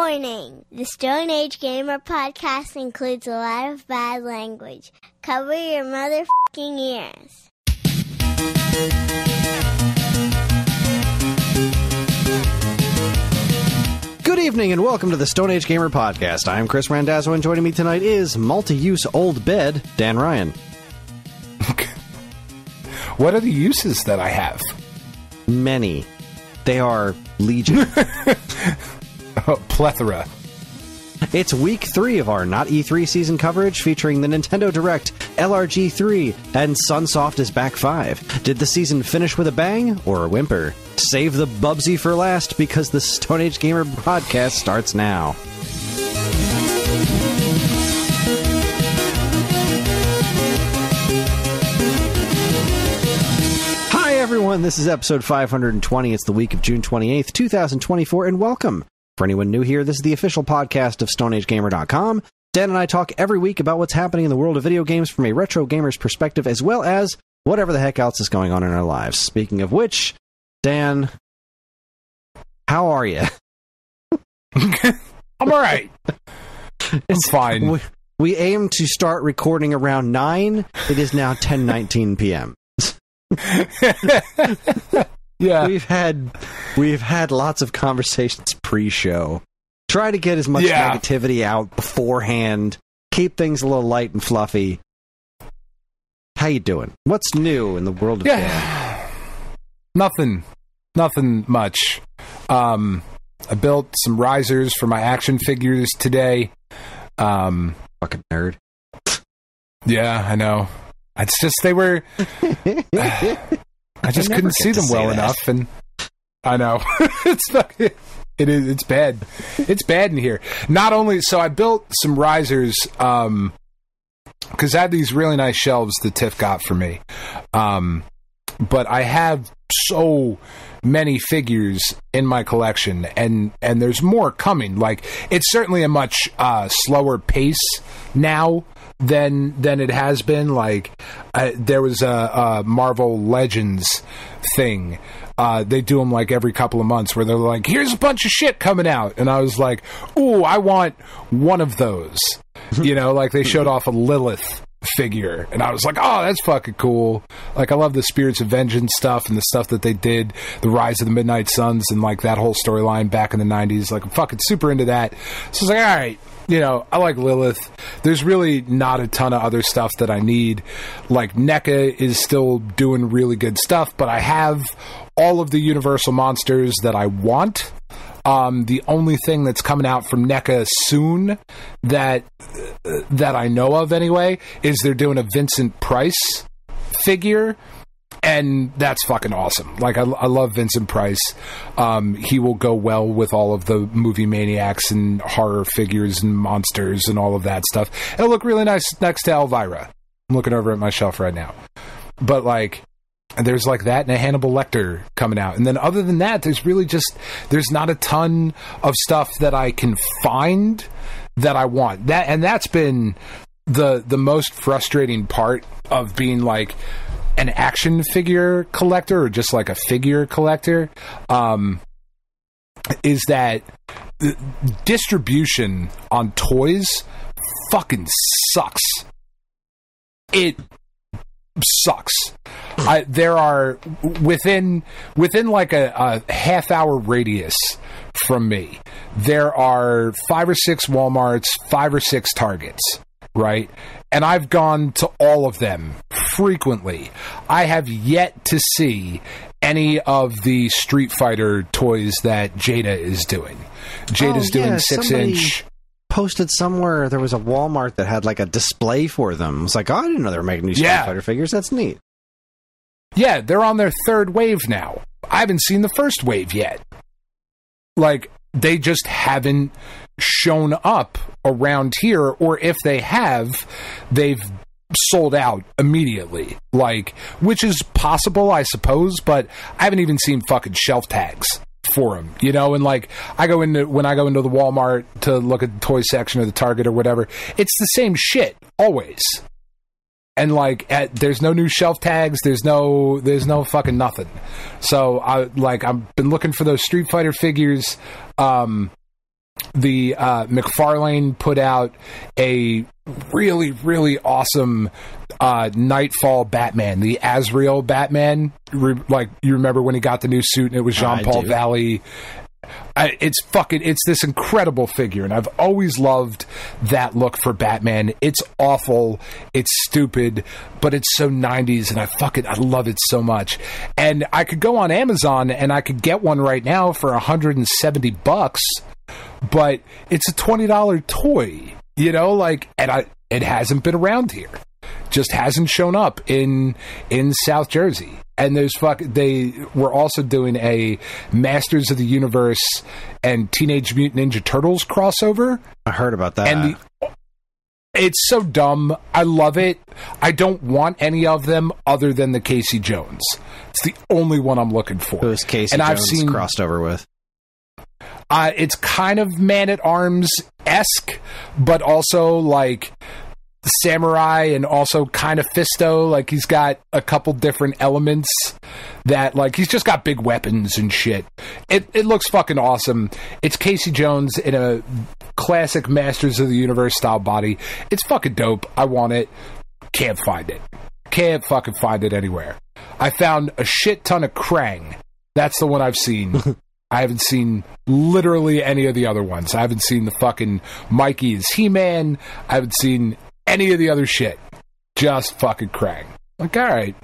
Warning! The Stone Age Gamer podcast includes a lot of bad language. Cover your motherfucking ears. Good evening and welcome to the Stone Age Gamer podcast. I'm Kris Randazzo and joining me tonight is multi-use old bed, Dan Ryan. What are the uses that I have? Many. They are legion. Plethora. It's week 3 of our Not-E3 season coverage featuring the Nintendo Direct, LRG3, and Sunsoft is back 5. Did the season finish with a bang or a whimper? Save the Bubsy for last because the Stone Age Gamer podcast starts now. Hi everyone, this is episode 520. It's the week of June 28th, 2024, and welcome. For anyone new here, this is the official podcast of StoneAgeGamer.com. Dan and I talk every week about what's happening in the world of video games from a retro gamer's perspective, as well as whatever the heck else is going on in our lives. Speaking of which, Dan, how are you? I'm all right. I'm fine. We aim to start recording around 9. It is now 10:19 p.m. Yeah, we've had lots of conversations pre-show. Try to get as much negativity out beforehand. Keep things a little light and fluffy. How you doing? What's new in the world of game? Nothing much. I built some risers for my action figures today. Fucking nerd. Yeah, I know. It's just they were. I just couldn't see them well enough, and I know it's bad. It's bad in here. Not only so, I built some risers because I had these really nice shelves that Tiff got for me, but I have so many figures in my collection, and there's more coming. Like, it's certainly a much slower pace now than it has been. Like, there was a Marvel Legends thing. They do them like every couple of months where they're like, here's a bunch of shit coming out, and I was like, ooh, I want one of those. You know, like they showed off a Lilith figure, and I was like, oh, that's fucking cool. Like, I love the Spirits of Vengeance stuff and the stuff that they did, the Rise of the Midnight Suns, and like that whole storyline back in the 90s. Like, I'm fucking super into that. So I was like, all right, you know, I like Lilith. There's really not a ton of other stuff that I need. Like, NECA is still doing really good stuff, but I have all of the Universal monsters that I want. The only thing that's coming out from NECA soon that I know of anyway is they're doing a Vincent Price figure, and that's fucking awesome. Like, I love Vincent Price. He will go well with all of the movie maniacs and horror figures and monsters and all of that stuff. It'll look really nice next to Elvira. I'm looking over at my shelf right now. But, like, there's like that and a Hannibal Lecter coming out. And then other than that, there's not a ton of stuff that I can find that I want. That's been the most frustrating part of being like an action figure collector, or just like a figure collector, is that the distribution on toys fucking sucks. It sucks. There are within like a half-hour radius from me, there are 5 or 6 Walmarts, 5 or 6 Targets, right? And I've gone to all of them frequently. I have yet to see any of the Street Fighter toys that Jada is doing. Jada's doing 6-inch. Posted somewhere there was a Walmart that had like a display for them. It's like, oh, I didn't know they were making new Street Fighter figures. That's neat. Yeah, they're on their 3rd wave now. I haven't seen the 1st wave yet. Like, they just haven't shown up around here, or if they have, they've sold out immediately. Like, which is possible, I suppose, but I haven't even seen fucking shelf tags for them, you know. And like, when I go into the Walmart to look at the toy section or the Target or whatever, it's the same shit always. And like, there's no new shelf tags, there's no fucking nothing. So I've been looking for those Street Fighter figures. McFarlane put out a really, really awesome Nightfall Batman, the Azrael Batman. Like, you remember when he got the new suit and it was Jean-Paul Valley. It's this incredible figure, and I've always loved that look for Batman. It's awful, it's stupid, but it's so 90s, and I love it so much. And I could go on Amazon and I could get one right now for $170, but it's a $20 toy, you know, like, and it hasn't been around here. Just hasn't shown up in South Jersey. And they were also doing a Masters of the Universe and Teenage Mutant Ninja Turtles crossover. I heard about that. And it's so dumb. I love it. I don't want any of them other than the Casey Jones. It's the only one I'm looking for. Who is Casey Jones crossed over with? It's kind of Man-at-Arms-esque, but also like samurai and also kind of Fisto. Like, he's got a couple different elements that, like, he's just got big weapons and shit. It looks fucking awesome. It's Casey Jones in a classic Masters of the Universe style body. It's fucking dope. I want it. Can't find it. Can't fucking find it anywhere. I found a shit ton of Krang. That's the one I've seen. I haven't seen literally any of the other ones. I haven't seen the fucking Mikey as He-Man. I haven't seen any of the other shit. Just fucking Krang. Like, all right.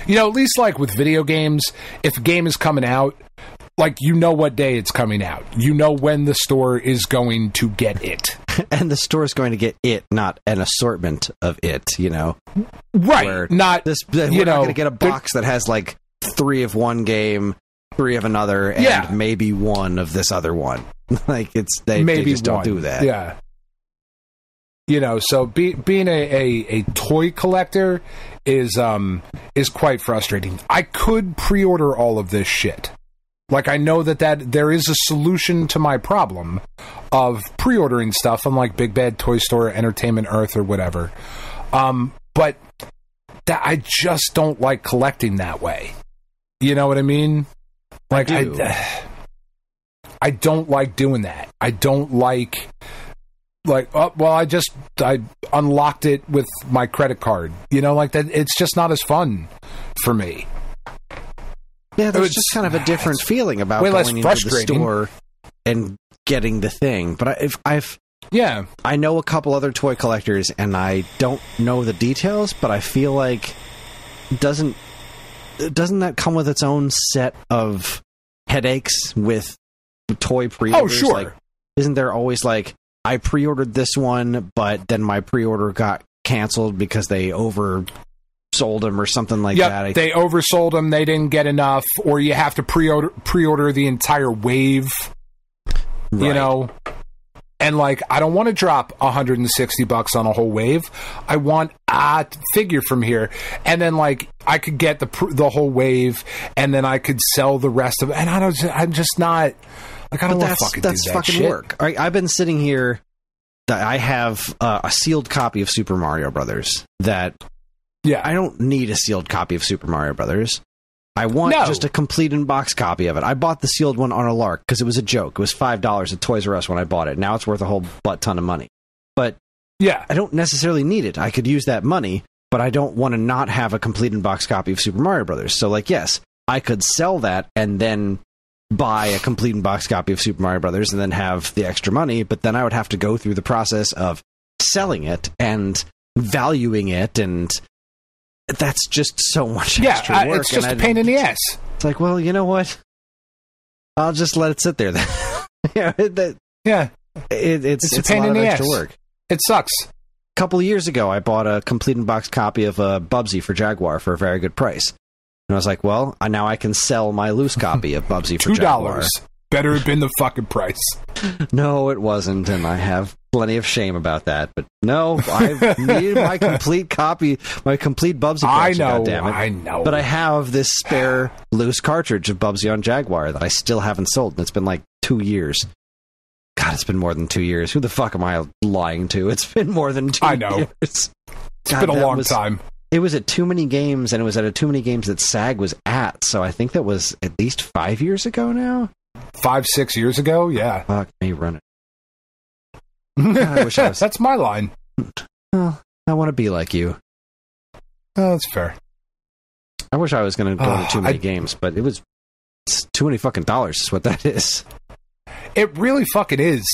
You know, at least like with video games, if a game is coming out, like, you know what day it's coming out. You know when the store is going to get it. And the store is going to get it, not an assortment of it, you know? Right. Where not, we're not going to get a box that has like 3 of one game, 3 of another, and maybe 1 of this other one. Like, they just don't do that. Yeah. You know, so being a toy collector is quite frustrating. I could pre-order all of this shit. Like, I know that there is a solution to my problem of pre-ordering stuff on, like, Big Bad Toy Store, Entertainment Earth, or whatever. But that I just don't like collecting that way. You know what I mean? Like, I don't like doing that. I don't like, I unlocked it with my credit card. You know, like that. It's just not as fun for me. Yeah, there's just kind of a different feeling about going into the store and getting the thing. But I know a couple other toy collectors, and I don't know the details, but I feel like doesn't that come with its own set of headaches with toy pre-orders? Oh, sure. Like, isn't there always like, I pre-ordered this one, but then my pre-order got canceled because they oversold them or something like that? They oversold them, they didn't get enough, or you have to pre-order the entire wave, right. You know? And, like, I don't want to drop $160 on a whole wave. I want a figure from here. And then, like, I could get the whole wave, and then I could sell the rest of it. And I'm just not... Like, I don't want to fucking do that fucking shit. Work. I've been sitting here. I have a sealed copy of Super Mario Brothers. I don't need a sealed copy of Super Mario Brothers. I want just a complete in-box copy of it. I bought the sealed one on a lark because it was a joke. It was $5 at Toys R Us when I bought it. Now it's worth a whole butt ton of money. But I don't necessarily need it. I could use that money, but I don't want to not have a complete in-box copy of Super Mario Brothers. So, like, yes, I could sell that and then buy a complete in-box copy of Super Mario Brothers and then have the extra money, but then I would have to go through the process of selling it and valuing it, and that's just so much extra work. It's just a pain in the ass. It's like, well, you know what? I'll just let it sit there then. It's a pain in the ass. Work. It sucks. A couple of years ago, I bought a complete in-box copy of Bubsy for Jaguar for a very good price. And I was like, well, now I can sell my loose copy of Bubsy for Jaguar. $2. Better have been the fucking price. No, it wasn't, and I have plenty of shame about that. But no, I needed my complete copy, my complete Bubsy collection, goddammit. I know. But I have this spare loose cartridge of Bubsy on Jaguar that I still haven't sold, and it's been like 2 years. God, it's been more than 2 years. Who the fuck am I lying to? It's been more than 2 years. I know. It's been a long time. It was at Too Many Games, and it was at a Too Many Games that SAG was at, so I think that was at least 5 years ago now? 5-6 years ago? Yeah. Fuck me running. I wish I was. That's my line. Well, I want to be like you. Oh, that's fair. I wish I was going to go to too many games, but it's too many fucking dollars is what that is. It really fucking is.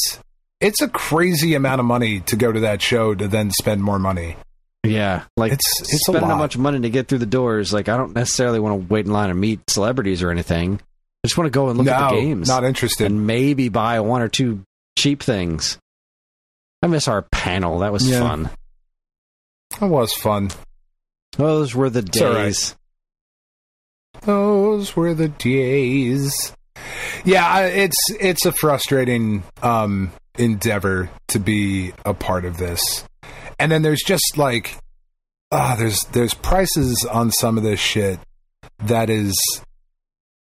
It's a crazy amount of money to go to that show to then spend more money. Yeah, like it's spending a lot. that much money to get through the doors. Like, I don't necessarily want to wait in line and meet celebrities or anything. I just want to go and look at the games. Not interested. And maybe buy one or two cheap things. I miss our panel. That was fun. It was fun. Those were the days. Those were the days. Yeah, it's a frustrating endeavor to be a part of this. And then there's just like there's prices on some of this shit that is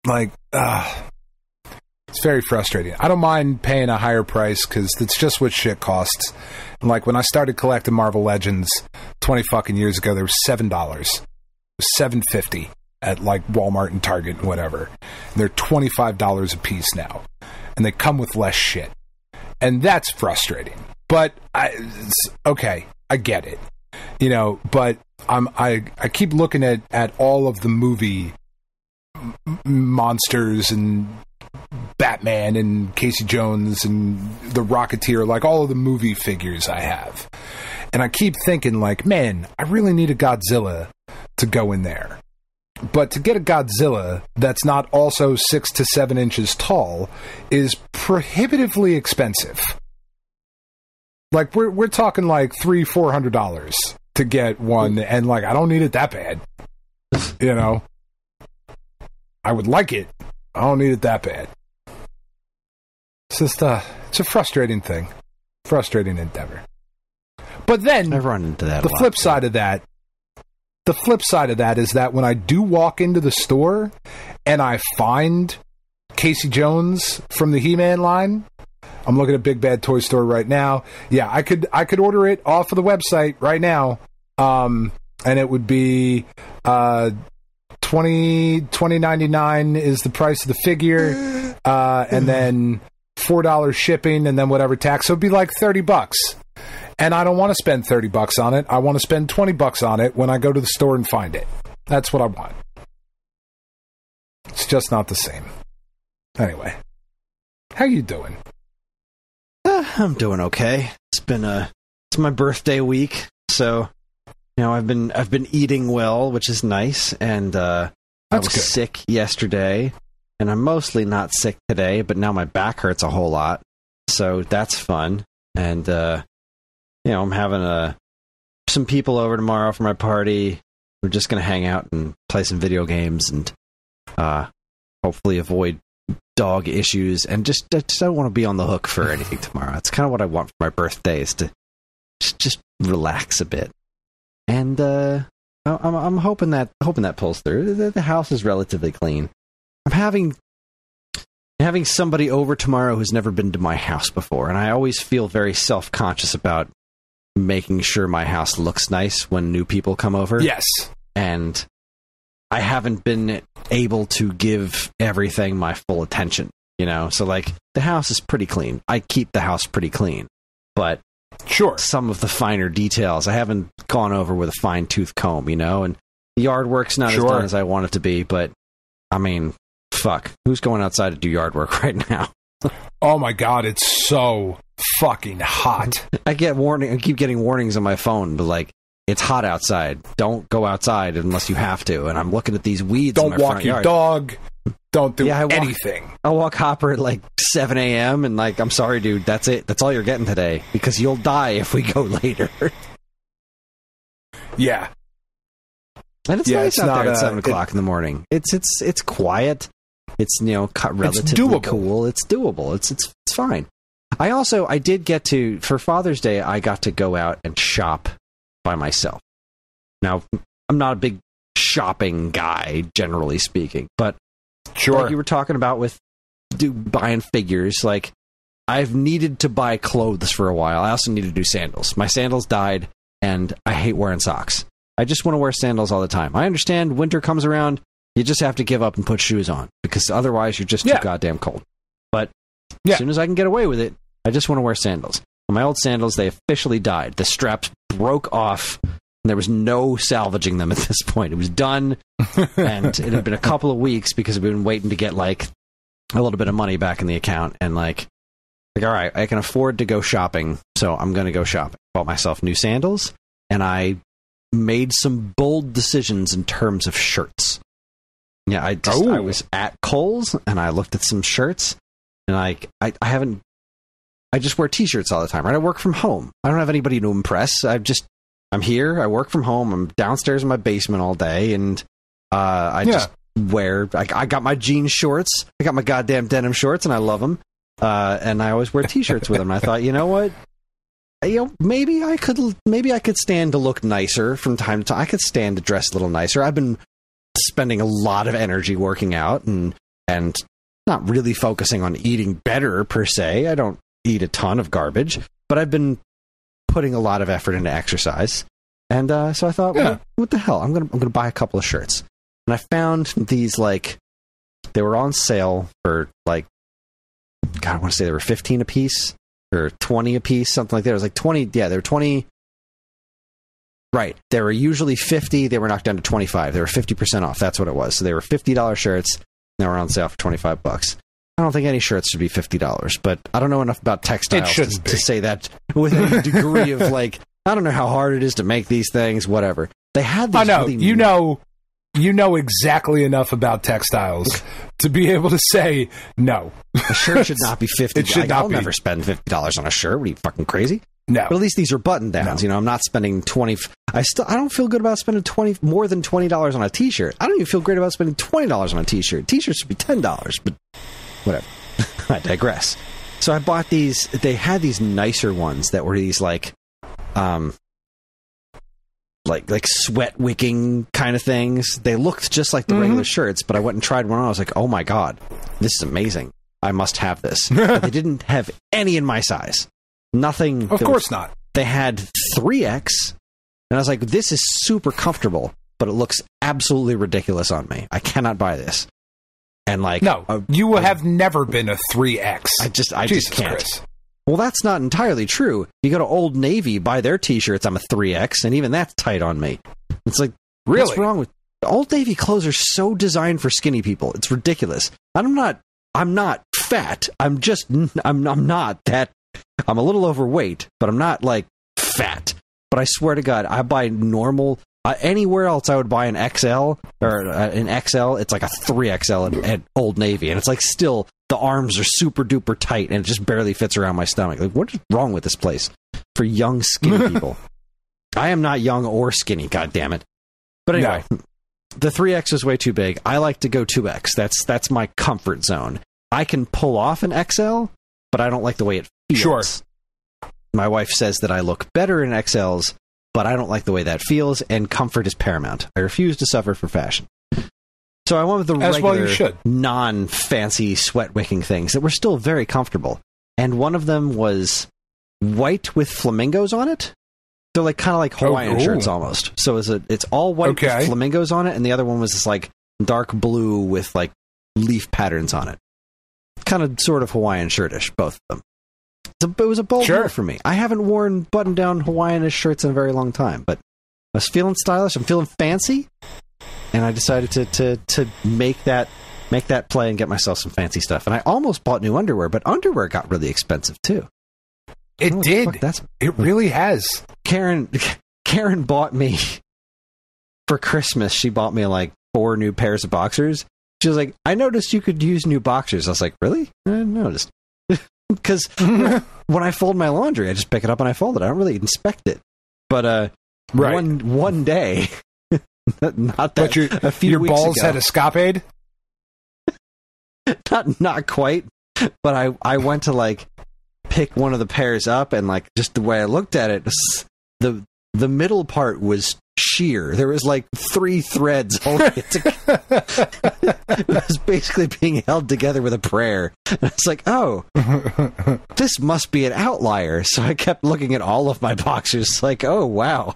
like it's very frustrating. I don't mind paying a higher price because it's just what shit costs. And like when I started collecting Marvel Legends 20 fucking years ago, they were $7. It was $7.50 at like Walmart and Target and whatever. And they're $25 a piece now, and they come with less shit, and that's frustrating. But okay, I get it, you know. But I keep looking at all of the movie monsters and Batman and Casey Jones and the Rocketeer, like all of the movie figures I have, and I keep thinking like, man, I really need a Godzilla to go in there. But to get a Godzilla that's not also 6 to 7 inches tall is prohibitively expensive. Like we're talking like $300-$400 to get one, and like I don't need it that bad. You know, I would like it. I don't need it that bad. It's just it's a frustrating thing, frustrating endeavor. But then I've run into that. The flip side of that. The flip side of that is that when I do walk into the store and I find Casey Jones from the He-Man line, I'm looking at Big Bad Toy Store right now. Yeah, I could order it off of the website right now, and it would be $20.99 is the price of the figure, and then $4 shipping, and then whatever tax. So it'd be like $30. And I don't want to spend $30 on it. I want to spend $20 on it when I go to the store and find it. That's what I want. It's just not the same. Anyway, how you doing? I'm doing okay. It's my birthday week, so you know I've been eating well, which is nice. And I was sick yesterday, and I'm mostly not sick today. But now my back hurts a whole lot, so that's fun. And you know, I'm having some people over tomorrow for my party. We're just going to hang out and play some video games and hopefully avoid dog issues. And just don't want to be on the hook for anything tomorrow. That's kind of what I want for my birthday, is to just relax a bit. And I'm hoping that pulls through. The house is relatively clean. I'm having somebody over tomorrow who's never been to my house before, and I always feel very self-conscious about making sure my house looks nice when new people come over. Yes. And I haven't been able to give everything my full attention, you know? So, like, the house is pretty clean. I keep the house pretty clean. But sure, some of the finer details I haven't gone over with a fine-tooth comb, you know? And the yard work's not as done as I want it to be, but, I mean, fuck. Who's going outside to do yard work right now? Oh my god, it's so fucking hot. I keep getting warnings on my phone, but like, it's hot outside. Don't go outside unless you have to. And I'm looking at these weeds. Don't in my walk front your yard. dog. Don't do anything. I'll walk Hopper at like 7 a.m. and like, I'm sorry, dude. That's it. That's all you're getting today, because you'll die if we go later. Yeah. And it's nice out there at 7 o'clock in the morning. It's quiet. It's, you know, relatively cool. It's doable. It's fine. I did get to, for Father's Day, I got to go out and shop by myself. Now, I'm not a big shopping guy, generally speaking, but sure, like you were talking about with buying figures, like, I've needed to buy clothes for a while. I also need to do sandals. My sandals died, and I hate wearing socks. I just want to wear sandals all the time. I understand winter comes around, you just have to give up and put shoes on, because otherwise you're just too goddamn cold. But as soon as I can get away with it, I just want to wear sandals. My old sandals, they officially died. The straps broke off, and there was no salvaging them at this point. It was done, and it had been a couple of weeks because we've been waiting to get, like, a little bit of money back in the account, and, like all right, I can afford to go shopping, so I'm going to go shopping. Bought myself new sandals, and I made some bold decisions in terms of shirts. Yeah, I was at Kohl's, and I looked at some shirts, and I just wear t-shirts all the time, right? I work from home. I don't have anybody to impress. I'm here, I work from home, I'm downstairs in my basement all day, and just wear, I got my jean shorts, I got my goddamn denim shorts, and I love them, and I always wear t-shirts with them. I thought, you know what? Maybe I could stand to look nicer from time to time. I could stand to dress a little nicer. I've been spending a lot of energy working out and not really focusing on eating better per se. I don't eat a ton of garbage, but I've been putting a lot of effort into exercise. And so I thought, well, what the hell? I'm gonna buy a couple of shirts. And I found these, like, they were on sale for, like, God, I want to say they were 15 a piece or 20 a piece, something like that. It was like 20. Yeah, they were 20. Right. They were usually 50. They were knocked down to 25. They were 50% off. That's what it was. So they were $50 shirts. And they were on sale for $25. I don't think any shirts should be $50, but I don't know enough about textiles to say that with a degree of, like, I don't know how hard it is to make these things, whatever. They had these you know exactly enough about textiles to be able to say no. A shirt should not be $50. It should not I'll be. never spend $50 on a shirt. What are you, fucking crazy? No. But at least these are button downs. No. You know, I'm not spending 20. I don't feel good about spending more than $20 on a t-shirt. I don't even feel great about spending $20 on a t-shirt. T-shirts should be $10, but whatever. I digress. So I bought these. They had these nicer ones that were these like sweat wicking kind of things. They looked just like the regular shirts, but I went and tried one on. I was like, oh my God, this is amazing. I must have this. But they didn't have any in my size. Nothing. Of course not. They had 3X, and I was like, this is super comfortable, but it looks absolutely ridiculous on me. I cannot buy this. And like, no, you have never been a 3X. I just can't. Chris. Well, that's not entirely true. You go to Old Navy, buy their t-shirts, I'm a 3X, and even that's tight on me. It's like, really? What's wrong with Old Navy clothes? Are so designed for skinny people. It's ridiculous. I'm not fat. I'm not that. I'm a little overweight, but I'm not like fat. But I swear to God, I buy normal. Anywhere else I would buy an XL or an XL. It's like a 3XL at Old Navy, and it's like still the arms are super duper tight, and it just barely fits around my stomach. Like, what is wrong with this place for young skinny people? I am not young or skinny. God damn it! But anyway, the 3X is way too big. I like to go 2X. That's my comfort zone. I can pull off an XL, but I don't like the way it feels. Sure. My wife says that I look better in XLs, but I don't like the way that feels, and comfort is paramount. I refuse to suffer for fashion. So I went with the regular, non-fancy sweat-wicking things that were still very comfortable. And one of them was white with flamingos on it. They're like kind of like Hawaiian shirts almost. So it's all white with flamingos on it, and the other one was this like dark blue with like leaf patterns on it. Kind of sort of Hawaiian shirtish, both of them. It was a bold move for me. I haven't worn button-down Hawaiian shirts in a very long time, but I was feeling stylish. I'm feeling fancy, and I decided to make that play and get myself some fancy stuff. And I almost bought new underwear, but underwear got really expensive too. It did. It really has. Karen bought me for Christmas. She bought me like 4 new pairs of boxers. She was like, "I noticed you could use new boxers." I was like, "Really? I didn't notice." Because when I fold my laundry, I just pick it up and I fold it. I don't really inspect it. But one day, not that, but a few your weeks balls ago, had escapade? not quite. But I went to like pick one of the pairs up, and like just the way I looked at it, the middle part was sheer. There was like 3 threads holding it together. It was basically being held together with a prayer. And it's like, oh, this must be an outlier. So I kept looking at all of my boxers like, oh, wow,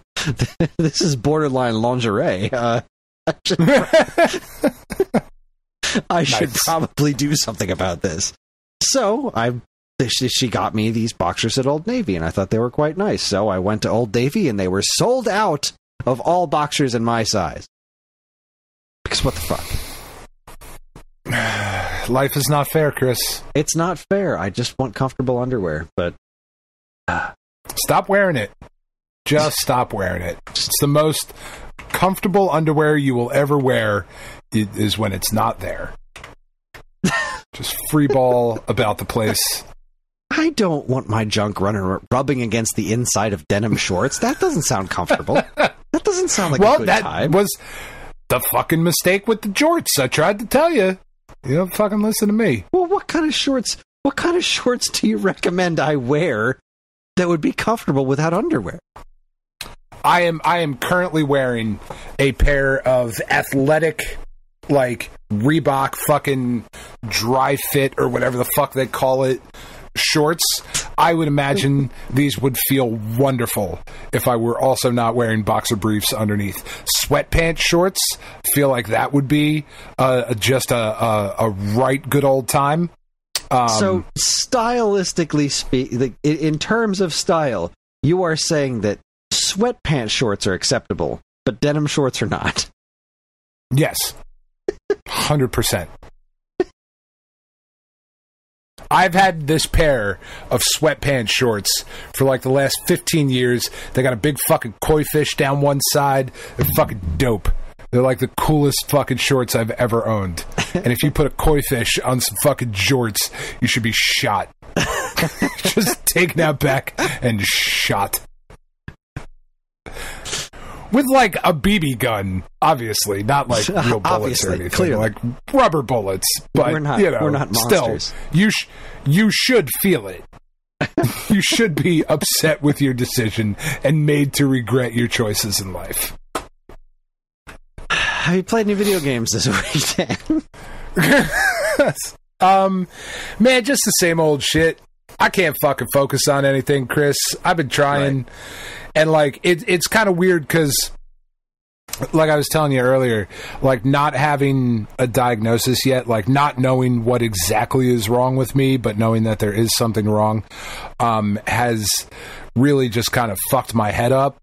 this is borderline lingerie. I should probably do something about this. So I she got me these boxers at Old Navy, and I thought they were quite nice. So I went to Old Navy, and they were sold out of all boxers in my size. Because what the fuck? Life is not fair, Chris. It's not fair. I just want comfortable underwear, but... Stop wearing it. Just stop wearing it. It's the most comfortable underwear you will ever wear is when it's not there. Just free ball about the place. I don't want my junk rubbing against the inside of denim shorts. That doesn't sound comfortable. That doesn't sound like a good time. That was the fucking mistake with the jorts. I tried to tell you. You don't fucking listen to me. Well, what kind of shorts do you recommend I wear that would be comfortable without underwear? I am currently wearing a pair of athletic, like, Reebok fucking dry fit or whatever the fuck they call it shorts. I would imagine these would feel wonderful if I were also not wearing boxer briefs underneath. Sweatpants shorts, feel like that would be just a right good old time. So stylistically in terms of style, you are saying that sweatpants shorts are acceptable, but denim shorts are not. Yes. 100%. I've had this pair of sweatpants shorts for like the last 15 years. They got a big fucking koi fish down one side. They're fucking dope. They're like the coolest fucking shorts I've ever owned. And if you put a koi fish on some fucking jorts, you should be shot. Just taken out back and shot. With like a BB gun, obviously, not like real bullets or anything, clearly. Like rubber bullets. But we're not monsters. Still, you should feel it. You should be upset with your decision and made to regret your choices in life. Have you played any video games this weekend? Man, just the same old shit. I can't fucking focus on anything, Chris. I've been trying. Right. And, like, it's kind of weird because, like I was telling you earlier, like, not having a diagnosis yet, like, not knowing what exactly is wrong with me, but knowing that there is something wrong, has really just kind of fucked my head up.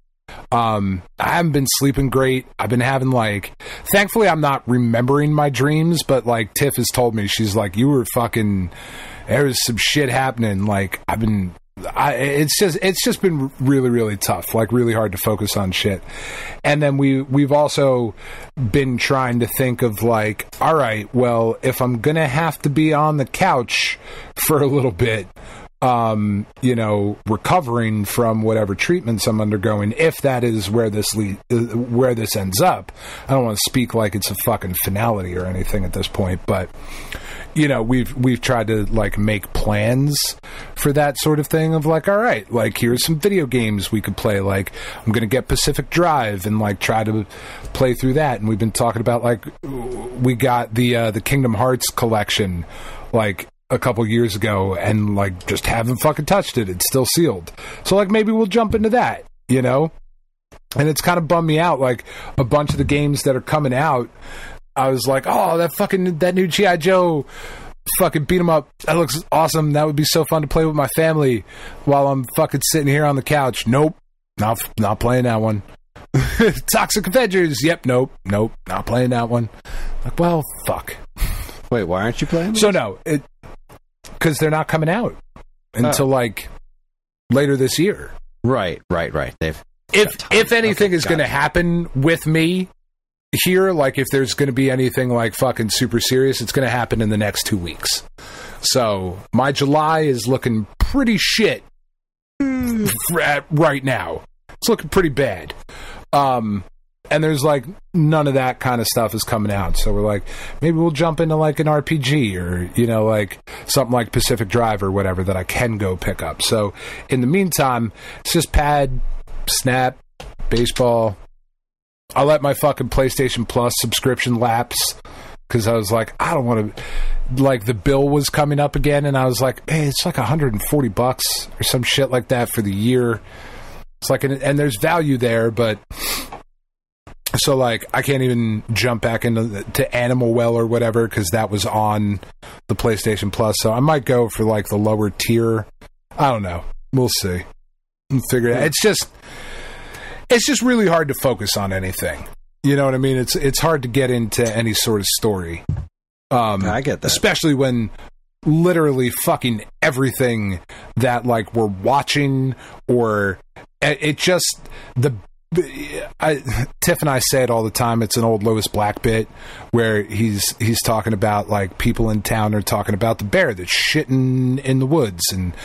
I haven't been sleeping great. I've been having, like, thankfully I'm not remembering my dreams, but, like, Tiff has told me, she's like, you were fucking, there was some shit happening. Like, it's just been really, really tough, like really hard to focus on shit. And then we've also been trying to think of like, all right, well, if I'm gonna have to be on the couch for a little bit, recovering from whatever treatments I'm undergoing, if that is where this ends up. I don't want to speak like it's a fucking finality or anything at this point, but we've tried to like make plans for that sort of thing of like, all right, like here's some video games we could play. Like I'm going to get Pacific Drive and like try to play through that. And we've been talking about like, we got the Kingdom Hearts collection like a couple years ago and like just haven't fucking touched it. It's still sealed. So like maybe we'll jump into that, And it's kind of bummed me out. Like a bunch of the games that are coming out, I was like, oh, that new G.I. Joe fucking beat 'em up. That looks awesome. That would be so fun to play with my family while I'm fucking sitting here on the couch. Nope. Not playing that one. Toxic Avengers. Yep. Nope. Not playing that one. Like, well, fuck. Wait, why aren't you playing this? So no, because they're not coming out until like later this year. Right. If anything is going to happen with me here, like if there's going to be anything like fucking super serious, it's going to happen in the next 2 weeks. So my July is looking pretty shit right now. It's looking pretty bad. And there's like none of that kind of stuff is coming out. So we're like, maybe we'll jump into like an RPG or, like something like Pacific Drive or whatever that I can go pick up. So in the meantime, it's just pad, snap, baseball. I let my fucking PlayStation Plus subscription lapse because I was like, I don't want to, like the bill was coming up again. And I was like, hey, it's like $140 or some shit like that for the year. It's like, and there's value there, but So, like, I can't even jump back into to Animal Well or whatever because that was on the PlayStation Plus. So I might go for, like, the lower tier. I don't know. We'll see. We'll figure it out. It's just really hard to focus on anything. You know what I mean? It's hard to get into any sort of story. I get that. Especially when literally fucking everything that, like, we're watching or it just... Tiff and I say it all the time. It's an old Lois Black bit where he's talking about, like, people in town are talking about the bear that's shitting in the woods, and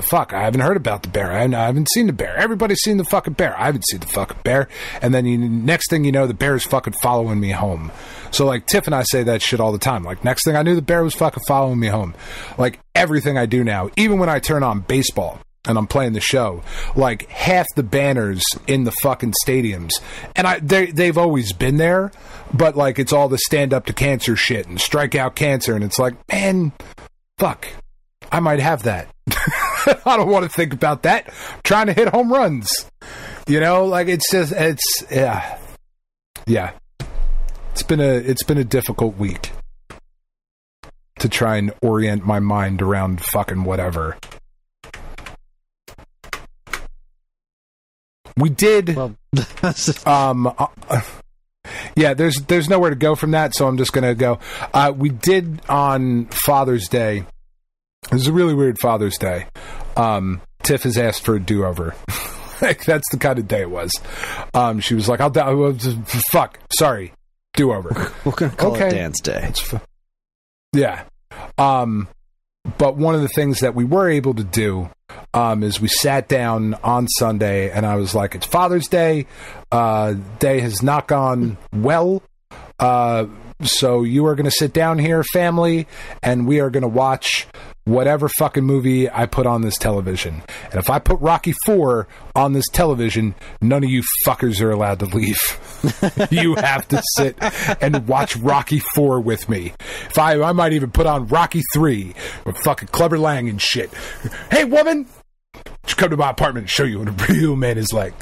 fuck, I haven't heard about the bear. I haven't seen the bear. Everybody's seen the fucking bear. I haven't seen the fucking bear. And then next thing you know, the bear is fucking following me home. So, like, Tiff and I say that shit all the time. Like, next thing I knew, the bear was fucking following me home. Like, everything I do now, even when I turn on baseball and I'm playing the show, like, half the banners in the fucking stadiums, and they've always been there, but, like, it's all the stand up to cancer shit and strike out cancer, and it's like, man, fuck, I might have that. I don't want to think about that. I'm trying to hit home runs, you know, like, yeah. It's been a difficult week to try and orient my mind around fucking whatever. We did. Well, yeah, there's nowhere to go from that, so I'm just gonna go. We did on Father's Day. It was a really weird Father's Day. Tiff has asked for a do-over. Like, that's the kind of day it was. She was like, fuck, sorry, do-over. We're gonna call it Dance Day. Yeah. But one of the things that we were able to do is we sat down on Sunday, and I was like, it's Father's Day. Day has not gone well. So you are going to sit down here, family, and we are going to watch whatever fucking movie I put on this television. And if I put Rocky IV on this television, none of you fuckers are allowed to leave. You have to sit and watch Rocky IV with me. If I might even put on Rocky III with fucking Clubber Lang and shit. Hey, woman! Come to my apartment and show you what a real man is like.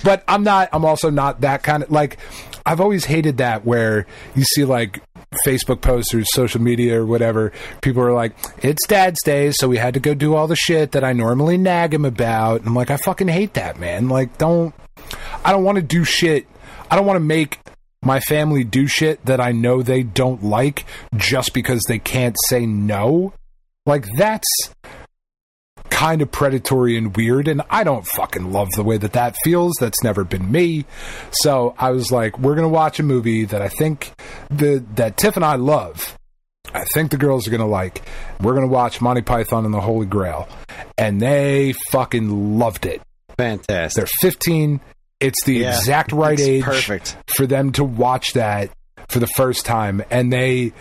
But I'm also not that kind of, like, I've always hated that where you see, like, Facebook posts or social media or whatever, people are like, it's Dad's Day, so we had to go do all the shit that I normally nag him about. And I'm like, I fucking hate that, man. Like, I don't want to do shit. I don't want to make my family do shit that I know they don't like just because they can't say no. Like, that's kind of predatory and weird, and I don't fucking love the way that feels. That's never been me. So I was like, we're gonna watch a movie that I think that Tiff and I love. I think the girls are gonna like. We're gonna watch Monty Python and the Holy Grail, and they fucking loved it. Fantastic. They're 15. It's the exact right age perfect for them to watch that for the first time, and they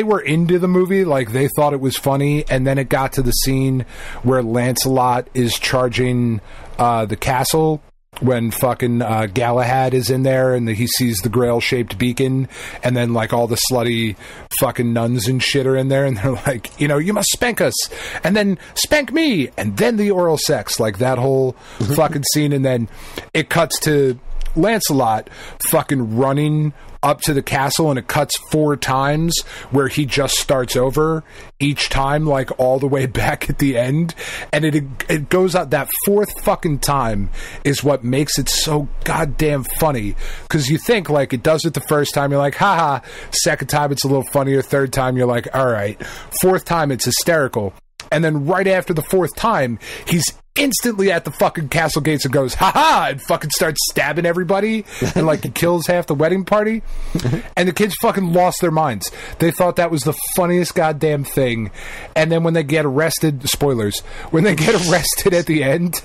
were into the movie, like, they thought it was funny, and then it got to the scene where Lancelot is charging the castle when fucking Galahad is in there, and he sees the grail-shaped beacon, and then, like, all the slutty fucking nuns and shit are in there, and they're like, you know, you must spank us, and then spank me, and then the oral sex, like, that whole fucking scene, and then it cuts to Lancelot fucking running up to the castle, and it cuts 4 times where he just starts over each time, like, all the way back at the end, and it goes out. That 4th fucking time is what makes it so goddamn funny, because you think, like, it does it the first time, you're like, haha. 2nd time it's a little funnier, 3rd time you're like, alright, 4th time it's hysterical, and then right after the 4th time he's instantly at the fucking castle gates and goes, ha-ha, and fucking starts stabbing everybody, and, like, he kills half the wedding party, and the kids fucking lost their minds. They thought that was the funniest goddamn thing, and then when they get arrested, spoilers, when they get arrested at the end,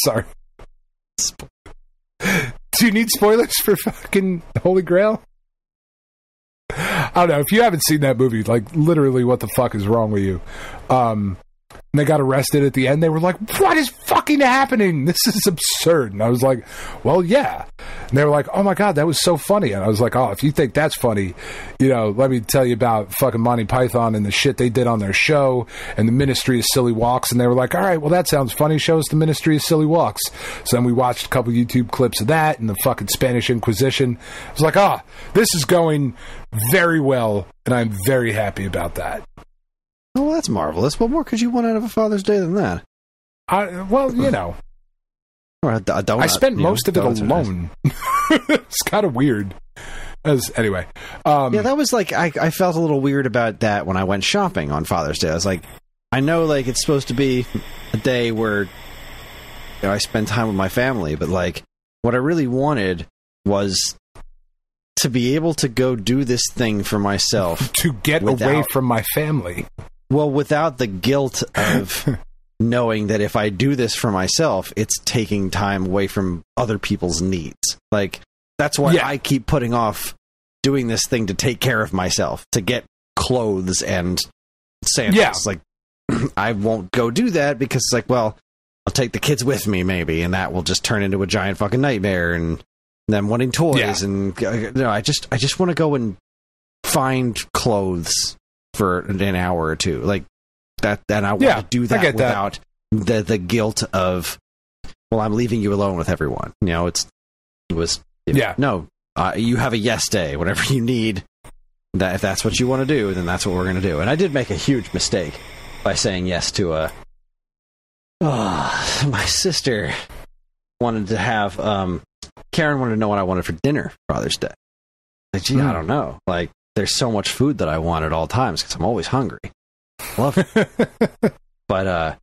sorry. Do you need spoilers for fucking Holy Grail? I don't know, if you haven't seen that movie, like, literally what the fuck is wrong with you? And they got arrested at the end. They were like, what is fucking happening? This is absurd. And I was like, well, yeah. And they were like, oh my God, that was so funny. And I was like, oh, if you think that's funny, let me tell you about fucking Monty Python and the shit they did on their show and the Ministry of Silly Walks. And they were like, all right, well, that sounds funny. Show us the Ministry of Silly Walks. So then we watched a couple YouTube clips of that and the fucking Spanish Inquisition. I was like, this is going very well. And I'm very happy about that. Oh, that's marvelous. What more could you want out of a Father's Day than that? I spent most of it alone. It's kind of weird. Anyway. Yeah, that was like, I felt a little weird about that when I went shopping on Father's Day. I was like, I know like it's supposed to be a day where I spend time with my family, but like what I really wanted was to be able to go do this thing for myself. To get away from my family. Well, without the guilt of knowing that if I do this for myself, it's taking time away from other people's needs. Like, that's why I keep putting off doing this thing to take care of myself, to get clothes and sandals. Yeah. Like, I won't go do that because it's like, well, I'll take the kids with me maybe, and that will just turn into a giant fucking nightmare, and them wanting toys, and I just want to go and find clothes for an hour or two, like that, and I want to do that without the guilt of, well, I'm leaving you alone with everyone. You have a yes day, whatever you need. That if that's what you want to do, then that's what we're going to do. And I did make a huge mistake by saying yes to my sister wanted to have Karen wanted to know what I wanted for dinner Father's Day. Like, gee, I don't know. Like, there's so much food that I want at all times because I'm always hungry. Love it. But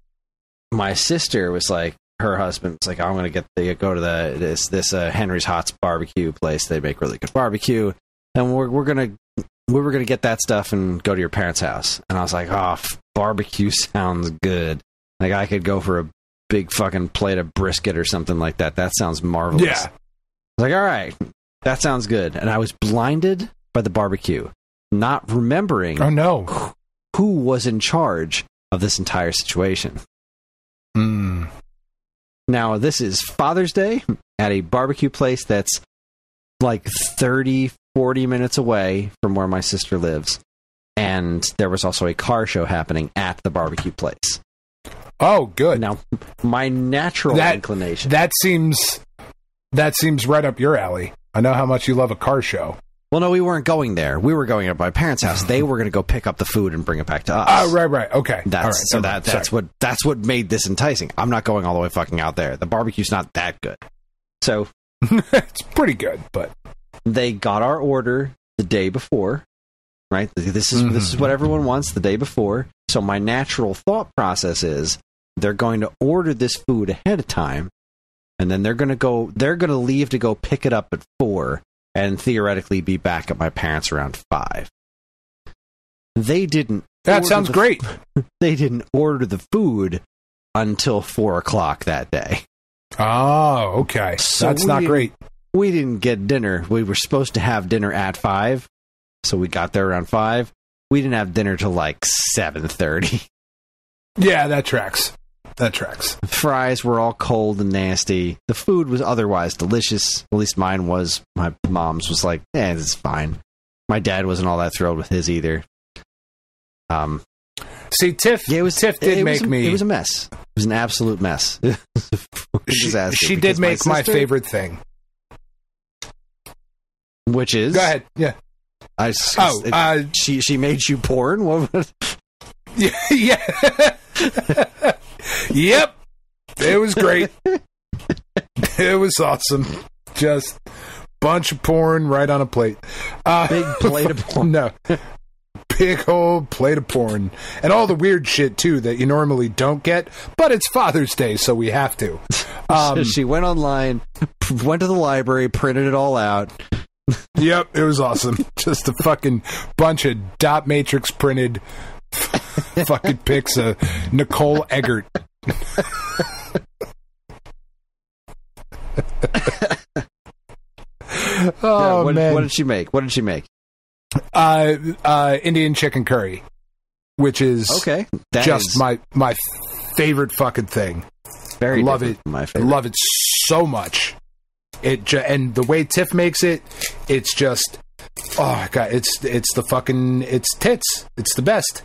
my sister was like, her husband was like, I'm going to go to this Henry's Hot's barbecue place. They make really good barbecue, and we were gonna get that stuff and go to your parents' house. And I was like, barbecue sounds good. Like, I could go for a big fucking plate of brisket or something like that. That sounds marvelous. Yeah. I was like, all right, that sounds good. And I was blinded by the barbecue, not remembering who was in charge of this entire situation. Now, this is Father's Day at a barbecue place that's like 30, 40 minutes away from where my sister lives. And there was also a car show happening at the barbecue place. Oh, good. Now, my natural inclination... That seems right up your alley. I know how much you love a car show. Well, no, we weren't going there. We were going to my parents' house. They were going to go pick up the food and bring it back to us. Oh, right. Okay. That's what made this enticing. I'm not going all the way fucking out there. The barbecue's not that good. So it's pretty good, but they got our order the day before, right? This is what everyone wants the day before. So my natural thought process is they're going to order this food ahead of time, and then they're going to leave to go pick it up at 4. And theoretically be back at my parents' around 5. They didn't. That sounds great. They didn't order the food until 4 o'clock that day. Oh, okay. So that's not great. We didn't get dinner. We were supposed to have dinner at 5, so we got there around 5. We didn't have dinner till like 7:30. Yeah, that tracks. Fries were all cold and nasty. The food was otherwise delicious. At least mine was. My mom's was like, this is fine. My dad wasn't all that thrilled with his either. See, Tiff did make me... It was a mess. It was an absolute mess. She did make my favorite thing. Which is? Go ahead, yeah. She made you porn? What was... Yeah. Yep. It was great. It was awesome. Just bunch of porn right on a plate. Big plate of porn. No. Big old plate of porn. And all the weird shit, too, that you normally don't get. But it's Father's Day, so we have to. She went online, went to the library, printed it all out. Yep, it was awesome. Just a fucking bunch of dot matrix printed fucking pics of Nicole Eggert. Man, what did she make? Indian chicken curry. which is okay. My favorite fucking thing. Very love it. My favorite. Love it so much. And the way Tiff makes it, it's just, oh god, it's tits. It's the best.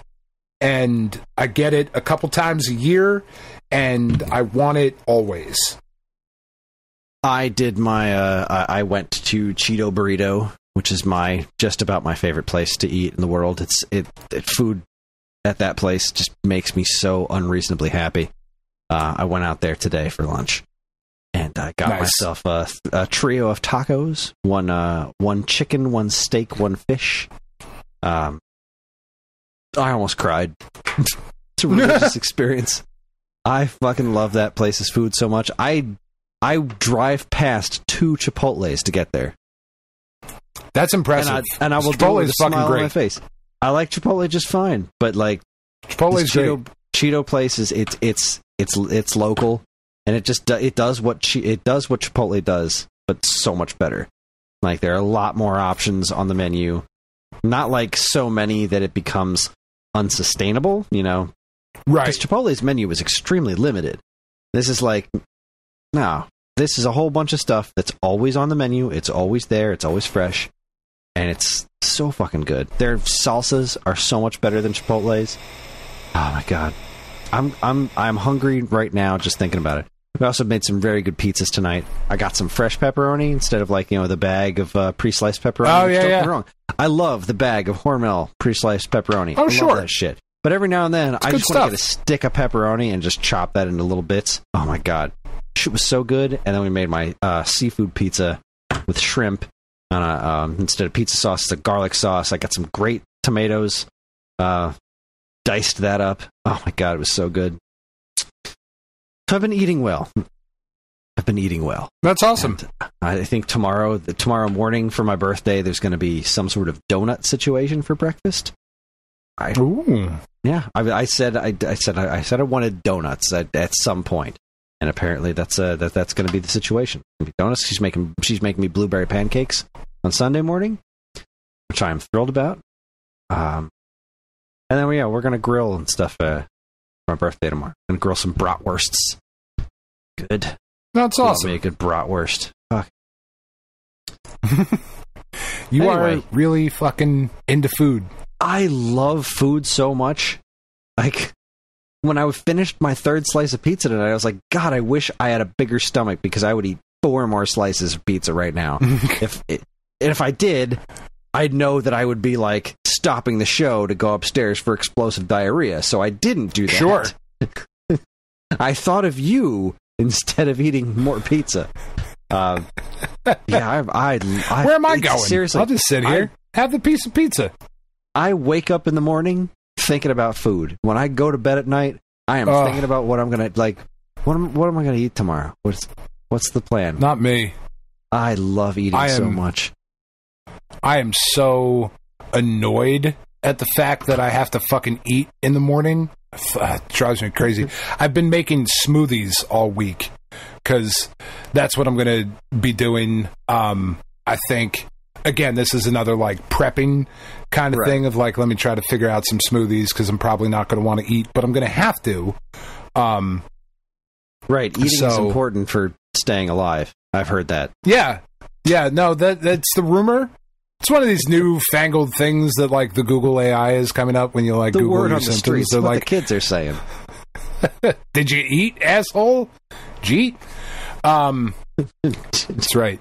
And I get it a couple times a year, and I want it always. I did I went to Cheeto Burrito, which is just about my favorite place to eat in the world. Food at that place just makes me so unreasonably happy. I went out there today for lunch, and I got myself a trio of tacos, one chicken, one steak, one fish. I almost cried. It's a religious experience. I fucking love that place's food so much. I drive past 2 Chipotles to get there. That's impressive. And I will do it with a smile on my face. I like Chipotle just fine, but like Chipotle's great. Cheeto places, it's local, and it does what Chipotle does, but so much better. Like there are a lot more options on the menu, not like so many that it becomes unsustainable. Right? Because Chipotle's menu is extremely limited. This is like, no, this is a whole bunch of stuff that's always on the menu. It's always there. It's always fresh, and it's so fucking good. Their salsas are so much better than Chipotle's. Oh my god. I'm hungry right now just thinking about it. We also made some very good pizzas tonight. I got some fresh pepperoni instead of the bag of pre-sliced pepperoni. Oh yeah, Don't get me wrong. I love the bag of Hormel pre-sliced pepperoni. Oh I love that shit. But every now and then, I just want to get a stick of pepperoni and just chop that into little bits. Oh my god, shit was so good. And then we made my seafood pizza with shrimp. Instead of pizza sauce, it's a garlic sauce. I got some great tomatoes. Diced that up. Oh my god, it was so good. So I've been eating well. That's awesome. And I think tomorrow morning for my birthday, there's going to be some sort of donut situation for breakfast. Ooh. Yeah, I said I wanted donuts at some point, and apparently that's going to be the situation. Donuts. She's making me blueberry pancakes on Sunday morning, which I am thrilled about. And then we're gonna grill and stuff for my birthday tomorrow. I'm gonna grill some bratwursts. Good. That's awesome. Love me a good bratwurst. Fuck. You are really fucking into food. I love food so much. Like when I finished my 3rd slice of pizza tonight, I was like, God, I wish I had a bigger stomach because I would eat 4 more slices of pizza right now. If I did, I'd know that I would be like stopping the show to go upstairs for explosive diarrhea, so I didn't do that. Sure. I thought of you instead of eating more pizza. Where am I going? Seriously, I'll just sit here, have the piece of pizza. I wake up in the morning thinking about food. When I go to bed at night, I am thinking about what I'm gonna like. What am I gonna eat tomorrow? What's the plan? Not me. I love eating so much. I am so annoyed at the fact that I have to fucking eat in the morning. It drives me crazy. I've been making smoothies all week because that's what I'm going to be doing. I think, again, this is another like prepping kind of thing of like, let me try to figure out some smoothies because I'm probably not going to want to eat, but I'm going to have to. Eating is important for staying alive. I've heard that. Yeah. No, that's the rumor. It's one of these newfangled things that like the Google AI is coming up when you like the Google word your on the symptoms. streets. What like, the kids are saying. Did you eat, asshole? Jeet. That's right.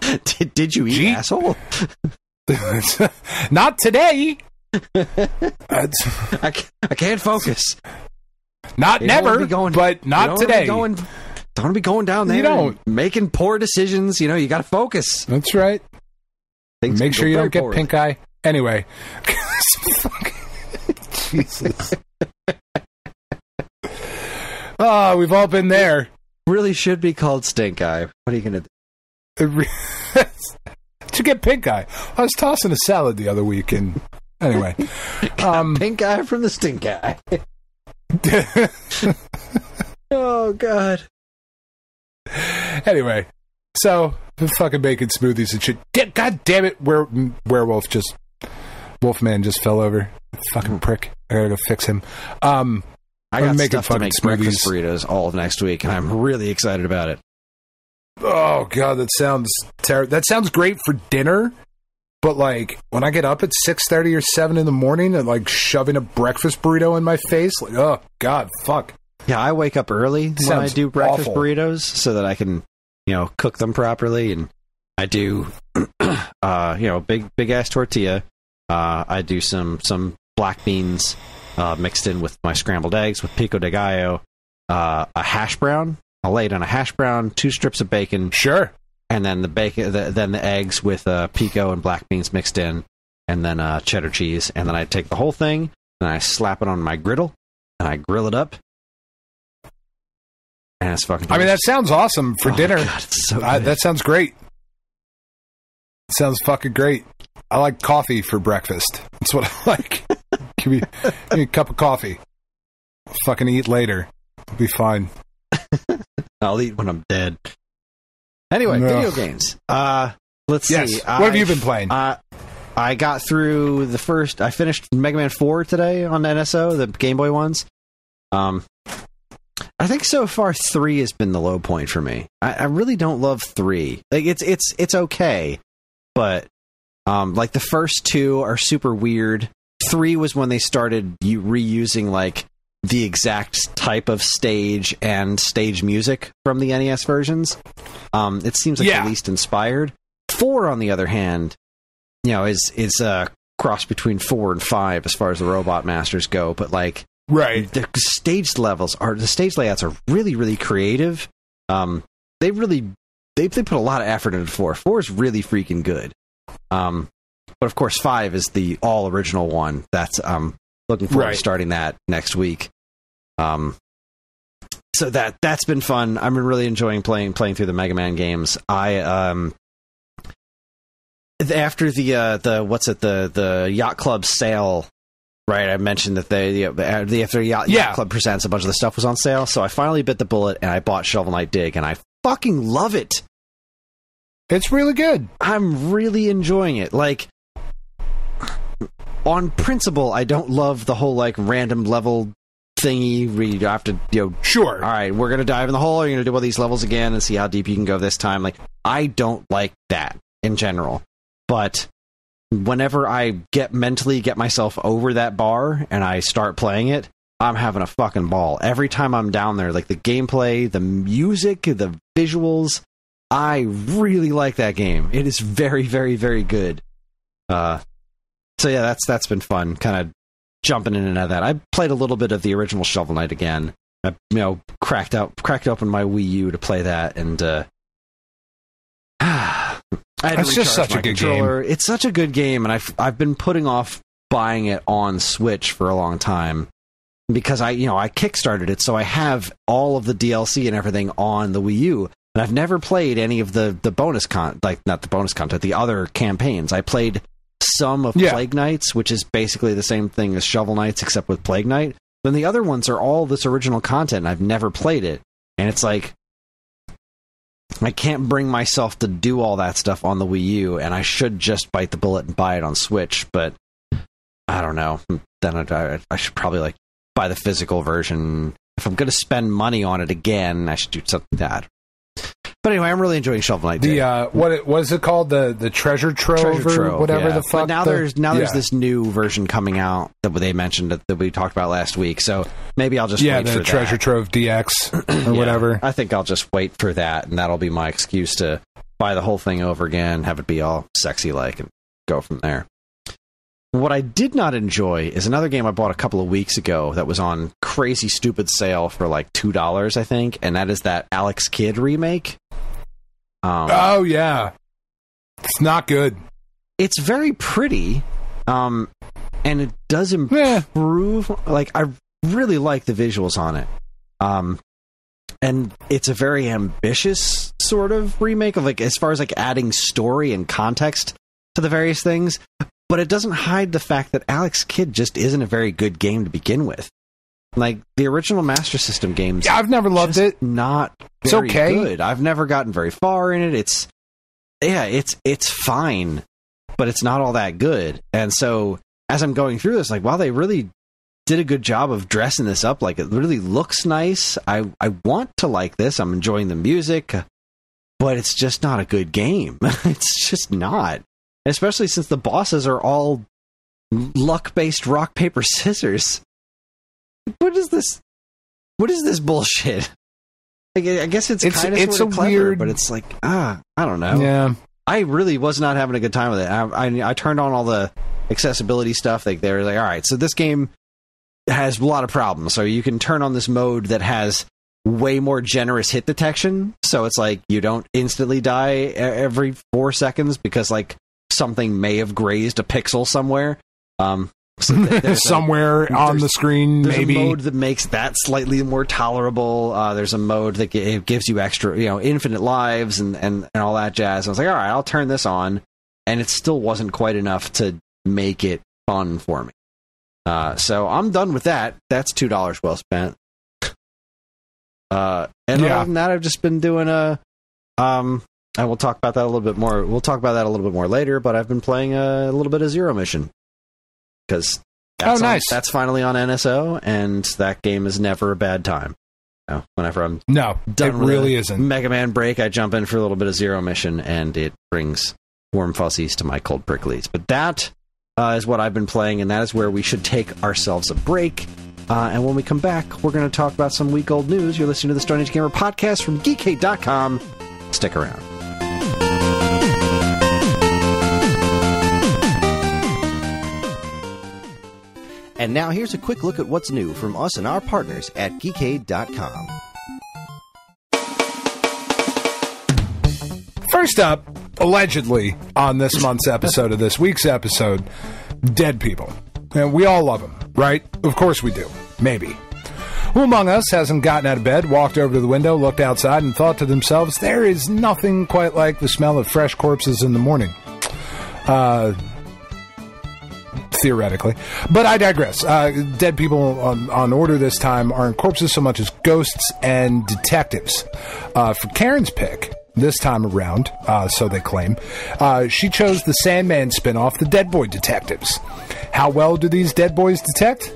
Did you eat, asshole? Not today. I can't focus. Not never, but not today. Don't want to be going down there. You don't making poor decisions. You got to focus. That's right. Make sure you don't get pink eye. Anyway. Jesus. Oh, we've all been there. Really should be called stink eye. What are you going to do? To get pink eye. I was tossing a salad the other week, and anyway. Pink eye from the stink eye. Oh, God. Anyway, so fucking making smoothies and shit. God damn it, werewolf just Wolfman just fell over. Fucking prick. I gotta go fix him. I got making stuff to make breakfast burritos all of next week, and I'm really excited about it. Oh god, that sounds terrible. That sounds great for dinner, but like when I get up at 6:30 or 7 in the morning and like shoving a breakfast burrito in my face, like oh god, fuck. Yeah, I wake up early when I do breakfast burritos so that I can, cook them properly, and I do, big ass tortilla. I do some black beans mixed in with my scrambled eggs with pico de gallo, a hash brown. I'll lay it on a hash brown, 2 strips of bacon. Sure. And then the bacon, then the eggs with pico and black beans mixed in, and then cheddar cheese. And then I take the whole thing and I slap it on my griddle and I grill it up. And it's fucking delicious. I mean, that sounds awesome for dinner. God, it's so good. That sounds great. Sounds fucking great. I like coffee for breakfast. That's what I like. Give me a cup of coffee. I'll fucking eat later. It'll be fine. I'll eat when I'm dead. Anyway, video games. Let's see. What have you been playing? I got through the first... I finished Mega Man 4 today on NSO, the Game Boy ones. I think so far 3 has been the low point for me. I really don't love 3. Like it's okay, but like the first 2 are super weird. 3 was when they started reusing like the exact type of stage and stage music from the NES versions. It seems like the least inspired. 4, on the other hand, is a cross between 4 and 5 as far as the Robot Masters go, but like the stage layouts are really, really creative. They put a lot of effort into 4. 4 is really freaking good. But of course 5 is the all original one. That's looking forward to starting that next week. So that's been fun. I've been really enjoying playing through the Mega Man games. I after the Yacht Club sale, right? I mentioned that after Yacht Club Presents, a bunch of the stuff was on sale. So I finally bit the bullet and I bought Shovel Knight Dig, and I fucking love it. It's really good. I'm really enjoying it. Like, on principle, I don't love the whole like random level thingy where you have to, sure. All right, we're gonna dive in the hole. You're gonna do all these levels again and see how deep you can go this time. Like, I don't like that in general. But whenever I mentally get myself over that bar and I start playing it, I'm having a fucking ball. Every time I'm down there, like the gameplay, the music, the visuals, I really like that game. It is very, very, very good. So yeah, that's been fun, kind of jumping in and out of that. I played a little bit of the original Shovel Knight again. I, cracked open my Wii U to play that, and that's just such a good game. It's such a good game, and I've been putting off buying it on Switch for a long time because I kickstarted it, so I have all of the DLC and everything on the Wii U, and I've never played any of the bonus not the bonus content, the other campaigns. I played some of Plague Knights, which is basically the same thing as Shovel Knights except with Plague Knight. Then the other ones are all this original content, and I've never played it, and it's like I can't bring myself to do all that stuff on the Wii U, and I should just bite the bullet and buy it on Switch, but I don't know. Then I should probably like buy the physical version. If I'm going to spend money on it again, I should do something like that. But anyway, I'm really enjoying Shovel Knight. What is it called? The Treasure Trove or whatever the fuck. But there's this new version coming out that they mentioned that we talked about last week. So maybe I'll just wait for that. Treasure Trove DX or whatever. I think I'll just wait for that, and that'll be my excuse to buy the whole thing over again, have it be all sexy like, and go from there. What I did not enjoy is another game I bought a couple of weeks ago that was on crazy stupid sale for like $2, I think, and that is that Alex Kidd remake. Oh yeah, it's not good. It's very pretty, and it does improve. Like, I really like the visuals on it, and it's a very ambitious sort of remake of like as far as like adding story and context to the various things. But it doesn't hide the fact that Alex Kidd just isn't a very good game to begin with. Like, the original Master System games... Yeah, I've never loved it. Not very good. I've never gotten very far in it. It's fine, but it's not all that good. And so as I'm going through this, like, wow, they really did a good job of dressing this up. Like, it really looks nice. I want to like this. I'm enjoying the music, but it's just not a good game. It's just not. Especially since the bosses are all luck-based rock, paper, scissors. What is this? What is this bullshit? Like, I guess it's kind of sort of clever, weird, but it's like, I don't know. Yeah. I really was not having a good time with it. I turned on all the accessibility stuff. Like, they were like, all right, so this game has a lot of problems. So you can turn on this mode that has way more generous hit detection. So it's like you don't instantly die every 4 seconds because, like, something may have grazed a pixel somewhere. So somewhere on the screen, maybe. There's a mode that makes that slightly more tolerable. There's a mode that gives you extra, infinite lives and all that jazz. I was like, all right, I'll turn this on, and it still wasn't quite enough to make it fun for me. So I'm done with that. That's $2 well spent. Other than that, I've just been doing I will talk about that a little bit more. We'll talk about that a little bit more later, but I've been playing a little bit of Zero Mission. Because that's finally on NSO, and that game is never a bad time. Whenever I'm done with really isn't. Mega Man break, I jump in for a little bit of Zero Mission, and it brings warm fuzzies to my cold pricklies. But that is what I've been playing, and that is where we should take ourselves a break. And when we come back, we're going to talk about some week-old news. You're listening to the Stone Age Gamer podcast from Geekade.com. Stick around. And now here's a quick look at what's new from us and our partners at Geekade.com. First up, allegedly, on this month's episode of this week's episode, dead people. And we all love them, right? Of course we do. Maybe. Who among us hasn't gotten out of bed, walked over to the window, looked outside, and thought to themselves, there is nothing quite like the smell of fresh corpses in the morning? Theoretically. But I digress. Dead people on order this time aren't corpses so much as ghosts and detectives. For Karen's pick, this time around, so they claim, she chose the Sandman spin-off, The Dead Boy Detectives. How well do these dead boys detect?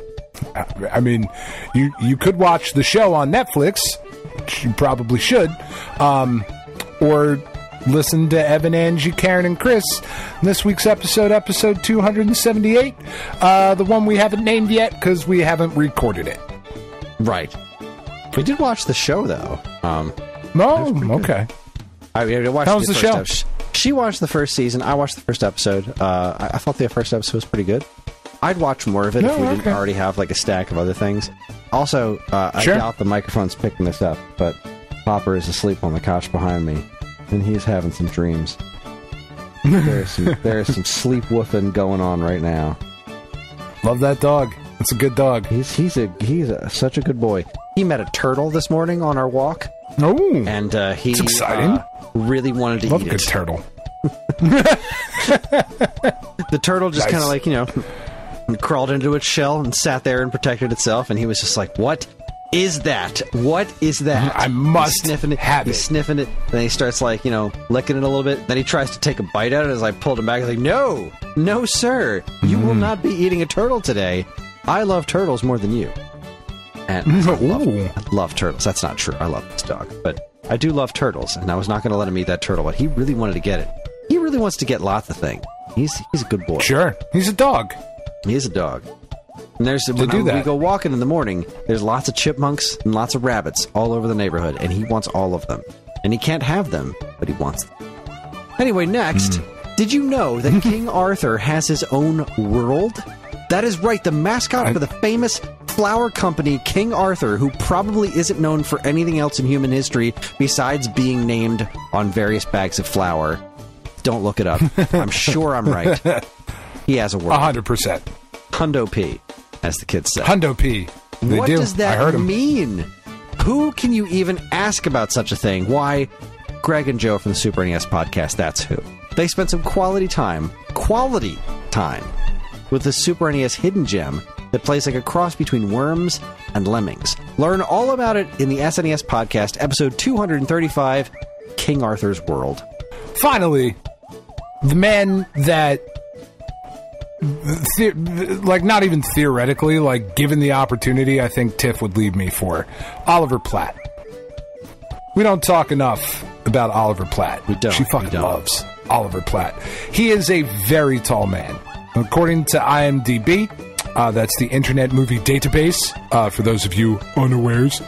I mean, you could watch the show on Netflix, which you probably should, or listen to Evan, Angie, Karen, and Kris. This week's episode 278, the one we haven't named yet because we haven't recorded it. Right. We did watch the show, though. Okay. I watched How was the show? She watched the first season. I watched the first episode. I thought the first episode was pretty good. I'd watch more of it if we didn't already have like a stack of other things. Also, I doubt the microphone's picking this up, but Popper is asleep on the couch behind me, and he's having some dreams. There's some sleep woofing going on right now. Love that dog. It's a good dog. He's such a good boy. He met a turtle this morning on our walk. Oh, and he it's exciting. Really wanted to Love eat a good it. Turtle. The turtle just kind of like crawled into its shell and sat there and protected itself. And he was just like, "What is that? What is that?" I must have it. He's sniffing it. Then he starts licking it a little bit. Then he tries to take a bite out of it. As I pulled him back, I was like, "No, sir, you will not be eating a turtle today. I love turtles more than you." And I love turtles. That's not true. I love this dog, but I do love turtles, and I was not going to let him eat that turtle. But he really wanted to get it. He really wants to get lots of things. He's a good boy. Sure, he's a dog. He is a dog. And when we go walking in the morning, there's lots of chipmunks and lots of rabbits all over the neighborhood, and he wants all of them. And he can't have them, but he wants them. Anyway, next, did you know that King Arthur has his own world? That is right, the mascot for the famous flower company King Arthur, who probably isn't known for anything else in human history besides being named on various bags of flour. Don't look it up. I'm sure I'm right. He has a world. 100%. Hundo P, as the kids say. Hundo P. What does that mean? Who can you even ask about such a thing? Why, Greg and Joe from the Super NES podcast, that's who. They spent some quality time with the Super NES hidden gem that plays like a cross between worms and lemmings. Learn all about it in the SNES podcast, episode 235, King Arthur's World. Finally, the man that like not even theoretically, like given the opportunity, I think Tiff would leave me for Oliver Platt. We don't talk enough about Oliver Platt. We don't. She fucking loves Oliver Platt. He is a very tall man. According to IMDb, that's the Internet Movie Database, for those of you unawares,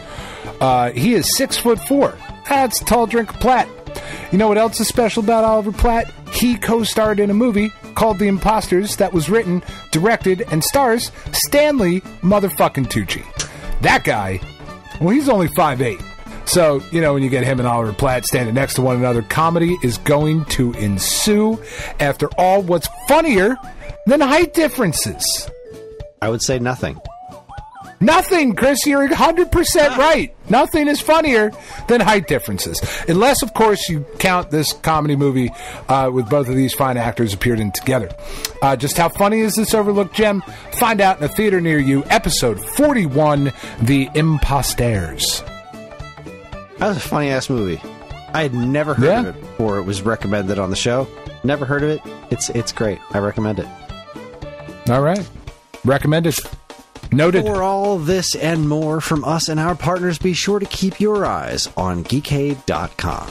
he is 6'4". That's a tall drink of Platt. You know what else is special about Oliver Platt? He co-starred in a movie called The Imposters that was written, directed, and stars Stanley motherfucking Tucci. That guy, well, he's only 5'8". So, you know, when you get him and Oliver Platt standing next to one another, comedy is going to ensue. After all, what's funnier than height differences? I would say nothing. Nothing, Chris. You're 100% right. Nothing is funnier than height differences. Unless, of course, you count this comedy movie with both of these fine actors appeared in together. Just how funny is this overlooked gem? Find out in a theater near you. Episode 41, The Imposters. That was a funny-ass movie. I had never heard of it before it was recommended on the show. Never heard of it. It's great. I recommend it. All right. Recommended. Noted. For all this and more from us and our partners, be sure to keep your eyes on geekade.com.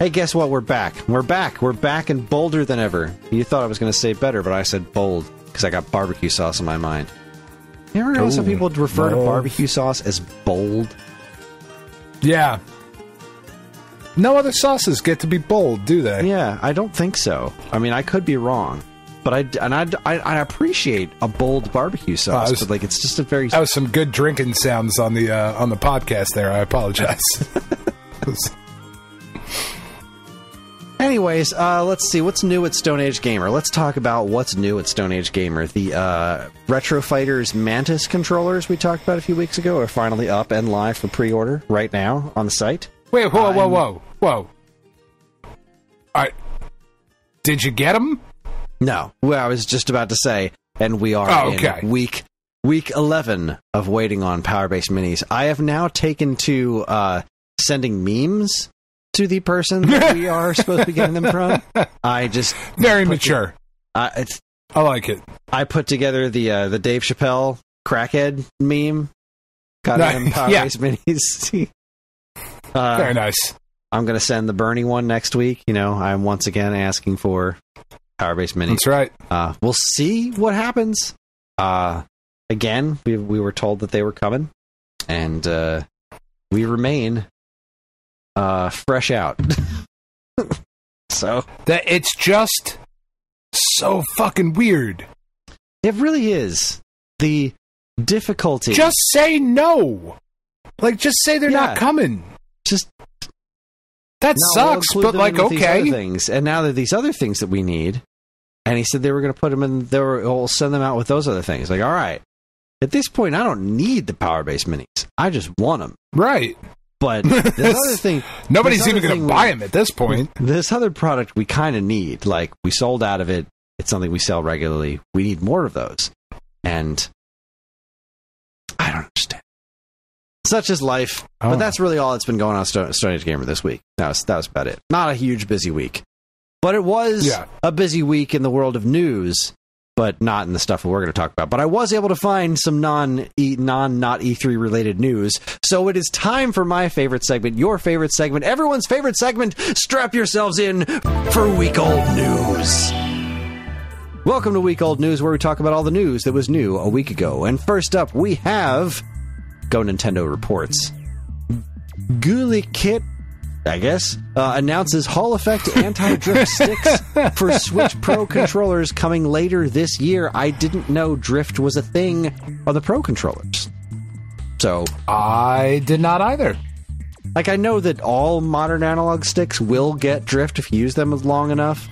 Hey, guess what? We're back. We're back and bolder than ever. You thought I was going to say better, but I said bold because I got barbecue sauce in my mind. You ever know some people refer to barbecue sauce as bold? Yeah. No other sauces get to be bold, do they? Yeah, I don't think so. I mean, I could be wrong, but I appreciate a bold barbecue sauce. But like, it's just a very... That was some good drinking sounds on the podcast there. I apologize. Anyways, let's see. What's new at Stone Age Gamer? Let's talk about what's new at Stone Age Gamer. The Retro Fighters Mantis controllers we talked about a few weeks ago are finally up and live for pre-order right now on the site. Wait, whoa. All right. Did you get them? No. Well, I was just about to say, and we are in week 11 of waiting on Power-Based Minis. I have now taken to sending memes to the person that we are supposed to be getting them from. I just... Very mature. I like it. I put together the Dave Chappelle crackhead meme. Got them Power-Based Minis. Very nice. I'm going to send the Bernie one next week. You know, I'm once again asking for Power-Based Minis. That's right. We'll see what happens. Again, we were told that they were coming. And we remain... fresh out. So that it's just so fucking weird. It really is. The difficulty. Just say no. Like, just say they're not coming. Just that sucks. But like, okay. Things. And now there are these other things that we need. And he said they were going to put them in. We'll send them out with those other things. Like, all right. At this point, I don't need the Power-Based Minis. I just want them. Right. But this other thing... Nobody's even going to buy them at this point. This other product we kind of need. Like, we sold out of it. It's something we sell regularly. We need more of those. And I don't understand. Such is life. But that's really all that's been going on Stone Age Gamer this week. That was about it. Not a huge busy week. But it was a busy week in the world of news. But not in the stuff that we're going to talk about. But I was able to find some Not-E3 related news. So it is time for my favorite segment, your favorite segment, everyone's favorite segment. Strap yourselves in for Week Old News. Welcome to Week Old News, where we talk about all the news that was new a week ago. And first up, we have Go Nintendo Reports. Ghoulie Kit, I guess, announces Hall Effect anti-drift sticks for Switch Pro controllers coming later this year. I didn't know drift was a thing on the Pro controllers. So I did not either. Like, I know that all modern analog sticks will get drift if you use them long enough,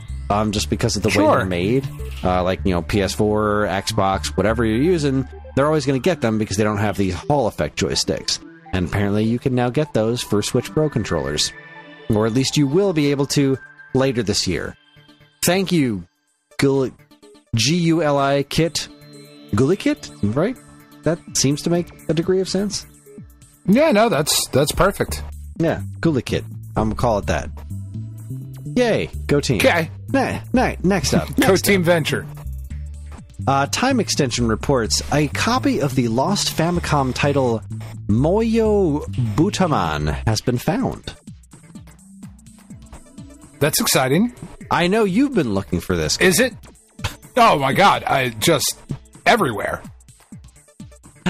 just because of the way they're made. Like, you know, PS4, Xbox, whatever you're using, they're always going to get them because they don't have these Hall Effect joysticks. And apparently you can now get those for Switch Pro controllers. Or at least you will be able to later this year. Thank you, Guli Kit, Gulikit, right? That seems to make a degree of sense. Yeah, no, that's perfect. Yeah, Gulikit. I'm gonna call it that. Yay, go team. Okay. Next up. Go Team Venture. Time Extension reports a copy of the lost Famicom title Moyo Butaman has been found. That's exciting. I know you've been looking for this. Is it? Oh my god, I just everywhere.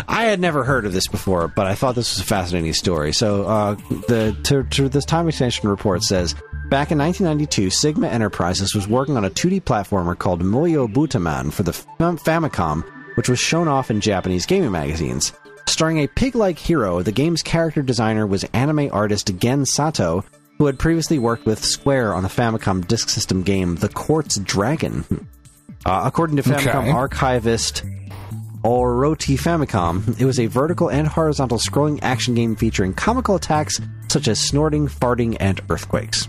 I had never heard of this before, but I thought this was a fascinating story. So, this Time Extension report says, back in 1992, Sigma Enterprises was working on a 2D platformer called Moyo Butaman for the Famicom, which was shown off in Japanese gaming magazines. Starring a pig-like hero, the game's character designer was anime artist Gen Sato, who had previously worked with Square on the Famicom Disk System game The Quartz Dragon. According to Famicom archivist Oroti Famicom, it was a vertical and horizontal scrolling action game featuring comical attacks such as snorting, farting, and earthquakes.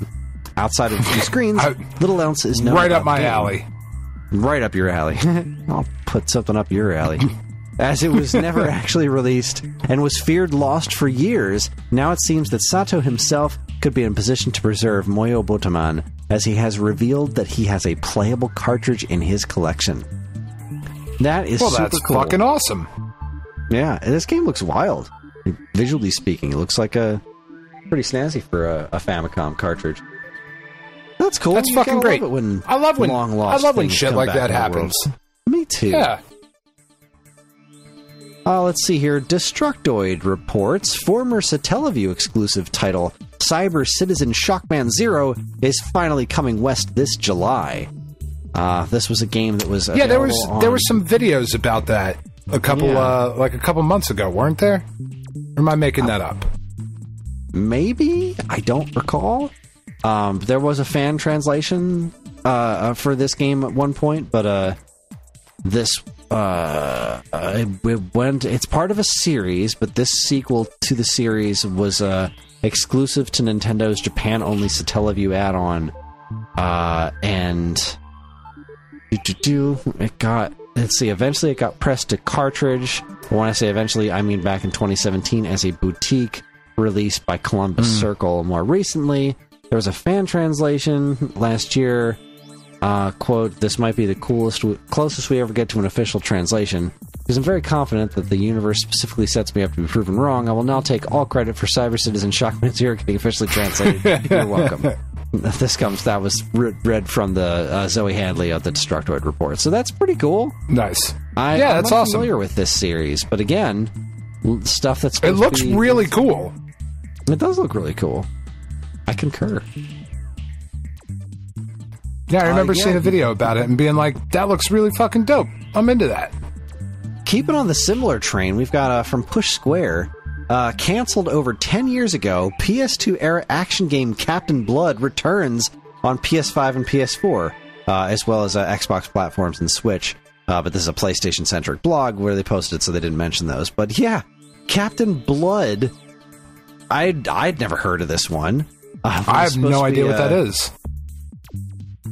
Outside of the two screens, little else is known. Right up my alley. Right up your alley. I'll put something up your alley. As it was never actually released and was feared lost for years, now it seems that Sato himself could be in position to preserve Moyo Butaman, as he has revealed that he has a playable cartridge in his collection. That is super that's cool. Fucking awesome. Yeah, this game looks wild. Visually speaking, it looks like a pretty snazzy for a Famicom cartridge. That's cool. That's fucking great. I love when shit like that happens. Me too. Yeah. Let's see here. Destructoid reports former Satellaview exclusive title Cyber Citizen Shockman Zero is finally coming west this July. This was a game that was there were some videos about that a couple months ago, weren't there? Or am I making that up? Maybe, I don't recall. There was a fan translation for this game at one point, but it's part of a series, but this sequel to the series was exclusive to Nintendo's Japan-only Satellaview add-on, and eventually it got pressed to cartridge. When I say eventually, I mean back in 2017 as a boutique release by Columbus Circle. More recently, there was a fan translation last year. Quote, "This might be the closest we ever get to an official translation, because I'm very confident that the universe specifically sets me up to be proven wrong. I will now take all credit for Cyber Citizen Shockman Zero getting officially translated. You're welcome." That was read from the Zoe Handley of the Destructoid report. So that's pretty cool. Nice. That's awesome. I'm familiar with this series, but again, stuff that's it looks really cool. It does look really cool. I concur. Yeah, I remember seeing a video about it and being like, that looks really fucking dope. I'm into that. Keeping on the similar train, we've got from Push Square, canceled over 10 years ago, PS2-era action game Captain Blood returns on PS5 and PS4, as well as Xbox platforms and Switch. But this is a PlayStation-centric blog where they posted it, so they didn't mention those. But yeah, Captain Blood, I'd never heard of this one. I have no idea what that is.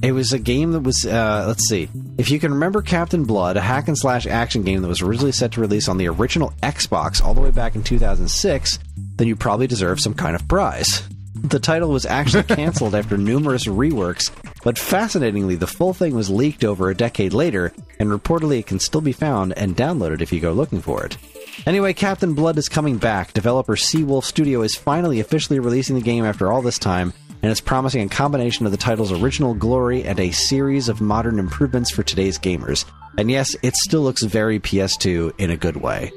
It was a game that was, let's see. If you can remember Captain Blood, a hack-and-slash action game that was originally set to release on the original Xbox all the way back in 2006, then you probably deserve some kind of prize. The title was actually canceled after numerous reworks, but fascinatingly, the full thing was leaked over a decade later, and reportedly it can still be found and downloaded if you go looking for it. Anyway, Captain Blood is coming back. Developer Seawolf Studio is finally officially releasing the game after all this time, and it's promising a combination of the title's original glory and a series of modern improvements for today's gamers. And yes, it still looks very PS2 in a good way.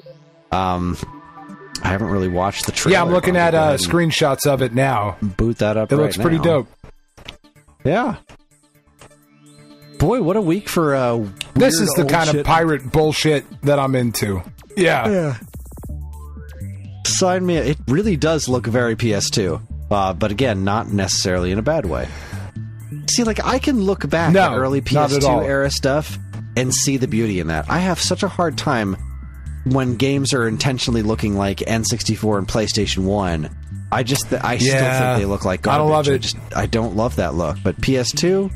I haven't really watched the trailer. Yeah, I'm looking at screenshots of it now. Boot that up. It looks pretty dope. Yeah. Boy, what a week for this is the kind of pirate bullshit that I'm into. Yeah. Sign me. It really does look very PS2. But again, not necessarily in a bad way. See, like, I can look back at early PS2 era stuff and see the beauty in that. I have such a hard time when games are intentionally looking like N64 and PlayStation 1. I still think they look like garbage. I don't love it. I don't love that look. But PS2,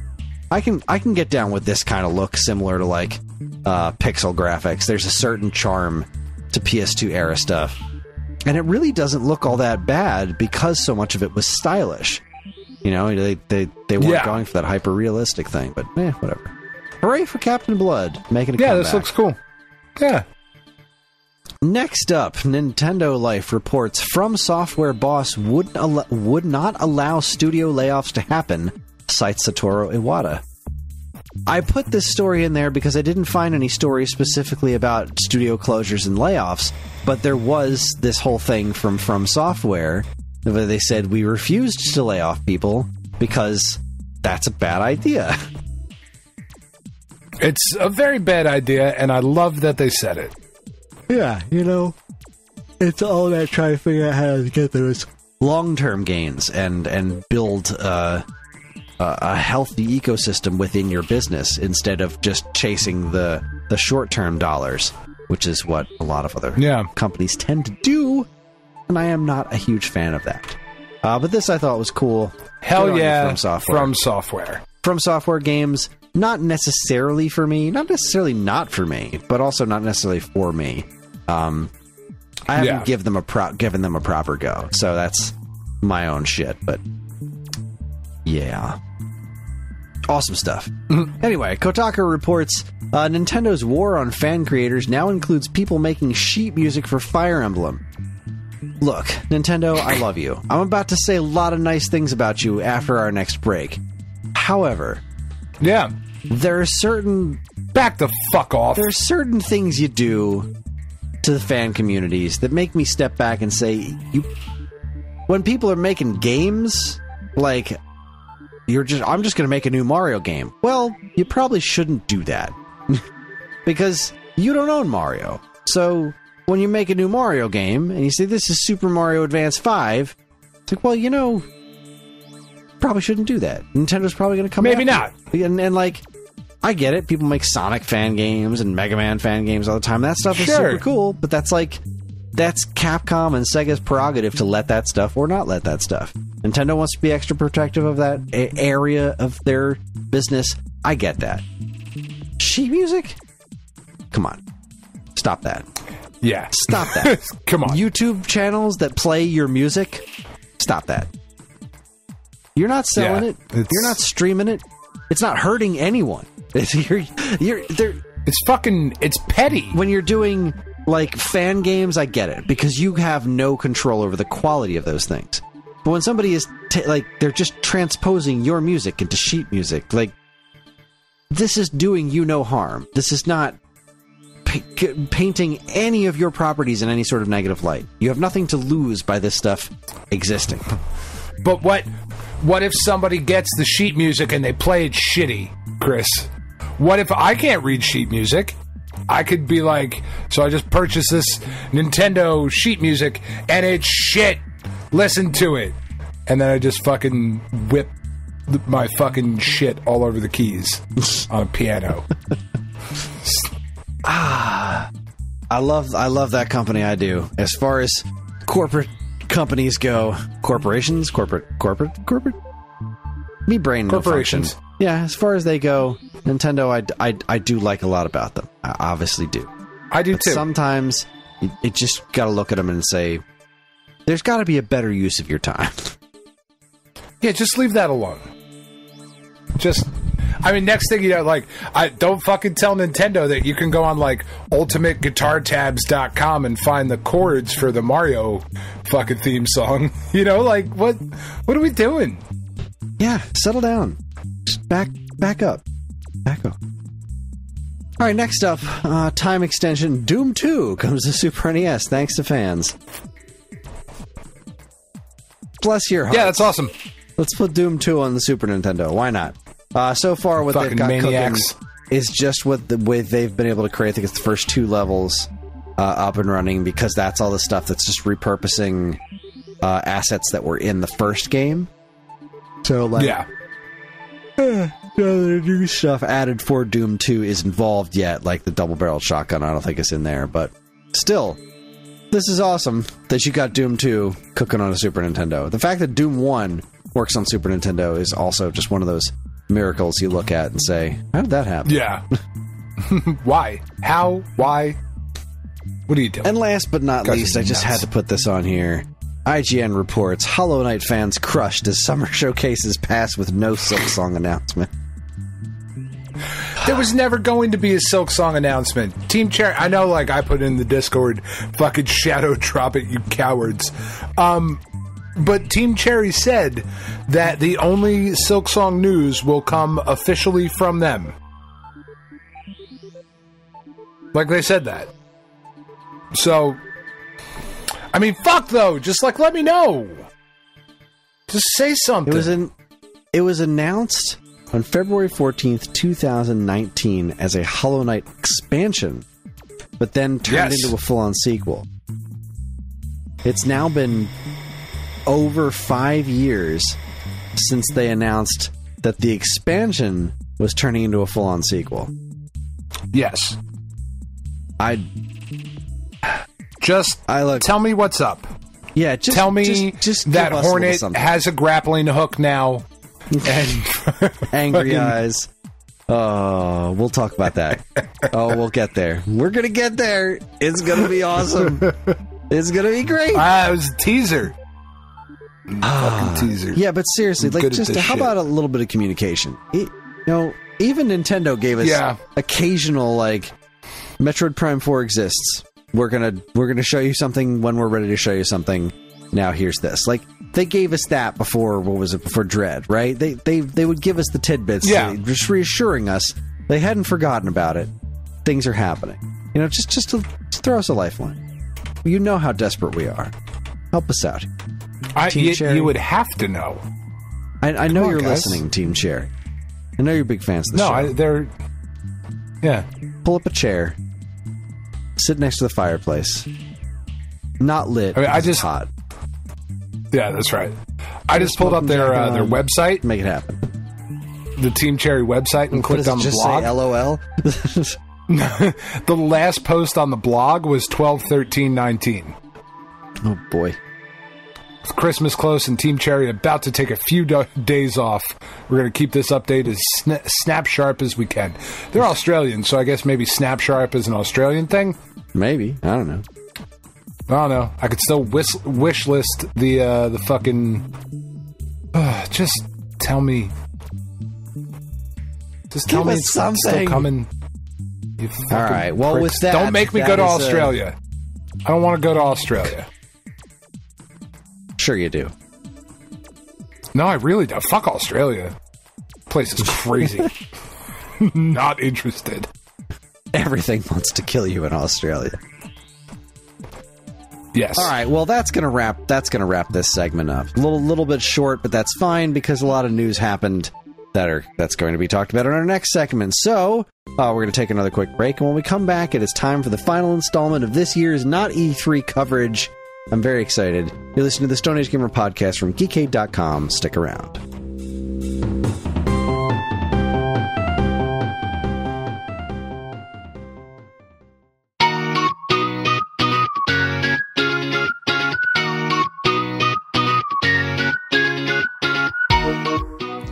I can get down with this kind of look, similar to like pixel graphics. There's a certain charm to PS2 era stuff. And it really doesn't look all that bad because so much of it was stylish. You know, they weren't going for that hyper-realistic thing, but whatever. Hooray for Captain Blood, making a comeback. Yeah, this looks cool. Yeah. Next up, Nintendo Life reports From Software boss would not allow studio layoffs to happen, cites Satoru Iwata. I put this story in there because I didn't find any stories specifically about studio closures and layoffs, but there was this whole thing from Software where they said we refused to lay off people because that's a bad idea. It's a very bad idea, and I love that they said it. Yeah, you know, it's all about trying to figure out how to get those long-term gains and build a healthy ecosystem within your business instead of just chasing the short-term dollars, which is what a lot of other companies tend to do, and I am not a huge fan of that. But this I thought was cool. Hell yeah, From Software. From Software. From Software games, not necessarily for me, not necessarily not for me, but also not necessarily for me. I haven't given them a proper go, so that's my own shit, but yeah. Awesome stuff. Anyway, Kotaku reports Nintendo's war on fan creators now includes people making sheet music for Fire Emblem. Look, Nintendo, I love you. I'm about to say a lot of nice things about you after our next break. However, there are certain... Back the fuck off. There are certain things you do to the fan communities that make me step back and say, when people are making games, like, I'm just going to make a new Mario game. Well, you probably shouldn't do that. Because you don't own Mario. So, when you make a new Mario game, and you say, this is Super Mario Advance 5, it's like, well, you know, probably shouldn't do that. Nintendo's probably going to come Maybe not. And like, I get it. People make Sonic fan games and Mega Man fan games all the time. That stuff is super cool, but that's Capcom and Sega's prerogative to let that stuff or not let that stuff. Nintendo wants to be extra protective of that area of their business. I get that. Sheet music? Come on. Stop that. Yeah. Stop that. Come on. YouTube channels that play your music? Stop that. You're not selling it. You're not streaming it. It's not hurting anyone. It's petty. When you're doing, like, fan games, I get it, because you have no control over the quality of those things. But when somebody is, they're just transposing your music into sheet music, like, this is doing you no harm. This is not painting any of your properties in any sort of negative light. You have nothing to lose by this stuff existing. But what if somebody gets the sheet music and they play it shitty, Chris? What if I can't read sheet music? I could be like, so I just purchased this Nintendo sheet music and it's shit. Listen to it. And then I just fucking whip my fucking shit all over the keys on a piano. I love that company. I do. As far as corporate companies go, corporations, corporate. Me brain corporations. Function. Yeah, as far as they go, Nintendo, I do like a lot about them. I obviously do. I do too. Sometimes you just got to look at them and say, there's got to be a better use of your time. Yeah, just leave that alone. Next thing you know, like, I don't fucking tell Nintendo that you can go on, like, ultimateguitartabs.com and find the chords for the Mario fucking theme song. You know, like, what are we doing? Yeah, settle down. Just back up. Back up. All right, next up, time extension Doom 2 comes to Super NES, thanks to fans. Bless your heart. Yeah, that's awesome. Let's put Doom 2 on the Super Nintendo. Why not? So far, what they've got cooking is just what the way they've been able to create. I think it's the first 2 levels up and running, because that's all the stuff that's just repurposing assets that were in the first game. So, like, the new stuff added for Doom 2 is involved yet, like the double-barreled shotgun. I don't think it's in there, but still, this is awesome that you got Doom 2 cooking on a Super Nintendo. The fact that Doom 1 works on Super Nintendo is also just one of those miracles you look at and say, how did that happen? Yeah. Why? How? Why? What are you doing? And last but not least, I just had to put this on here. IGN reports Hollow Knight fans crushed as summer showcases pass with no Silksong announcement. There was never going to be a Silksong announcement. Team Cherry, I know, like, I put in the Discord, fucking shadow drop it, you cowards. But Team Cherry said that the only Silksong news will come officially from them. Like, they said that. So, I mean, fuck, though. Just, like, let me know. Just say something. It was announced on February 14th, 2019 as a Hollow Knight expansion, but then turned into a full-on sequel. It's now been over 5 years since they announced that the expansion was turning into a full-on sequel. Yes. Tell me what's up. Yeah, tell me just that Hornet has a grappling hook now. And angry eyes. Oh, we'll talk about that. Oh, we'll get there. We're gonna get there. It's gonna be awesome. It's gonna be great. It was a teaser. Fucking teaser. Yeah, but seriously, like, just how about a little bit of communication? Even Nintendo gave us occasional, like, Metroid Prime 4 exists. We're gonna show you something when we're ready to show you something. Now here's this. Like, they gave us that before, before Dread, right? They would give us the tidbits, just reassuring us they hadn't forgotten about it. Things are happening. Just to throw us a lifeline. You know how desperate we are. Help us out. You would have to know. I know you're listening, Team Cherry. I know you're big fans of the show. They're... Yeah. Pull up a chair. Sit next to the fireplace. Not lit. It's hot. Yeah, that's right. I just pulled up their website. Make it happen. The Team Cherry website and clicked on the blog. Just say LOL? The last post on the blog was 12/13/19. Oh, boy. With Christmas close and Team Cherry about to take a few days off, we're going to keep this update as snap sharp as we can. They're Australian, so I guess maybe snap sharp is an Australian thing? Maybe. I don't know. I don't know. I could still wish list the fucking... just tell me. Just tell me it's still coming. You fucking all right. Well, pricks. With that... Don't make me go to Australia. I don't want to go to Australia. Sure you do. No, I really don't. Fuck Australia. Place is crazy. Not interested. Everything wants to kill you in Australia. Yes. All right. Well, that's gonna wrap this segment up. A little bit short, but that's fine because a lot of news happened that's going to be talked about in our next segment. So we're going to take another quick break, and when we come back, it is time for the final installment of this year's Not-E3 coverage. I'm very excited. You're listening to the Stone Age Gamer podcast from geekade.com. Stick around.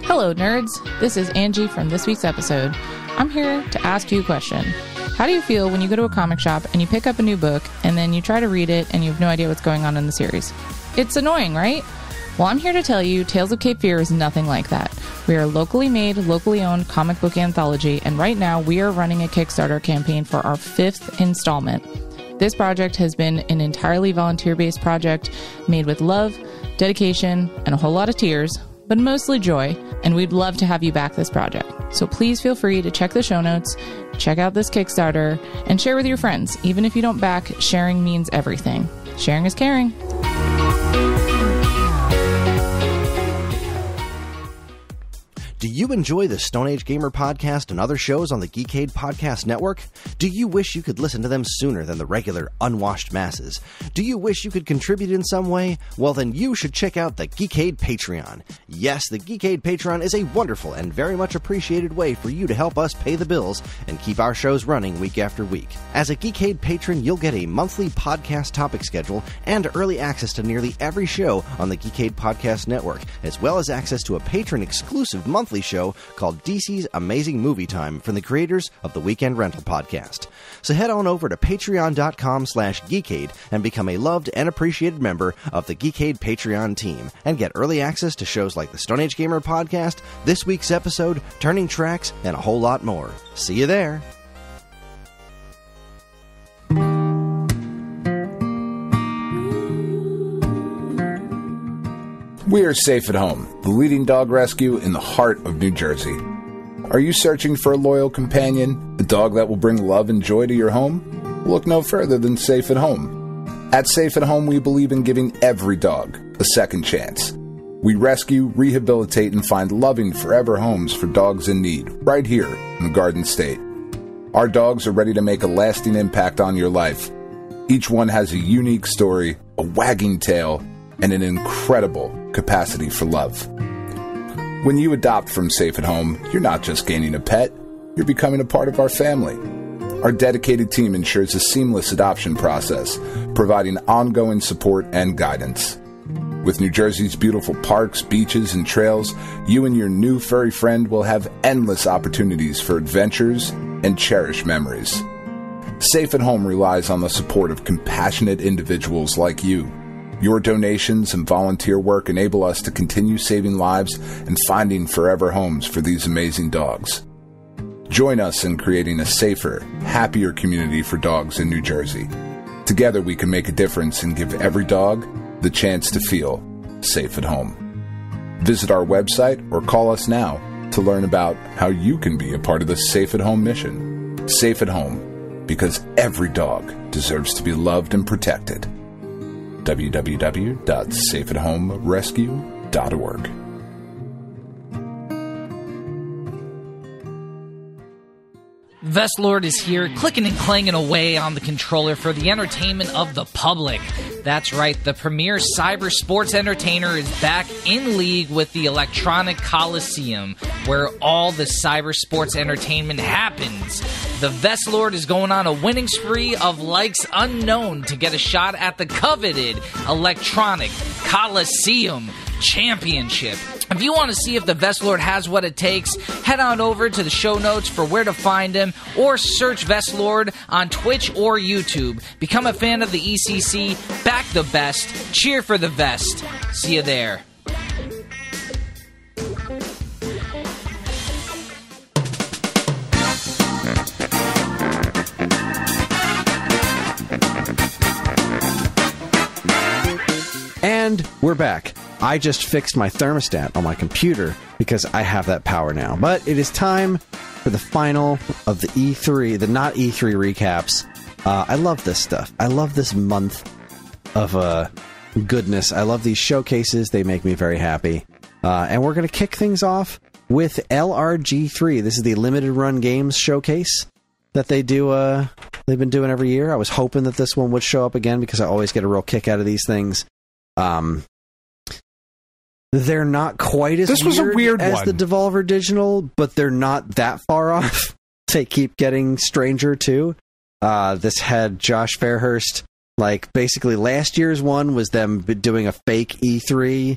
Hello, nerds. This is Angie from this week's episode. I'm here to ask you a question. How do you feel when you go to a comic shop and you pick up a new book and then you try to read it and you have no idea what's going on in the series? It's annoying, right? Well, I'm here to tell you Tales of Cape Fear is nothing like that. We are a locally made, locally owned comic book anthology, and right now we are running a Kickstarter campaign for our 5th installment. This project has been an entirely volunteer-based project made with love, dedication, and a whole lot of tears, but mostly joy, and we'd love to have you back this project. So please feel free to check the show notes, check out this Kickstarter, and share with your friends. Even if you don't back, sharing means everything. Sharing is caring. Do you enjoy the Stone Age Gamer podcast and other shows on the Geekade Podcast Network? Do you wish you could listen to them sooner than the regular unwashed masses? Do you wish you could contribute in some way? Well, then you should check out the Geekade Patreon. Yes, the Geekade Patreon is a wonderful and very much appreciated way for you to help us pay the bills and keep our shows running week after week. As a Geekade patron, you'll get a monthly podcast topic schedule and early access to nearly every show on the Geekade Podcast Network, as well as access to a patron-exclusive monthly show called DC's Amazing Movie Time from the creators of the Weekend Rental podcast. So head on over to patreon.com/Geekade and become a loved and appreciated member of the Geekade Patreon team and get early access to shows like the Stone Age Gamer podcast, this week's episode, Turning Tracks, and a whole lot more. See you there. We are Safe at Home, the leading dog rescue in the heart of New Jersey. Are you searching for a loyal companion, a dog that will bring love and joy to your home? Look no further than Safe at Home. At Safe at Home, we believe in giving every dog a second chance. We rescue, rehabilitate, and find loving forever homes for dogs in need, right here in the Garden State. Our dogs are ready to make a lasting impact on your life. Each one has a unique story, a wagging tail, and an incredible capacity for love. When you adopt from Safe at Home, you're not just gaining a pet, you're becoming a part of our family. Our dedicated team ensures a seamless adoption process, providing ongoing support and guidance. With New Jersey's beautiful parks, beaches, and trails, you and your new furry friend will have endless opportunities for adventures and cherished memories. Safe at Home relies on the support of compassionate individuals like you. Your donations and volunteer work enable us to continue saving lives and finding forever homes for these amazing dogs. Join us in creating a safer, happier community for dogs in New Jersey. Together we can make a difference and give every dog the chance to feel safe at home. Visit our website or call us now to learn about how you can be a part of the Safe at Home mission. Safe at Home, because every dog deserves to be loved and protected. www.safeathomerescue.org. Vestlord is here, clicking and clanging away on the controller for the entertainment of the public. That's right, the premier cyber sports entertainer is back in league with the Electronic Coliseum, where all the cyber sports entertainment happens. The Vestlord is going on a winning spree of likes unknown to get a shot at the coveted Electronic Coliseum Championship. If you want to see if the Vestlord has what it takes, head on over to the show notes for where to find him, or search Vestlord on Twitch or YouTube. Become a fan of the ECC, back the best, cheer for the Vest. See you there. And we're back. I just fixed my thermostat on my computer because I have that power now. But it is time for the final of the E3, the Not-E3 recaps. I love this stuff. I love this month of goodness. I love these showcases. They make me very happy. And we're going to kick things off with LRG3. This is the Limited Run Games showcase that they do. They've been doing every year. I was hoping that this one would show up again because I always get a real kick out of these things. They're not quite as this was a weird as one. the Devolver Digital, but they're not that far off. They keep getting stranger too. This had Josh Fairhurst, like basically last year's one was them doing a fake E3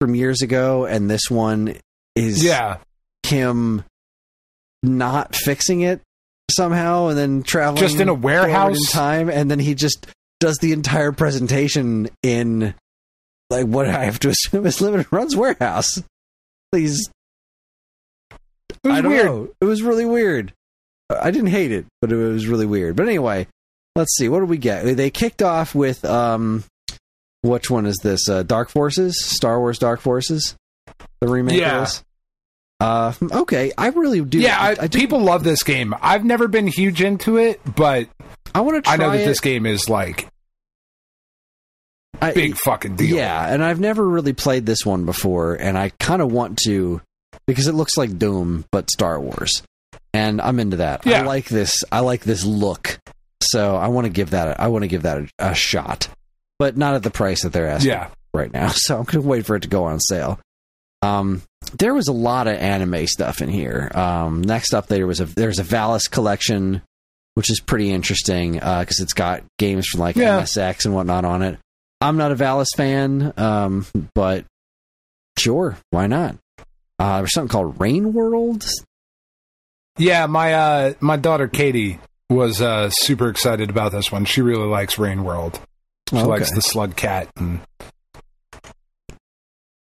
from years ago, and this one is him not fixing it somehow, and then traveling just in a warehouse in time, and then he just does the entire presentation in. Like, what I have to assume is Limited Run's warehouse. Please. It was weird. Know. It was really weird. I didn't hate it, but it was really weird. But anyway, let's see. What did we get? They kicked off with, which one is this? Dark Forces? Star Wars Dark Forces? The remake is? Okay, I really do. Yeah, people love this game. I've never been huge into it, but I want to try I know that it. this game is like big fucking deal. Yeah, and I've never really played this one before, and I kind of want to because it looks like Doom but Star Wars, and I'm into that. Yeah. I like this look, so I want to give that a shot, but not at the price that they're asking right now. So I'm going to wait for it to go on sale. There was a lot of anime stuff in here. Next up, there's a Valis collection, which is pretty interesting because it's got games from like MSX and whatnot on it. I'm not a Valis fan, but sure, why not? There's something called Rain World. Yeah, my daughter Katie was super excited about this one. She really likes Rain World. She likes the Slug Cat, and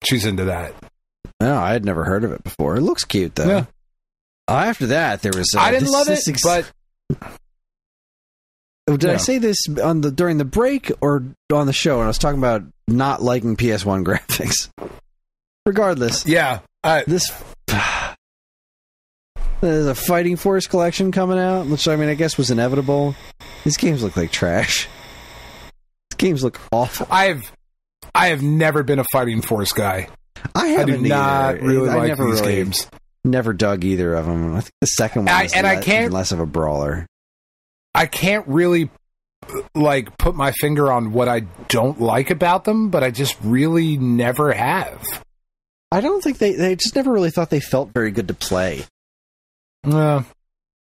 she's into that. No, I had never heard of it before. It looks cute, though. Yeah. After that, there was... I didn't love it, but... Did I say this during the break or on the show? And I was talking about not liking PS1 graphics. Regardless. Yeah. There's a Fighting Force collection coming out, which, I mean, I guess was inevitable. These games look like trash. These games look awful. I have never been a Fighting Force guy. I do not really like these games. Never dug either of them. I think the second one is less of a brawler. I can't really put my finger on what I don't like about them, but I just really never have. I don't think they just never really thought they felt very good to play. I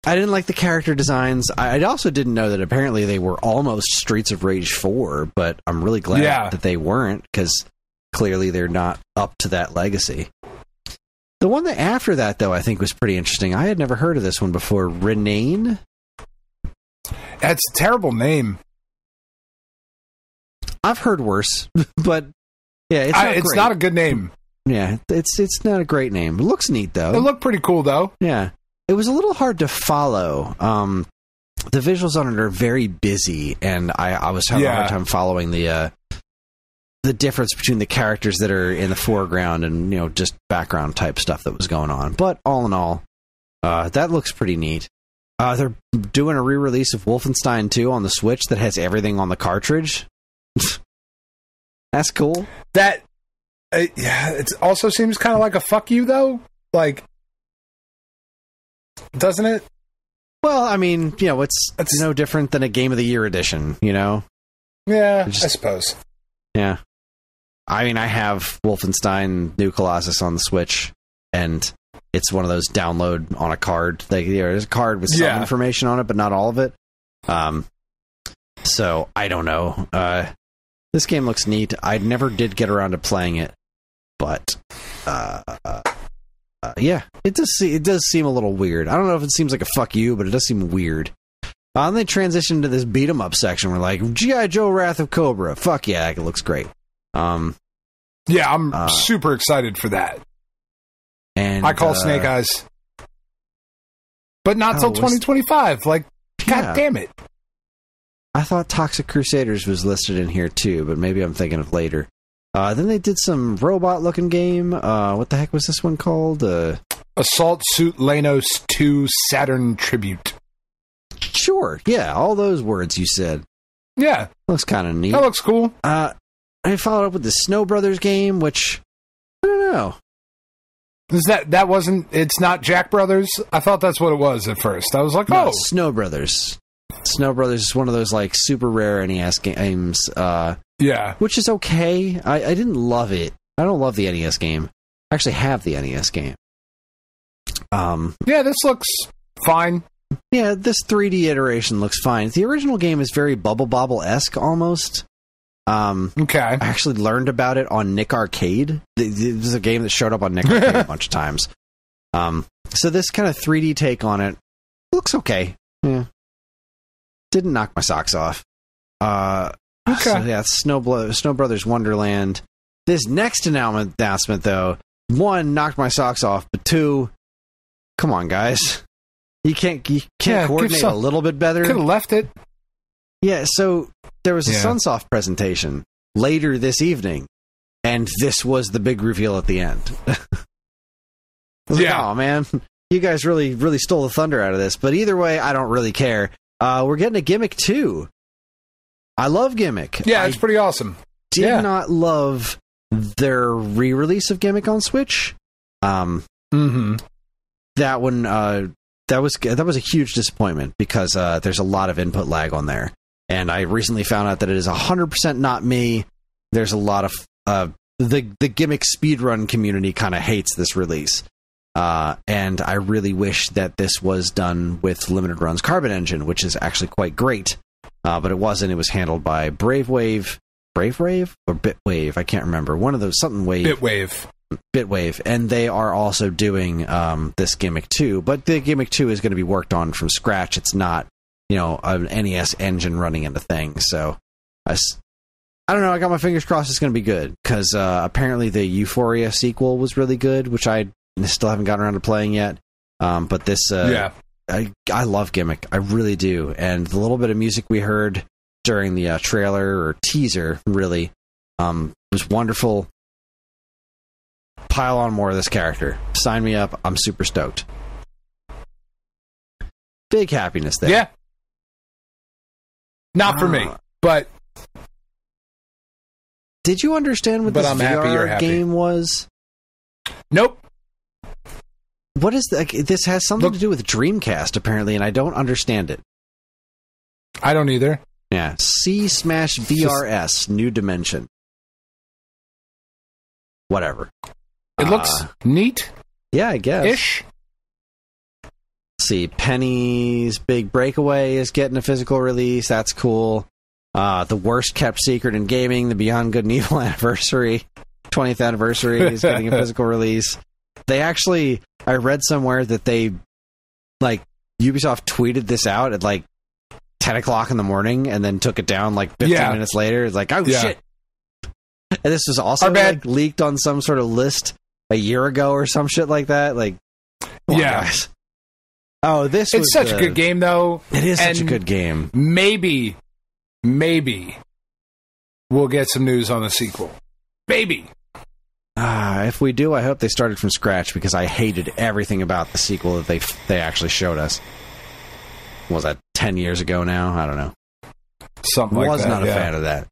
didn't like the character designs. I also didn't know that apparently they were almost Streets of Rage 4, but I'm really glad that they weren't, because clearly they're not up to that legacy. The one that after that, though, I think was pretty interesting. I had never heard of this one before. Renane? That's a terrible name. I've heard worse, but yeah, it's not a good name. Yeah, it's not a great name. It looks neat, though. It looked pretty cool, though. Yeah. It was a little hard to follow. The visuals on it are very busy, and I was having a hard time following the difference between the characters that are in the foreground and, just background type stuff that was going on. But all in all, that looks pretty neat. They're doing a re-release of Wolfenstein 2 on the Switch that has everything on the cartridge. That's cool. It also seems kind of like a fuck you, though. Doesn't it? Well, I mean, it's no different than a Game of the Year edition, Yeah, I suppose. Yeah. I mean, I have Wolfenstein New Colossus on the Switch, and it's one of those download on a card. There's a card with some information on it, but not all of it. So, I don't know. This game looks neat. I never did get around to playing it, but yeah, it does seem a little weird. I don't know if it seems like a fuck you, but it does seem weird. And they transitioned to this beat 'em up section. We're like, G.I. Joe Wrath of Cobra. Fuck yeah, it looks great. Yeah, I'm super excited for that. And I call Snake Eyes. But not till 2025. God damn it. I thought Toxic Crusaders was listed in here too, but maybe I'm thinking of later. Then they did some robot-looking game. What the heck was this one called? Assault Suit Lanos 2 Saturn Tribute. Sure, yeah, all those words you said. Yeah. Looks kind of neat. That looks cool. I followed up with the Snow Brothers game, which, I don't know. Is that wasn't, it's not Jack Brothers? I thought that's what it was at first. I was like, no, Snow Brothers. Snow Brothers is one of those super rare NES games. Yeah. Which is okay. I didn't love it. I don't love the NES game. I actually have the NES game. Yeah, this looks fine. Yeah, this 3D iteration looks fine. The original game is very Bubble Bobble-esque almost. Okay. I actually learned about it on Nick Arcade. This is a game that showed up on Nick Arcade a bunch of times. So this kind of 3D take on it looks okay. Yeah. Didn't knock my socks off. Okay. So yeah, Snow Brothers Wonderland. This next announcement, though, 1, knocked my socks off, but 2, come on, guys. You can't coordinate a little bit better? Could have left it. Yeah, so there was a Sunsoft presentation later this evening, and this was the big reveal at the end. Oh man, you guys really, really stole the thunder out of this. But either way, I don't really care. We're getting a Gimmick 2. I love Gimmick. Yeah, it's pretty awesome. Did not love their re-release of Gimmick on Switch. That one, that was a huge disappointment because there's a lot of input lag on there. And I recently found out that it is 100% not me. There's a lot of the Gimmick speedrun community kind of hates this release. And I really wish that this was done with Limited Run's Carbon Engine, which is actually quite great. But it wasn't. It was handled by Brave Wave or Bitwave? I can't remember. One of those, something Wave. Bitwave. Bitwave, and they are also doing this Gimmick 2, but the Gimmick 2 is going to be worked on from scratch. It's not, an NES engine running into things, so I don't know, I got my fingers crossed it's going to be good, because apparently the Euphoria sequel was really good, which I still haven't gotten around to playing yet, but this, I love Gimmick, I really do, and the little bit of music we heard during the trailer or teaser really was wonderful. Pile on more of this character. Sign me up. I'm super stoked. Big happiness there. Yeah. Not for me, but... Did you understand what this VR game was? Nope. What is that? This has something to do with Dreamcast, apparently, and I don't understand it. I don't either. Yeah. C/VRS, New Dimension. Whatever. It looks neat. Yeah, I guess. Ish. Let's see, Penny's Big Breakaway is getting a physical release. That's cool. The worst kept secret in gaming, the Beyond Good and Evil anniversary, 20th anniversary is getting a physical release. They actually, I read somewhere that they, Ubisoft tweeted this out at 10 o'clock in the morning and then took it down 15 minutes later. It's shit. And this was also leaked on some sort of list a year ago or some shit like that. Guys. Oh, it's such a good game, though. It is such a good game. Maybe we'll get some news on the sequel. Maybe. If we do, I hope they started from scratch, because I hated everything about the sequel that they actually showed us. Was that 10 years ago now? I don't know. Something like that. Was not a fan of that.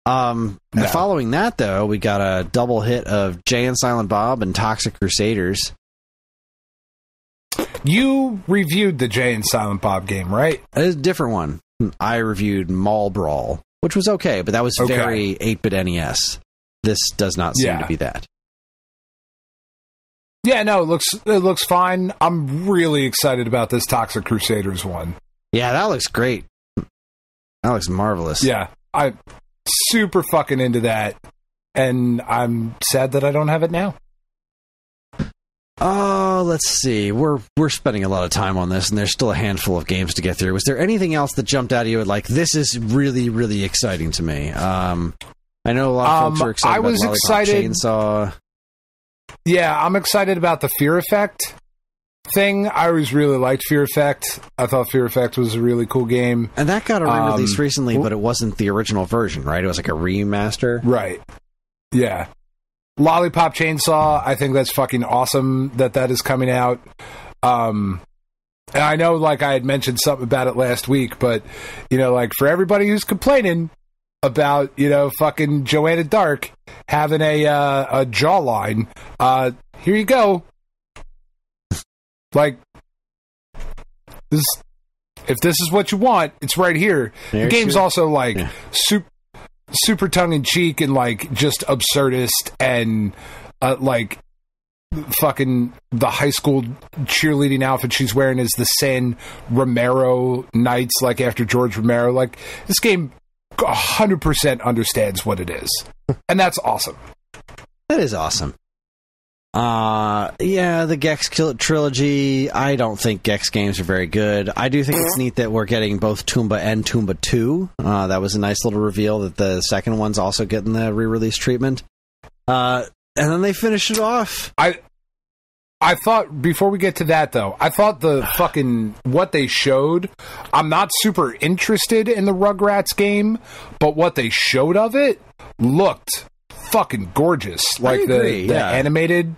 And following that, though, we got a double hit of Jay and Silent Bob and Toxic Crusaders. You reviewed the Jay and Silent Bob game, right? It is a different one. I reviewed Mall Brawl, which was okay, but that was very 8-bit NES. This does not seem to be that. Yeah, no, it looks fine. I'm really excited about this Toxic Crusaders one. Yeah, that looks great. That looks marvelous. Yeah, I'm super fucking into that, and I'm sad that I don't have it now. Oh, let's see. We're spending a lot of time on this, and there's still a handful of games to get through. Was there anything else that jumped out at you this is really, really exciting to me? I know a lot of folks are excited about Lollipop Chainsaw. Yeah, I'm excited about the Fear Effect thing. I always really liked Fear Effect. I thought Fear Effect was a really cool game. And that got a re-release recently, but it wasn't the original version, right? It was a remaster? Right. Yeah. Lollipop Chainsaw, I think that's fucking awesome that is coming out. And I know, I had mentioned something about it last week, but, for everybody who's complaining about, fucking Joanna Dark having a jawline, here you go. If this is what you want, it's right here. The game's also super tongue-in-cheek and just absurdist and fucking the high school cheerleading outfit she's wearing is the San Romero Knights, after George Romero. This game 100% understands what it is, and that's awesome. That is awesome. The Gex trilogy, I don't think Gex games are very good. I do think it's neat that we're getting both Toomba and Toomba 2. That was a nice little reveal that the second one's also getting the re-release treatment. And then they finished it off. I thought, before we get to that, though, I thought the fucking, what they showed, I'm not super interested in the Rugrats game, but what they showed of it looked fucking gorgeous. The animated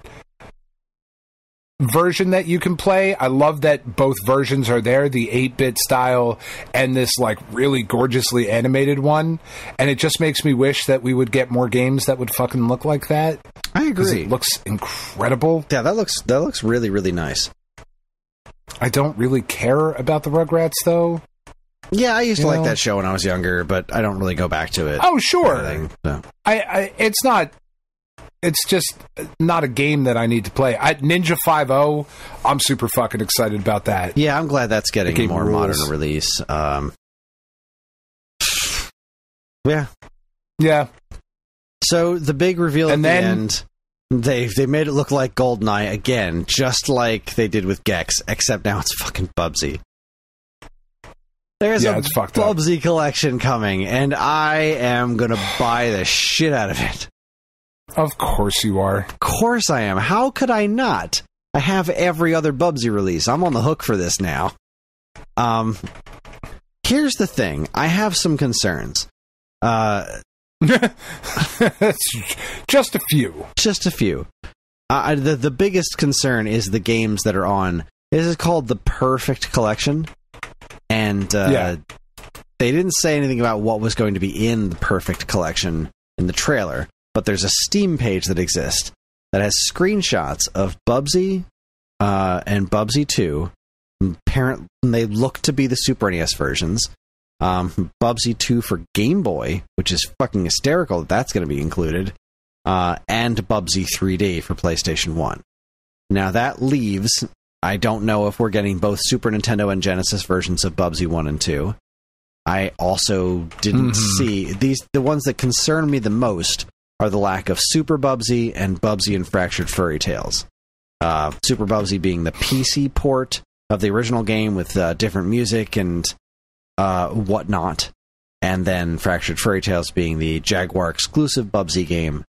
version that you can play, I love that both versions are there, the 8-bit style and this really gorgeously animated one, and it just makes me wish that we would get more games that would fucking look like that. I agree. It looks incredible. Yeah, that looks really, really nice. I don't really care about the Rugrats, though. Yeah, I used to like that show when I was younger, but I don't really go back to it. Oh, sure. So. It's just not a game that I need to play. Ninja 5.0, I'm super fucking excited about that. Yeah, I'm glad that's getting a more modern release. Yeah. Yeah. So the big reveal at the end They made it look like GoldenEye again, just like they did with Gex, except now it's fucking Bubsy. There's a Bubsy collection coming, and I am going to buy the shit out of it. Of course you are. Of course I am. How could I not? I have every other Bubsy release. I'm on the hook for this now. Here's the thing. I have some concerns. Just a few. Just a few. The biggest concern is the games that are on. This is called the Perfect Collection. And they didn't say anything about what was going to be in the Perfect Collection in the trailer. But there's a Steam page that exists that has screenshots of Bubsy and Bubsy 2. They look to be the Super NES versions. Bubsy 2 for Game Boy, which is fucking hysterical that's going to be included, and Bubsy 3D for PlayStation 1. Now that leaves, I don't know if we're getting both Super Nintendo and Genesis versions of Bubsy 1 and 2. I also didn't see the ones that concern me the most are the lack of Super Bubsy and Bubsy and Fractured Furry Tales. Super Bubsy being the PC port of the original game with different music and whatnot, and then Fractured Furry Tales being the Jaguar exclusive Bubsy game.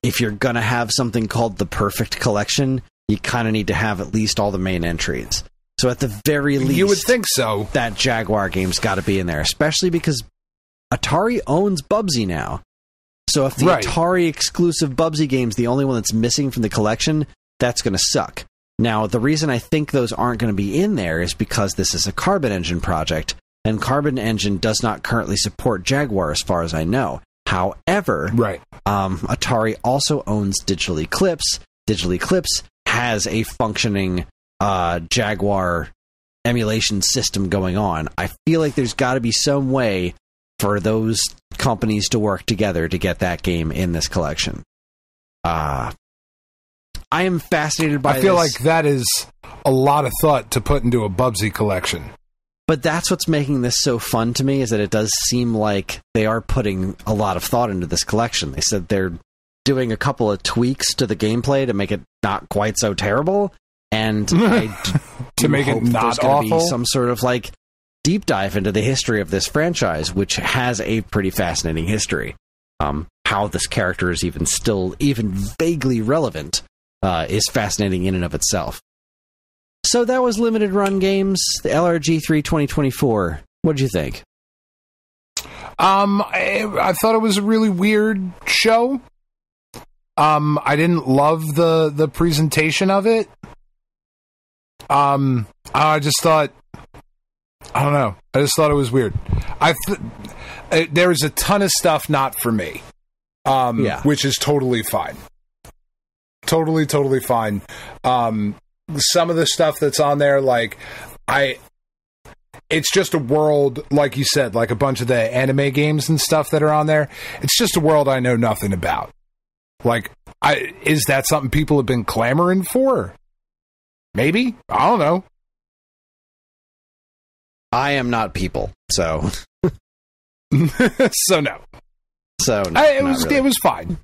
If you're gonna have something called the Perfect Collection, you kind of need to have at least all the main entries. So at the very least, you would think so. That Jaguar game's got to be in there, especially because Atari owns Bubsy now. So if the Atari exclusive Bubsy game's the only one that's missing from the collection, that's going to suck. Now, the reason I think those aren't going to be in there is because this is a Carbon Engine project, and Carbon Engine does not currently support Jaguar as far as I know. However, Atari also owns Digital Eclipse. Digital Eclipse has a functioning Jaguar emulation system going on. I feel like there's got to be some way for those companies to work together to get that game in this collection. I am fascinated by this. I feel like that is a lot of thought to put into a Bubsy collection. But that's what's making this so fun to me, is that it does seem like they are putting a lot of thought into this collection. They said they're doing a couple of tweaks to the gameplay to make it not quite so terrible, and to make it not awful. Be some sort of like deep dive into the history of this franchise, which has a pretty fascinating history. How this character is even vaguely relevant is fascinating in and of itself. So that was Limited Run Games, the LRG3 2024. What did you think? I thought it was a really weird show. I didn't love the presentation of it. I just thought, I don't know. I just thought it was weird. There was a ton of stuff not for me, which is totally fine. Totally fine. Some of the stuff that's on there, it's just a world, like you said, like a bunch of the anime games and stuff that are on there. It's just a world I know nothing about. Is that something people have been clamoring for? Maybe? I don't know. I am not people, so. So no. So no, it was fine.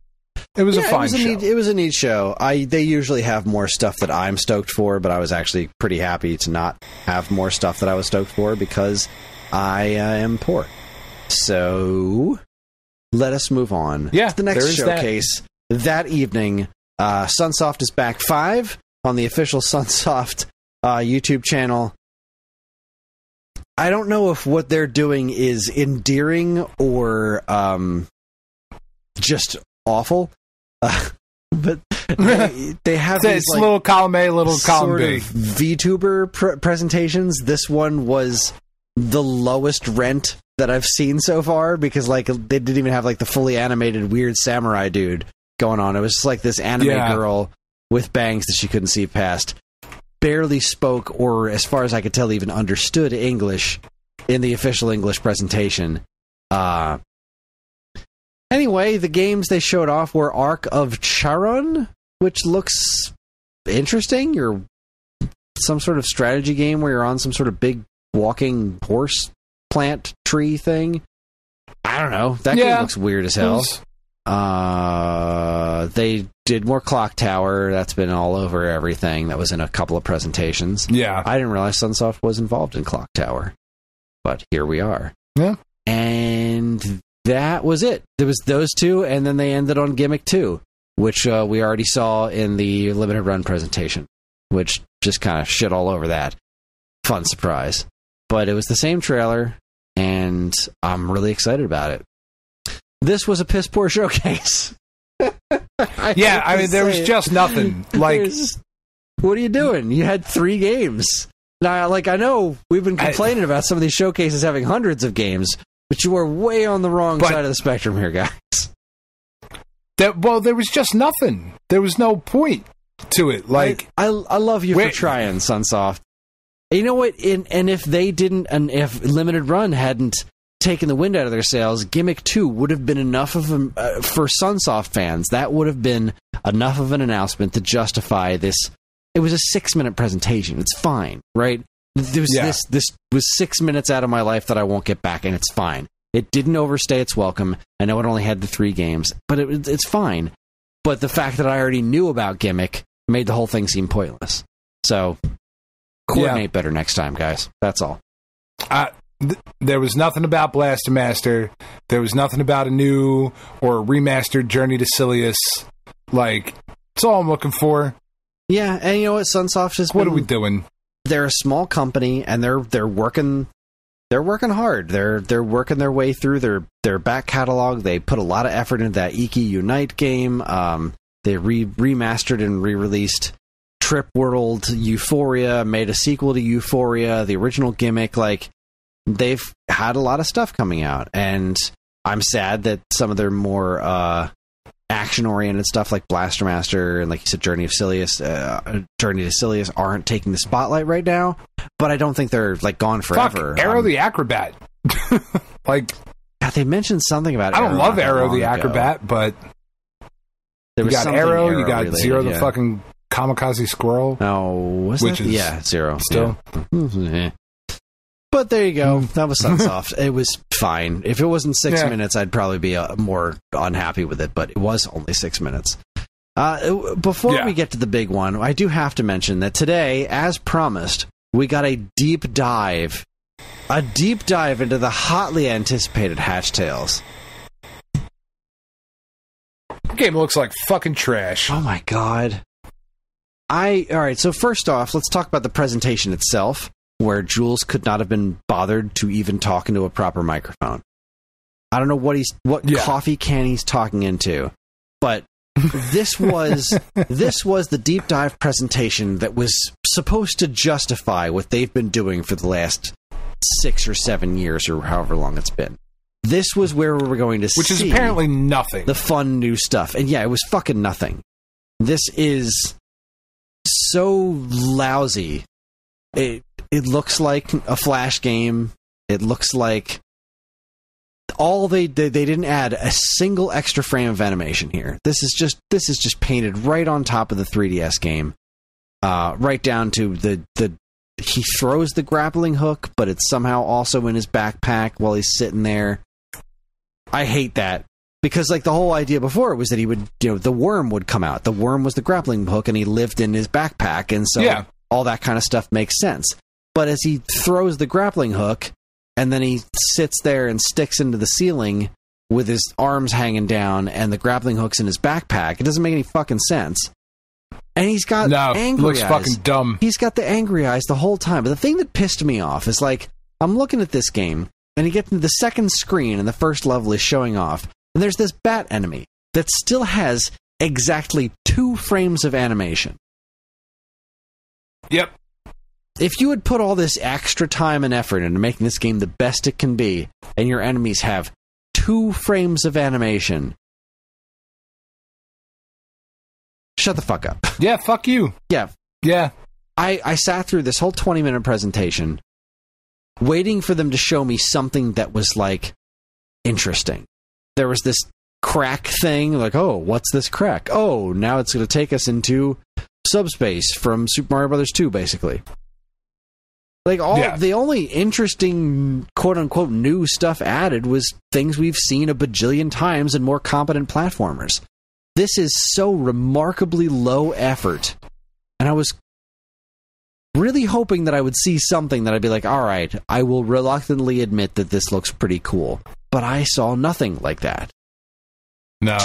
It was a fine show. It was a neat show. They usually have more stuff that I'm stoked for, but I was actually pretty happy to not have more stuff that I was stoked for because I am poor. So let us move on to the next showcase. That evening, Sunsoft is back 5 on the official Sunsoft YouTube channel. I don't know if what they're doing is endearing or just awful. But they have these little column A, little column B VTuber presentations. This one was the lowest rent that I've seen so far because they didn't even have the fully animated weird samurai dude going on. It was just this anime girl with bangs that she couldn't see past. Barely spoke, or as far as I could tell, even understood English in the official English presentation. Anyway, the games they showed off were Ark of Charon, which looks interesting. You're some sort of strategy game where you're on some sort of big walking horse plant tree thing. I don't know. That game looks weird as hell. They did more Clock Tower. That's been all over everything. That was in a couple of presentations. Yeah. I didn't realize Sunsoft was involved in Clock Tower. But here we are. Yeah. And that was it. There was those two, and then they ended on Gimmick 2, which we already saw in the limited run presentation, which just kind of shit all over that. Fun surprise. But it was the same trailer, and I'm really excited about it. This was a piss poor showcase. I mean, there was just nothing. Like, what are you doing? You had 3 games. Now, I know we've been complaining about some of these showcases having hundreds of games, but you are way on the wrong side of the spectrum here, guys. There was just nothing. There was no point to it. Like, I love you for trying, Sunsoft. You know what? And if they didn't, and if Limited Run hadn't taken the wind out of their sails, Gimmick 2 would have been enough of for Sunsoft fans. That would have been enough of an announcement to justify this. It was a 6-minute presentation. It's fine, right? This was 6 minutes out of my life that I won't get back, and it's fine. It didn't overstay its welcome. I know it only had the 3 games, but it's fine. But the fact that I already knew about Gimmick made the whole thing seem pointless. So, coordinate better next time, guys. That's all. There was nothing about Blaster Master. There was nothing about a new or remastered Journey to Silius. Like, that's all I'm looking for. Yeah, and you know what? Sunsoft is. What are we doing? They're a small company, and they're working. They're working hard. They're working their way through their back catalog. They put a lot of effort into that Iki Unite game. They remastered and re-released Trip World Euphoria, made a sequel to Euphoria, the original Gimmick. Like, they've had a lot of stuff coming out, and I'm sad that some of their more action-oriented stuff like Blaster Master and, like you said, Journey to Silius aren't taking the spotlight right now, but I don't think they're gone forever. Fuck, Arrow the Acrobat. They mentioned something about I don't love Arrow the Acrobat, but there was you got Arrow, you got related, Zero the fucking Kamikaze Squirrel. Oh, Zero. Still. Yeah. But there you go. That was Sunsoft. It was fine. If it wasn't 6 minutes, I'd probably be more unhappy with it, but it was only 6 minutes. Before we get to the big one, I do have to mention that today, as promised, we got a deep dive into the hotly anticipated Hatch Tales. The game looks like fucking trash. Oh my god. Alright, so first off, let's talk about the presentation itself, where Jules could not have been bothered to even talk into a proper microphone. I don't know what coffee can he's talking into, but this was the deep dive presentation that was supposed to justify what they've been doing for the last 6 or 7 years or however long it's been. This was where we were going to see, which is apparently nothing. The fun new stuff, and yeah, it was fucking nothing. This is so lousy. It looks like a Flash game. It looks like they didn't add a single extra frame of animation here. This is just painted right on top of the 3DS game, right down to the he throws the grappling hook, but it's somehow also in his backpack while he's sitting there. I hate that, because the whole idea before was that he would, the worm would come out. The worm was the grappling hook, and he lived in his backpack, and so all that kind of stuff makes sense. But as he throws the grappling hook, and then he sits there and sticks into the ceiling with his arms hanging down, and the grappling hook's in his backpack, it doesn't make any fucking sense. And he's got angry looks eyes. Fucking dumb. He's got the angry eyes the whole time. But the thing that pissed me off is, I'm looking at this game, and you get to the second screen, and the first level is showing off, and there's this bat enemy that still has exactly 2 frames of animation. Yep. If you had put all this extra time and effort into making this game the best it can be, and your enemies have 2 frames of animation, shut the fuck up. Yeah, fuck you. Yeah. I sat through this whole 20-minute presentation waiting for them to show me something that was, interesting. There was this crack thing, oh, what's this crack? Oh, now it's going to take us into subspace from Super Mario Bros. 2, basically. Like, the only interesting, quote-unquote, new stuff added was things we've seen a bajillion times in more competent platformers. This is so remarkably low effort. And I was really hoping that I would see something that I'd be like, all right, I will reluctantly admit that this looks pretty cool. But I saw nothing like that. No.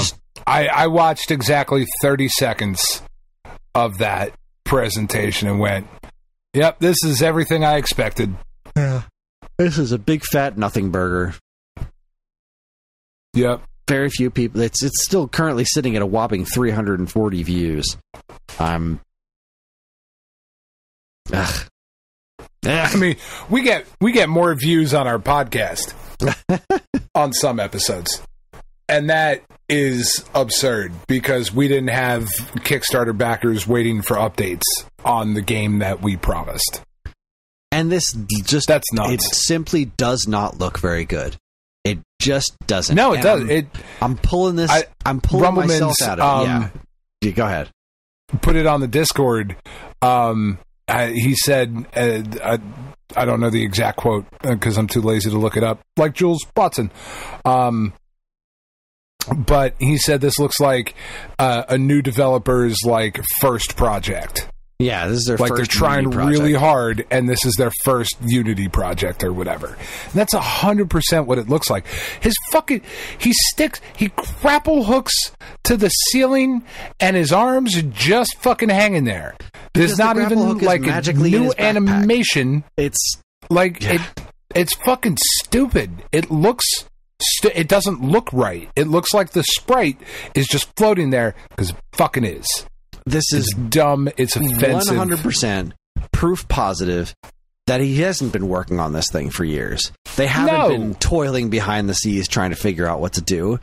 I watched exactly 30 seconds of that presentation and went, yep, this is everything I expected. Yeah. This is a big fat nothing burger. Yep. Very few people. It's still currently sitting at a whopping 340 views. I mean, we get more views on our podcast on some episodes. And that is absurd because we didn't have Kickstarter backers waiting for updates on the game that we promised. And that's nuts. It simply does not look very good. It just doesn't. No, it doesn't. I'm pulling myself out of it. Yeah, go ahead. Put it on the Discord. He said, I don't know the exact quote because I'm too lazy to look it up, like Jules Watson. But he said this looks like a new developer's like first project. Yeah, this is their like first. They're trying really hard, and this is their first Unity project or whatever. And that's 100% what it looks like. He grapple hooks to the ceiling, and his arms are just fucking hanging there. There's not even like a new animation. It's like it's fucking stupid. It looks. It doesn't look right. It looks like the sprite is just floating there because it fucking is. This is dumb. It's offensive. 100% proof positive that he hasn't been working on this thing for years. They haven't been toiling behind the scenes trying to figure out what to do.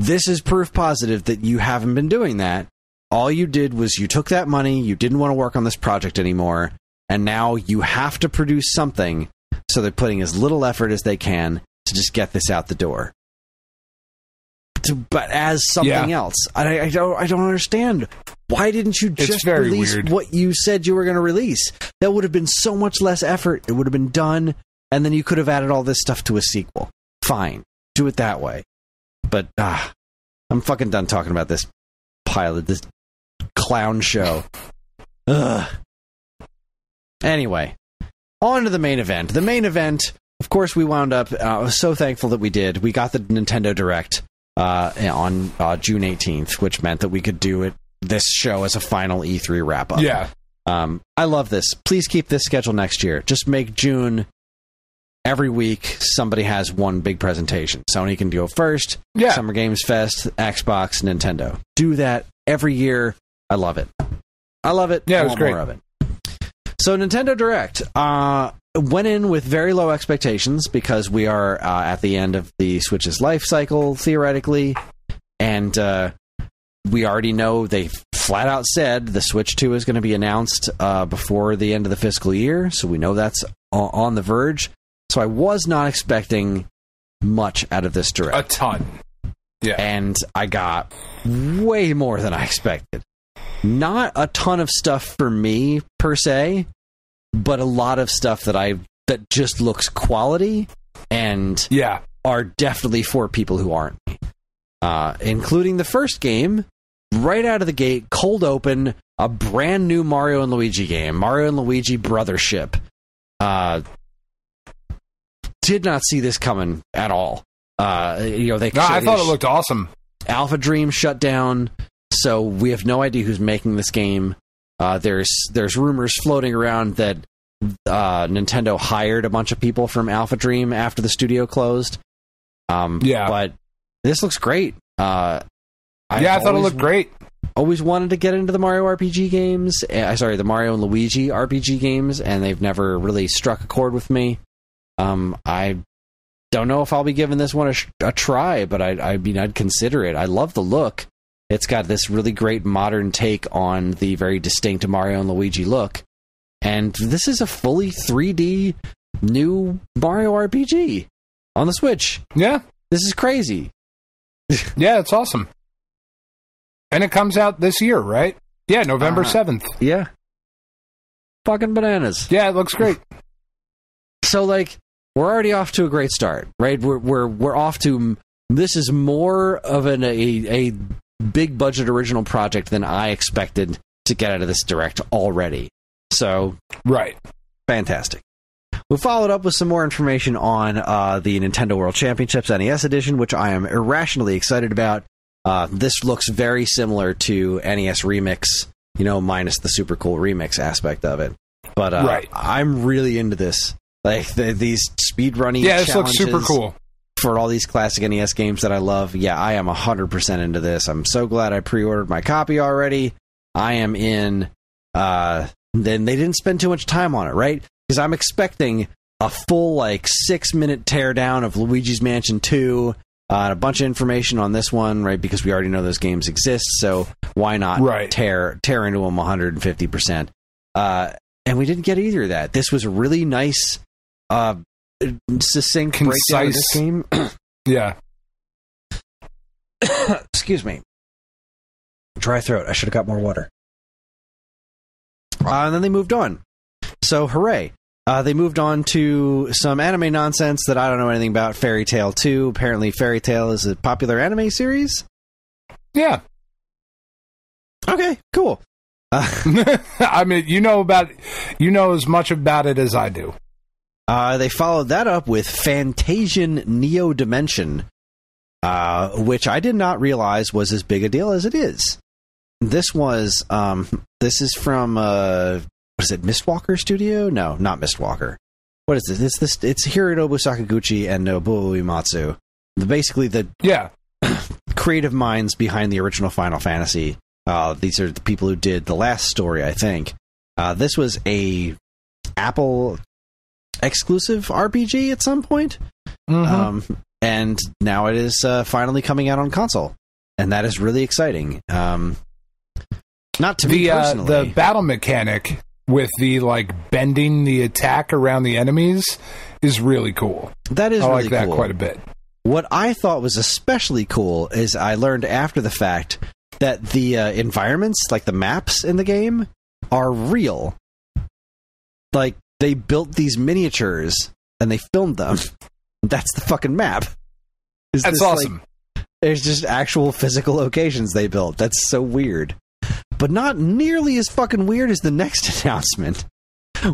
This is proof positive that you haven't been doing that. All you did was you took that money, you didn't want to work on this project anymore, and now you have to produce something, so they're putting as little effort as they can to just get this out the door. But as something else, I don't understand. Why didn't you just release what you said you were going to release? That would have been so much less effort. It would have been done, and then you could have added all this stuff to a sequel. Fine. Do it that way. But I'm fucking done talking about this pilot, this clown show. Anyway, on to the main event. The main event, of course, we wound up, I was so thankful that we did. We got the Nintendo Direct on June 18th, which meant that we could do this show as a final E3 wrap-up. Yeah. I love this. Please keep this schedule next year. Just make June every week somebody has one big presentation. Sony can go first. Yeah. Summer Games Fest, Xbox, Nintendo. Do that every year. I love it. Yeah, it was great. More of it. So Nintendo Direct went in with very low expectations because we are at the end of the Switch's life cycle, theoretically. And we already know they flat out said the Switch 2 is going to be announced before the end of the fiscal year. So we know that's on the verge. So I was not expecting much out of this Direct. A ton. Yeah. And I got way more than I expected. Not a ton of stuff for me, per se, but a lot of stuff that just looks quality and are definitely for people who aren't me. Including the first game, right out of the gate, cold open, a brand new Mario and Luigi game, Mario and Luigi Brothership. Did not see this coming at all. I thought it looked awesome. Alpha Dream shut down, so we have no idea who's making this game. There's rumors floating around that Nintendo hired a bunch of people from Alpha Dream after the studio closed. But this looks great. I thought it looked great. Always wanted to get into the Mario RPG games. The Mario and Luigi RPG games, and they've never really struck a chord with me. I don't know if I'll be giving this one a try, but I'd consider it. I love the look. It's got this really great modern take on the very distinct Mario and Luigi look. And this is a fully 3D new Mario RPG on the Switch. Yeah. This is crazy. Yeah, it's awesome. And it comes out this year, right? Yeah, November 7th. Yeah. Fucking bananas. Yeah, it looks great. So, like, we're already off to a great start, right? We're off to... This is more of a big budget original project than I expected to get out of this Direct already. So, right. Fantastic. We followed up with some more information on the Nintendo World Championships NES Edition, which I am irrationally excited about. This looks very similar to NES Remix, minus the super cool remix aspect of it. But right. I'm really into this. Like, these speedrunning challenges. This looks super cool. For all these classic NES games that I love. Yeah, I am 100% into this. I'm so glad I pre-ordered my copy already. I am in. Then they didn't spend too much time on it, right? Because I'm expecting a full, 6-minute teardown of Luigi's Mansion 2, a bunch of information on this one, right? Because we already know those games exist, so why not tear into them 150%? And we didn't get either of that. This was a really nice, succinct breakdown of this game. Yeah. Excuse me. Dry throat. I should have got more water. And then they moved on. So, hooray. They moved on to some anime nonsense that I don't know anything about. Fairy Tail 2. Apparently, Fairy Tail is a popular anime series? Yeah. Okay, cool. I mean, you know as much about it as I do. They followed that up with Fantasian Neo Dimension, which I did not realize was as big a deal as it is. This is from, what is it, Mistwalker Studio? No, not Mistwalker. What is this? It's Hironobu Sakaguchi and Nobuo Uematsu. Basically the creative minds behind the original Final Fantasy. These are the people who did the last story, I think. This was a Apple exclusive RPG at some point. Mm-hmm. And now it is finally coming out on console. And that is really exciting. Not to me personally. The battle mechanic with the bending the attack around the enemies is really cool. That is I really like that cool. quite a bit. What I thought was especially cool is I learned after the fact that the environments, like the maps in the game, are real. Like, they built these miniatures and they filmed them. That's the fucking map. That's awesome. There's just actual physical locations they built. That's so weird. But not nearly as fucking weird as the next announcement.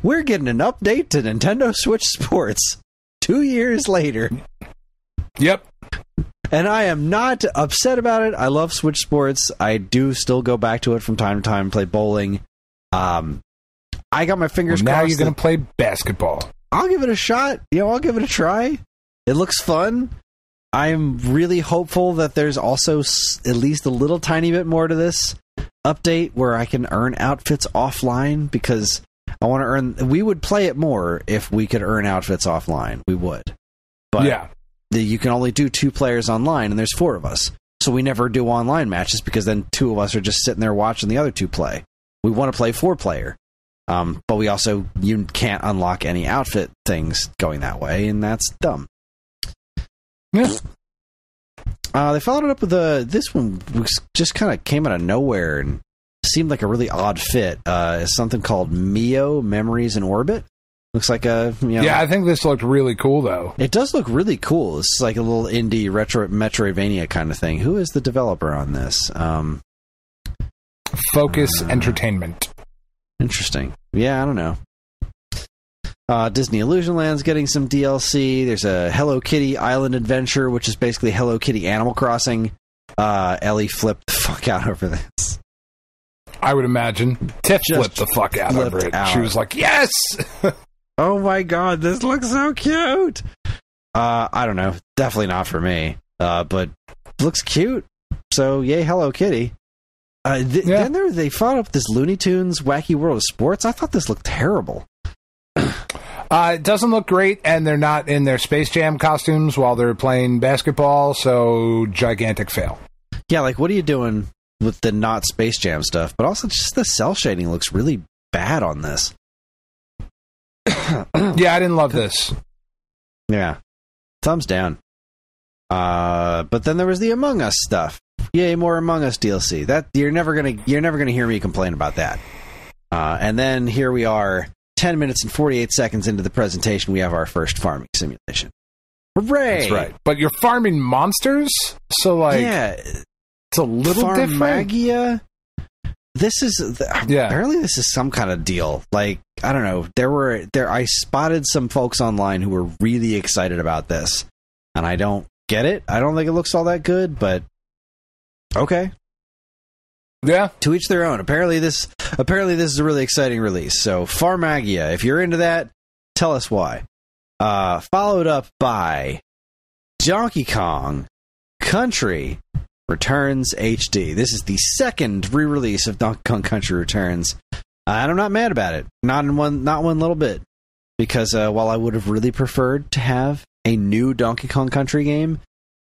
We're getting an update to Nintendo Switch Sports 2 years later. Yep. And I am not upset about it. I love Switch Sports. I do still go back to it from time to time and play bowling. I got my fingers crossed. Now you're going to play basketball. I'll give it a shot. I'll give it a try. It looks fun. I'm really hopeful that there's also at least a little tiny bit more to this update where I can earn outfits offline, because I want to earn... We would play it more if we could earn outfits offline. We would. But yeah. You can only do 2 players online, and there's 4 of us. So we never do online matches, because then 2 of us are just sitting there watching the other 2 play. We want to play 4-player. But we also... You can't unlock any outfit things going that way, and that's dumb. Yeah. They followed it up with this one, which just kind of came out of nowhere and seemed like a really odd fit. It's something called Mio Memories in Orbit. Looks like a... Yeah, I think this looked really cool, though. It does look really cool. It's like a little indie retro Metroidvania kind of thing. Who is the developer on this? Focus Entertainment. Interesting. Yeah, I don't know. Disney Illusion Land's getting some DLC. There's a Hello Kitty Island Adventure, which is basically Hello Kitty Animal Crossing. Ellie flipped the fuck out over this. I would imagine. Tiff flipped the fuck out over it. She was like, yes! Oh my god, this looks so cute! I don't know. Definitely not for me. But looks cute. So, yay, Hello Kitty. Then they followed up this Looney Tunes Wacky World of Sports. I thought this looked terrible. It doesn't look great, and they're not in their Space Jam costumes while they're playing basketball, so gigantic fail. Yeah, what are you doing with the not Space Jam stuff? But also, just the cell shading looks really bad on this. Yeah, I didn't love this. Yeah. Thumbs down. But then there was the Among Us stuff. Yay, more Among Us DLC. That you're never gonna hear me complain about that. And then here we are. 10 minutes and 48 seconds into the presentation, we have our first farming simulation. Hooray! That's right. But you're farming monsters? So, like, yeah, it's a little different. Farmagia? This is... Apparently this is some kind of deal. Like, I don't know. I spotted some folks online who were really excited about this. And I don't get it. I don't think it looks all that good, but... Okay. Yeah. To each their own. Apparently this is a really exciting release. So, Farmagia, if you're into that, tell us why. Followed up by Donkey Kong Country Returns HD. This is the second re-release of Donkey Kong Country Returns. And I'm not mad about it. Not one little bit. Because while I would have really preferred to have a new Donkey Kong Country game,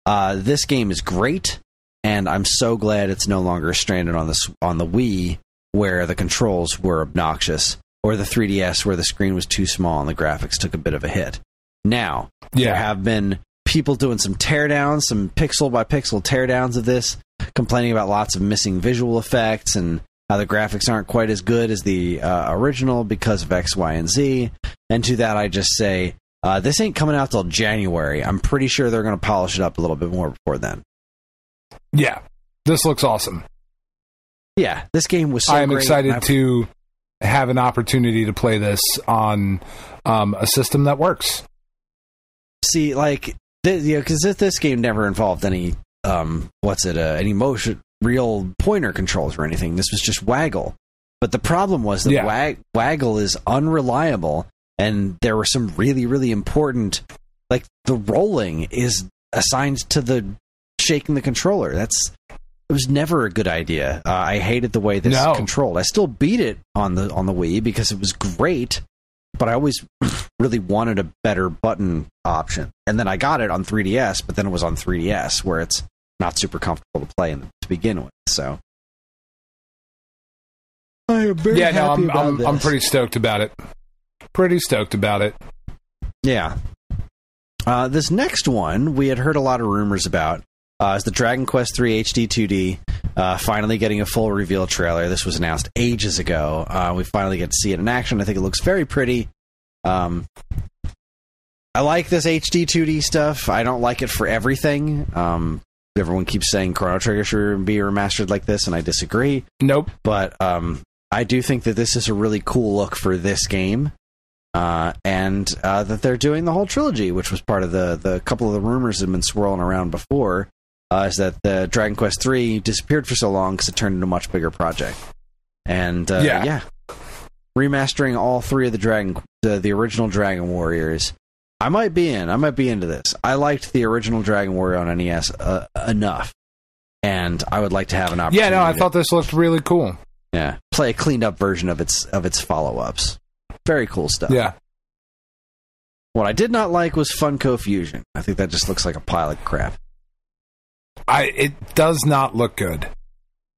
this game is great. And I'm so glad it's no longer stranded on the Wii, where the controls were obnoxious, or the 3DS, where the screen was too small and the graphics took a bit of a hit. Now, there have been people doing some teardowns, some pixel-by-pixel teardowns of this, complaining about lots of missing visual effects and how the graphics aren't quite as good as the original because of X, Y, and Z. And to that, I just say, this ain't coming out till January. I'm pretty sure they're going to polish it up a little bit more before then. Yeah, this looks awesome. Yeah, this game was so great. I am excited to have an opportunity to play this on a system that works. See, like, because this game never involved any, any motion, real pointer controls or anything. This was just waggle. But the problem was that waggle is unreliable, and there were some really, really important, like, the rolling is assigned to the shaking the controller. It was never a good idea. I hated the way this controlled. I still beat it on the Wii because it was great, but I always really wanted a better button option. And then I got it on 3DS, but then it was on 3DS where it's not super comfortable to play to begin with. So I am very happy about this. I'm pretty stoked about it. Yeah. This next one we had heard a lot of rumors about. Is the Dragon Quest III HD 2D finally getting a full reveal trailer. This was announced ages ago. We finally get to see it in action. I think it looks very pretty. I like this HD 2D stuff. I don't like it for everything. Everyone keeps saying Chrono Trigger should be remastered like this, and I disagree. Nope. But I do think that this is a really cool look for this game. And that they're doing the whole trilogy, which was part of the couple of the rumors that have been swirling around before. Is that the Dragon Quest III disappeared for so long because it turned into a much bigger project. And remastering all three of the original Dragon Warriors, I might be into this. I liked the original Dragon Warrior on NES enough, and I would like to have an opportunity. Yeah, no, I thought this looked really cool. Yeah, play a cleaned up version of its follow-ups. Very cool stuff. Yeah. What I did not like was Funko Fusion. I think that just looks like a pile of crap. It does not look good.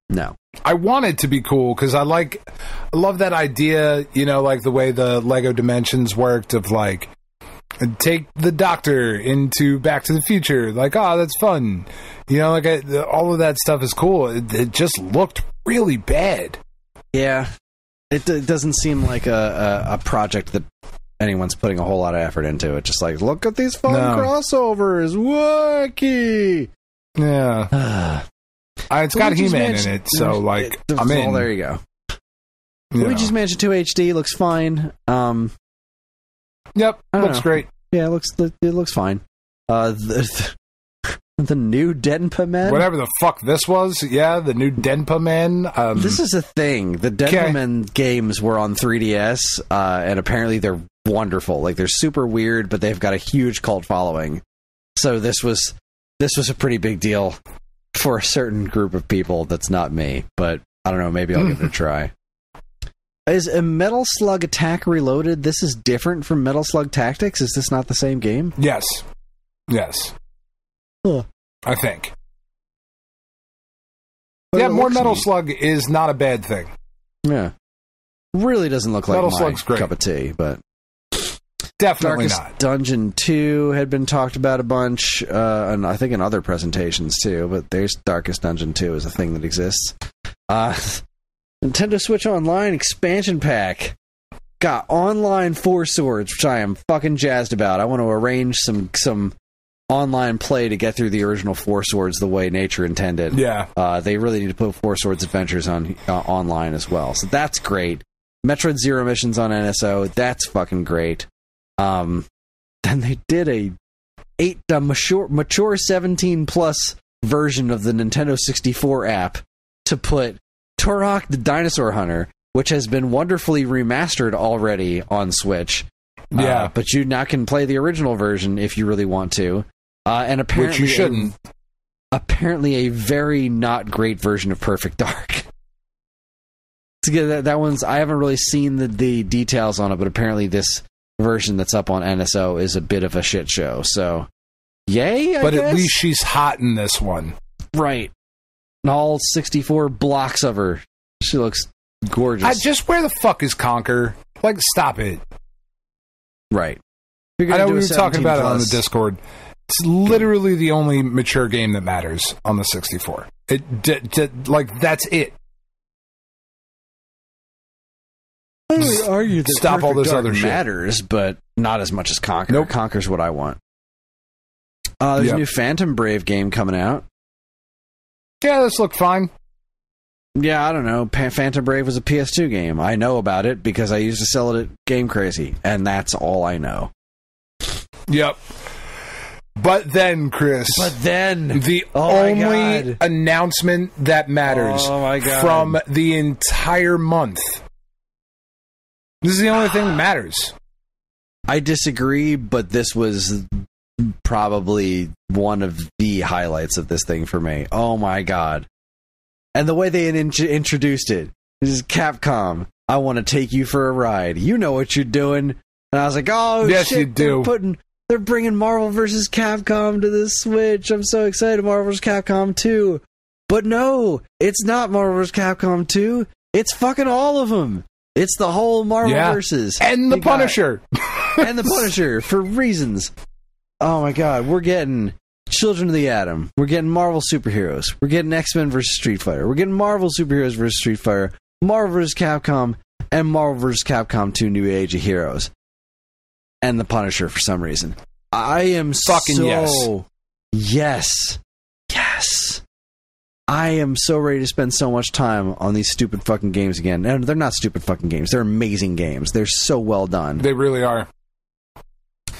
No. I want it to be cool because I love that idea, like the way the Lego Dimensions worked of like, take the Doctor into Back to the Future. Like, that's fun. All of that stuff is cool. It just looked really bad. Yeah. It doesn't seem like a project that anyone's putting a whole lot of effort into. It's just like, look at these fun crossovers. Wacky. Yeah. It's got He-Man in it, so like I'm in. There you go. Luigi's Mansion 2 HD looks fine. Yep, looks great. Yeah, it looks fine. The new Denpa Man? Whatever the fuck this was, the new Denpa Man. This is a thing. The Denpa Man games were on 3DS, and apparently they're wonderful. Like, they're super weird, but they've got a huge cult following. So this was a pretty big deal for a certain group of people that's not me, but I don't know, maybe I'll give it a try. Is a Metal Slug Attack Reloaded, this is different from Metal Slug Tactics? Is this not the same game? Yes. Huh. I think. But more Metal Slug is not a bad thing. Yeah. Really doesn't look like Metal my Slug's great. Cup of tea, but... Definitely Darkest not. Dungeon 2 had been talked about a bunch, and I think in other presentations too, but there's Darkest Dungeon 2 is a thing that exists. Nintendo Switch Online expansion pack. got online Four Swords, which I am fucking jazzed about. I want to arrange some online play to get through the original Four Swords the way nature intended. Yeah. They really need to put Four Swords Adventures on online as well. So that's great. Metroid Zero Missions on NSO. That's fucking great. Then they did a mature 17 plus version of the Nintendo 64 app to put Turok the Dinosaur Hunter, which has been wonderfully remastered already on Switch. Yeah. But you now can play the original version if you really want to. And apparently, which you shouldn't. Apparently, a very not great version of Perfect Dark. That one's. I haven't really seen the details on it, but apparently, this version that's up on NSO is a bit of a shit show. So, yay! I guess? At least she's hot in this one, right? And all 64 blocks of her. She looks gorgeous. Just where the fuck is Conker? Like, stop it. Right. I know we were talking about it on the Discord. It's literally the only mature game that matters on the 64. Like, that's it. I would argue that stop all this Dark other shit matters, but not as much as Conker. Nope. Conker's what I want. There's a new Phantom Brave game coming out. Yeah, this looked fine. Yeah, I don't know. Phantom Brave was a PS2 game. I know about it because I used to sell it at Game Crazy, and that's all I know. Yep. But then, Chris. The only announcement that matters from the entire month. This is the only thing that matters. I disagree, but this was probably one of the highlights of this thing for me. Oh my god. And the way they introduced it. This is Capcom. I want to take you for a ride. You know what you're doing. And I was like, oh, yes, shit, you do. They're bringing Marvel vs. Capcom to the Switch. I'm so excited. Marvel vs. Capcom 2. But no, it's not Marvel vs. Capcom 2. It's fucking all of them. It's the whole Marvel versus. And the Punisher. And the Punisher, for reasons. Oh my god, we're getting Children of the Atom. We're getting Marvel superheroes. We're getting X-Men vs. Street Fighter. We're getting Marvel superheroes vs. Street Fighter. Marvel vs. Capcom. And Marvel vs. Capcom 2 New Age of Heroes. And the Punisher for some reason. I am fucking yes. I am so ready to spend so much time on these stupid fucking games again. And they're not stupid fucking games. They're amazing games. They're so well done. They really are.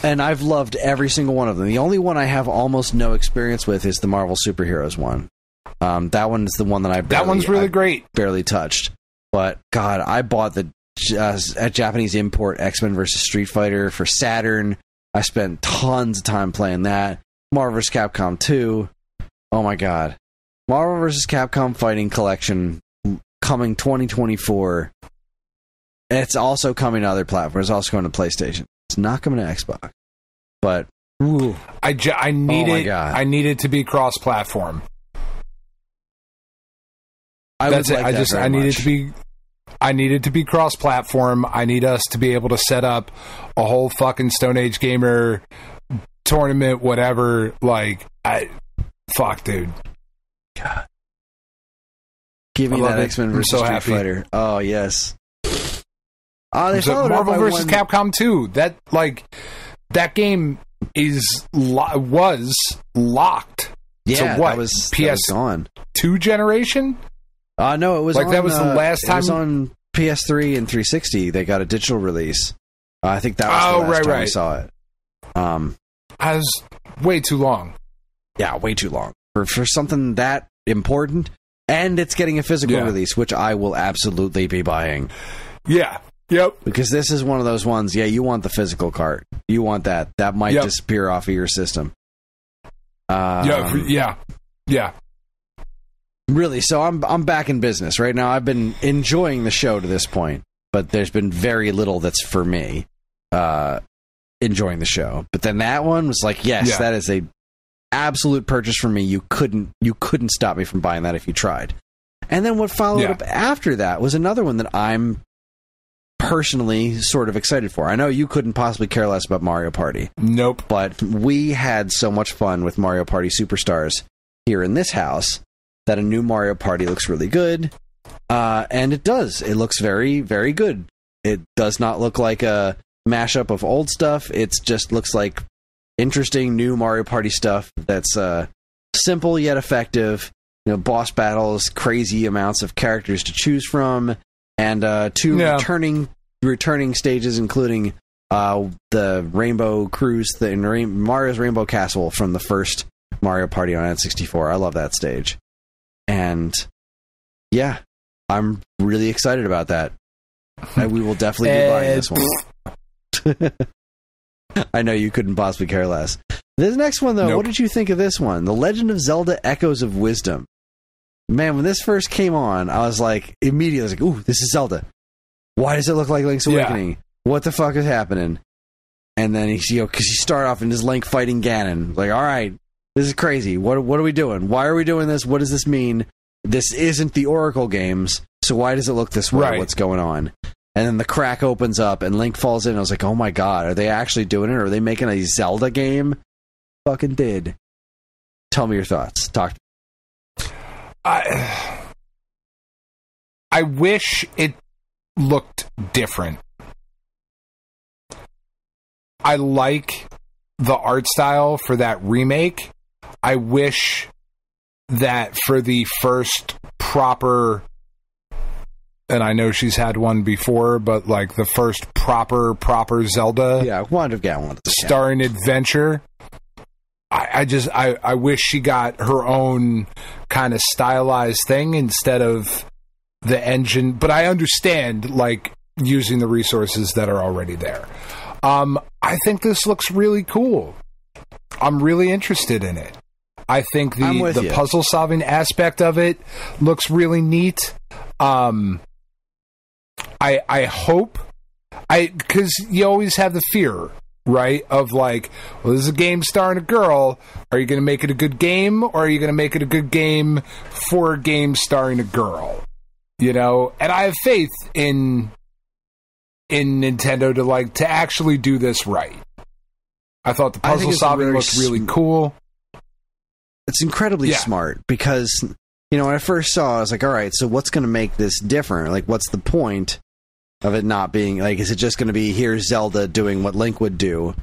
And I've loved every single one of them. The only one I have almost no experience with is the Marvel Superheroes one. That one is the one that that one's really great. Barely touched. But, God, I bought the Japanese import X-Men vs. Street Fighter for Saturn. I spent tons of time playing that. Marvel vs. Capcom 2. Oh my god. Marvel vs. Capcom Fighting Collection coming 2024. It's also coming to other platforms. It's also coming to PlayStation. It's not coming to Xbox. But ooh, I need it. God. I need it to be cross-platform. That's it. I need it to be. I need it to be cross-platform. I need us to be able to set up a whole fucking Stone Age Gamer tournament, whatever. Like, fuck, dude. God. Give me that X-Men vs. Street Fighter. Oh, yes. They Marvel vs. Capcom 2. That game was locked. Yeah, to what? That was PS2 generation? No, it was like on, that was the last time. It was on PS3 and 360. They got a digital release. I think that was the last time we saw it. I was way too long. Yeah, way too long for something that important. And it's getting a physical release, which I will absolutely be buying. Yeah. Yep. Because this is one of those ones. Yeah, you want the physical cart. You want that. That might disappear off of your system. Yeah. Really, so I'm back in business right now. I've been enjoying the show to this point, but there's been very little that's for me enjoying the show. But then that one was like, yes, that is a absolute purchase for me. You couldn't stop me from buying that if you tried. And then what followed up after that was another one that I'm personally sort of excited for. I know you couldn't possibly care less about Mario Party. Nope. But we had so much fun with Mario Party Superstars here in this house that a new Mario Party looks really good. And it does. It looks very, very good. It does not look like a mashup of old stuff. It just looks like interesting new Mario Party stuff that's simple yet effective. Boss battles, crazy amounts of characters to choose from, and two returning stages, including the Rainbow Cruise, Mario's Rainbow Castle from the first Mario Party on N64. I love that stage. And yeah, I'm really excited about that. We will definitely be buying this one. I know you couldn't possibly care less. This next one, though, What did you think of this one? The Legend of Zelda Echoes of Wisdom. Man, when this first came on, I was like, immediately, ooh, this is Zelda. Why does it look like Link's Awakening? What the fuck is happening? And then because you start off in this Link fighting Ganon. Like, all right, this is crazy. What are we doing? Why are we doing this? What does this mean? This isn't the Oracle games, so why does it look this way? Right. What's going on? And then the crack opens up and Link falls in. I was like, oh my god, are they actually doing it? Or are they making a Zelda game? Fucking did. Tell me your thoughts. Talk to me. I wish it looked different. I like the art style for that remake. I wish that for the first proper, and I know she's had one before, but like the first proper Zelda. Yeah, I wanted to get one. Starring adventure. I wish she got her own kind of stylized thing instead of the engine, but I understand like using the resources that are already there. I think this looks really cool. I'm really interested in it. I think the puzzle solving aspect of it looks really neat. I hope, because you always have the fear, right? Of like, well, this is a game starring a girl. Are you going to make it a good game, or are you going to make it a good game for a game starring a girl? And I have faith in Nintendo to actually do this right. I thought the puzzle solving looked really cool. It's incredibly smart because, when I first saw it, I was like, all right, so what's going to make this different? Like, what's the point of it not being, like, is it just going to be, here's Zelda doing what Link would do?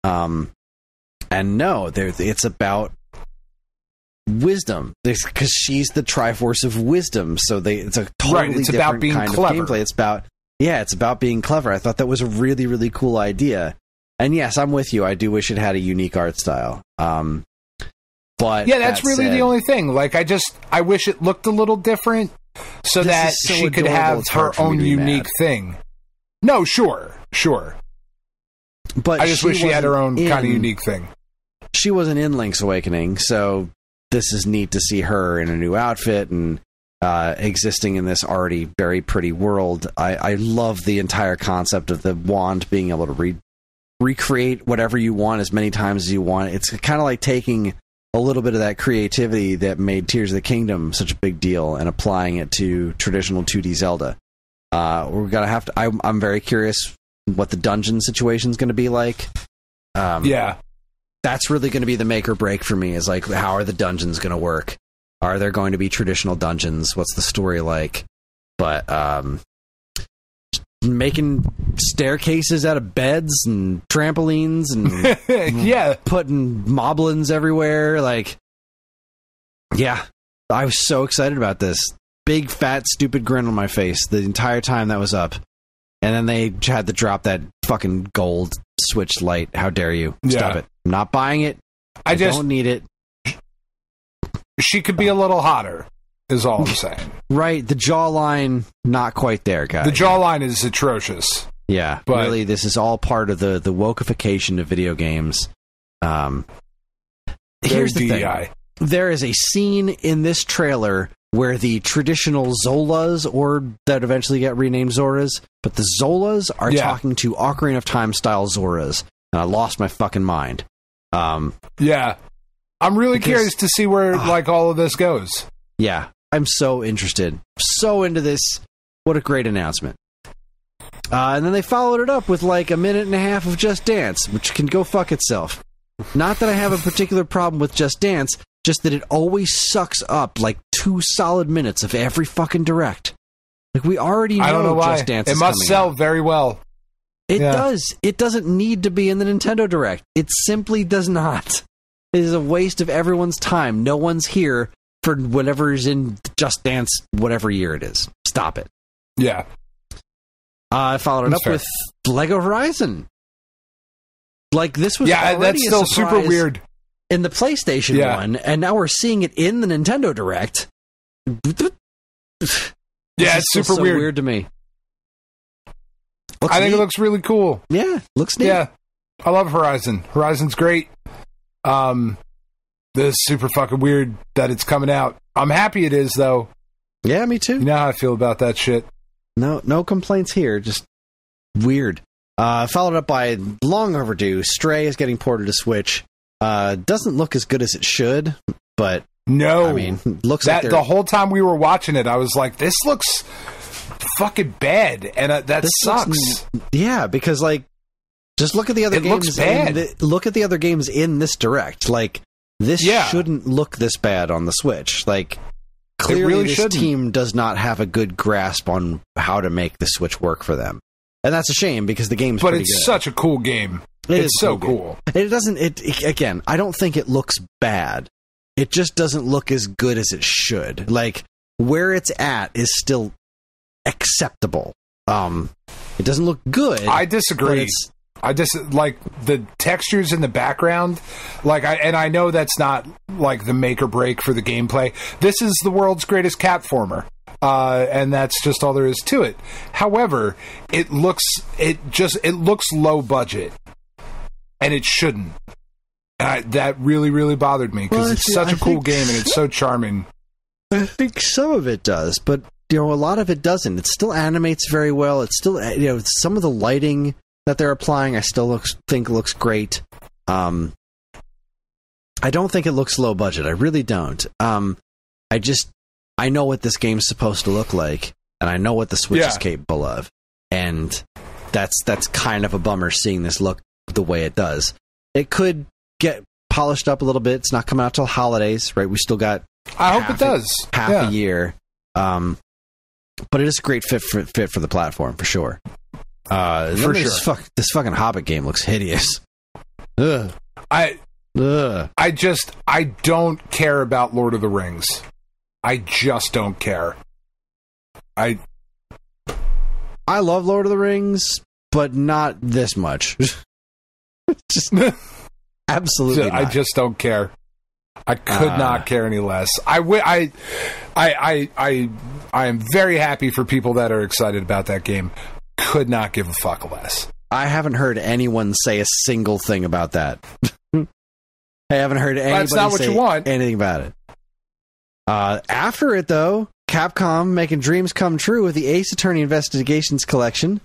And no, it's about wisdom, because she's the Triforce of Wisdom, so it's a totally different kind of gameplay. It's about being clever. I thought that was a really, really cool idea. And yes, I'm with you. I do wish it had a unique art style. But yeah, that's really the only thing. Like, I wish it looked a little different so that she could have her own unique thing. No, sure. But I just wish she had her own kind of unique thing. She wasn't in Link's Awakening, so this is neat to see her in a new outfit and existing in this already very pretty world. I love the entire concept of the wand being able to recreate whatever you want as many times as you want. It's kind of like taking a little bit of that creativity that made Tears of the Kingdom such a big deal and applying it to traditional 2D Zelda. We're gonna have to. I'm very curious what the dungeon situation is going to be like. That's really going to be the make or break for me. Is like, how are the dungeons going to work? Are there going to be traditional dungeons? What's the story like? But making staircases out of beds and trampolines and putting moblins everywhere. Like, yeah, I was so excited about this. Big, fat, stupid grin on my face the entire time that was up. And then they had to drop that fucking gold Switch light. How dare you? Stop it. I'm not buying it. I don't need it. She could be a little hotter, is all I'm saying. Right. The jawline, not quite there, guys. The jawline is atrocious. Yeah. But really, this is all part of the wokeification of video games. Here's the thing. There is a scene in this trailer where the traditional Zolas, or that eventually get renamed Zoras, but the Zolas are talking to Ocarina of Time style Zoras, and I lost my fucking mind. I'm really curious to see where all of this goes. Yeah, I'm so interested. So into this. What a great announcement. And then they followed it up with like a minute and a half of Just Dance, which can go fuck itself. Not that I have a particular problem with Just Dance, just that it always sucks up like 2 solid minutes of every fucking direct. Like, we already know, I don't know why. Just Dance it is must coming sell out. very well. It does. It doesn't need to be in the Nintendo Direct. It simply does not. It is a waste of everyone's time. No one's here for whatever's in Just Dance, whatever year it is. Stop it. Yeah. I followed it That's up fair. with Lego Horizon. Like, this was Yeah, already that's still a super surprise weird. in the PlayStation Yeah. one, and now we're seeing it in the Nintendo Direct. Yeah, it's still super so weird. to me. Looks I think neat. it looks really cool. Yeah, looks neat. Yeah. I love Horizon. Horizon's great. This is super fucking weird that it's coming out. I'm happy it is, though. Yeah, me too. You know how I feel about that shit. No complaints here. Just weird. Followed up by long overdue. Stray is getting ported to Switch. Doesn't look as good as it should, but No. I mean, looks that like they're- the whole time we were watching it, I was like, this looks fucking bad. And that this sucks. looks- yeah, because like, just look at the other It games. looks bad. Look at the other games in this Direct. Like, this shouldn't look this bad on the Switch. Like, clearly really this shouldn't. team does not have a good grasp on how to make the Switch work for them. And that's a shame because the game's But pretty it's good. such a cool game. It It's is so pretty cool. good. It doesn't. Again, I don't think it looks bad. It just doesn't look as good as it should. Like, where it's at is still acceptable. It doesn't look good. I disagree. Like the textures in the background, I know that's not like the make or break for the gameplay. This is the world's greatest platformer. And that's just all there is to it. However, it looks low budget, and it shouldn't. That really, really bothered me because it's such a cool game and it's so charming. I think some of it does, but a lot of it doesn't. It still animates very well. It's still, some of the lighting that they're applying, I still think looks great. I don't think it looks low budget. I really don't. I know what this game's supposed to look like, and I know what the Switch is capable of, and that's kind of a bummer seeing this look the way it does. It could get polished up a little bit. It's not coming out till holidays, right? We still got. I hope it does. Half a year, but it is a great fit for the platform for sure. For sure. This fucking Hobbit game looks hideous. Ugh. I don't care about Lord of the Rings. I just don't care. I love Lord of the Rings, but not this much. Just absolutely not. I just don't care. I could not care any less. I am very happy for people that are excited about that game. Could not give a fuck less. I haven't heard anyone say a single thing about that. I haven't heard anybody That's not what say you want. anything about it. After it, though, Capcom making dreams come true with the Ace Attorney Investigations collection.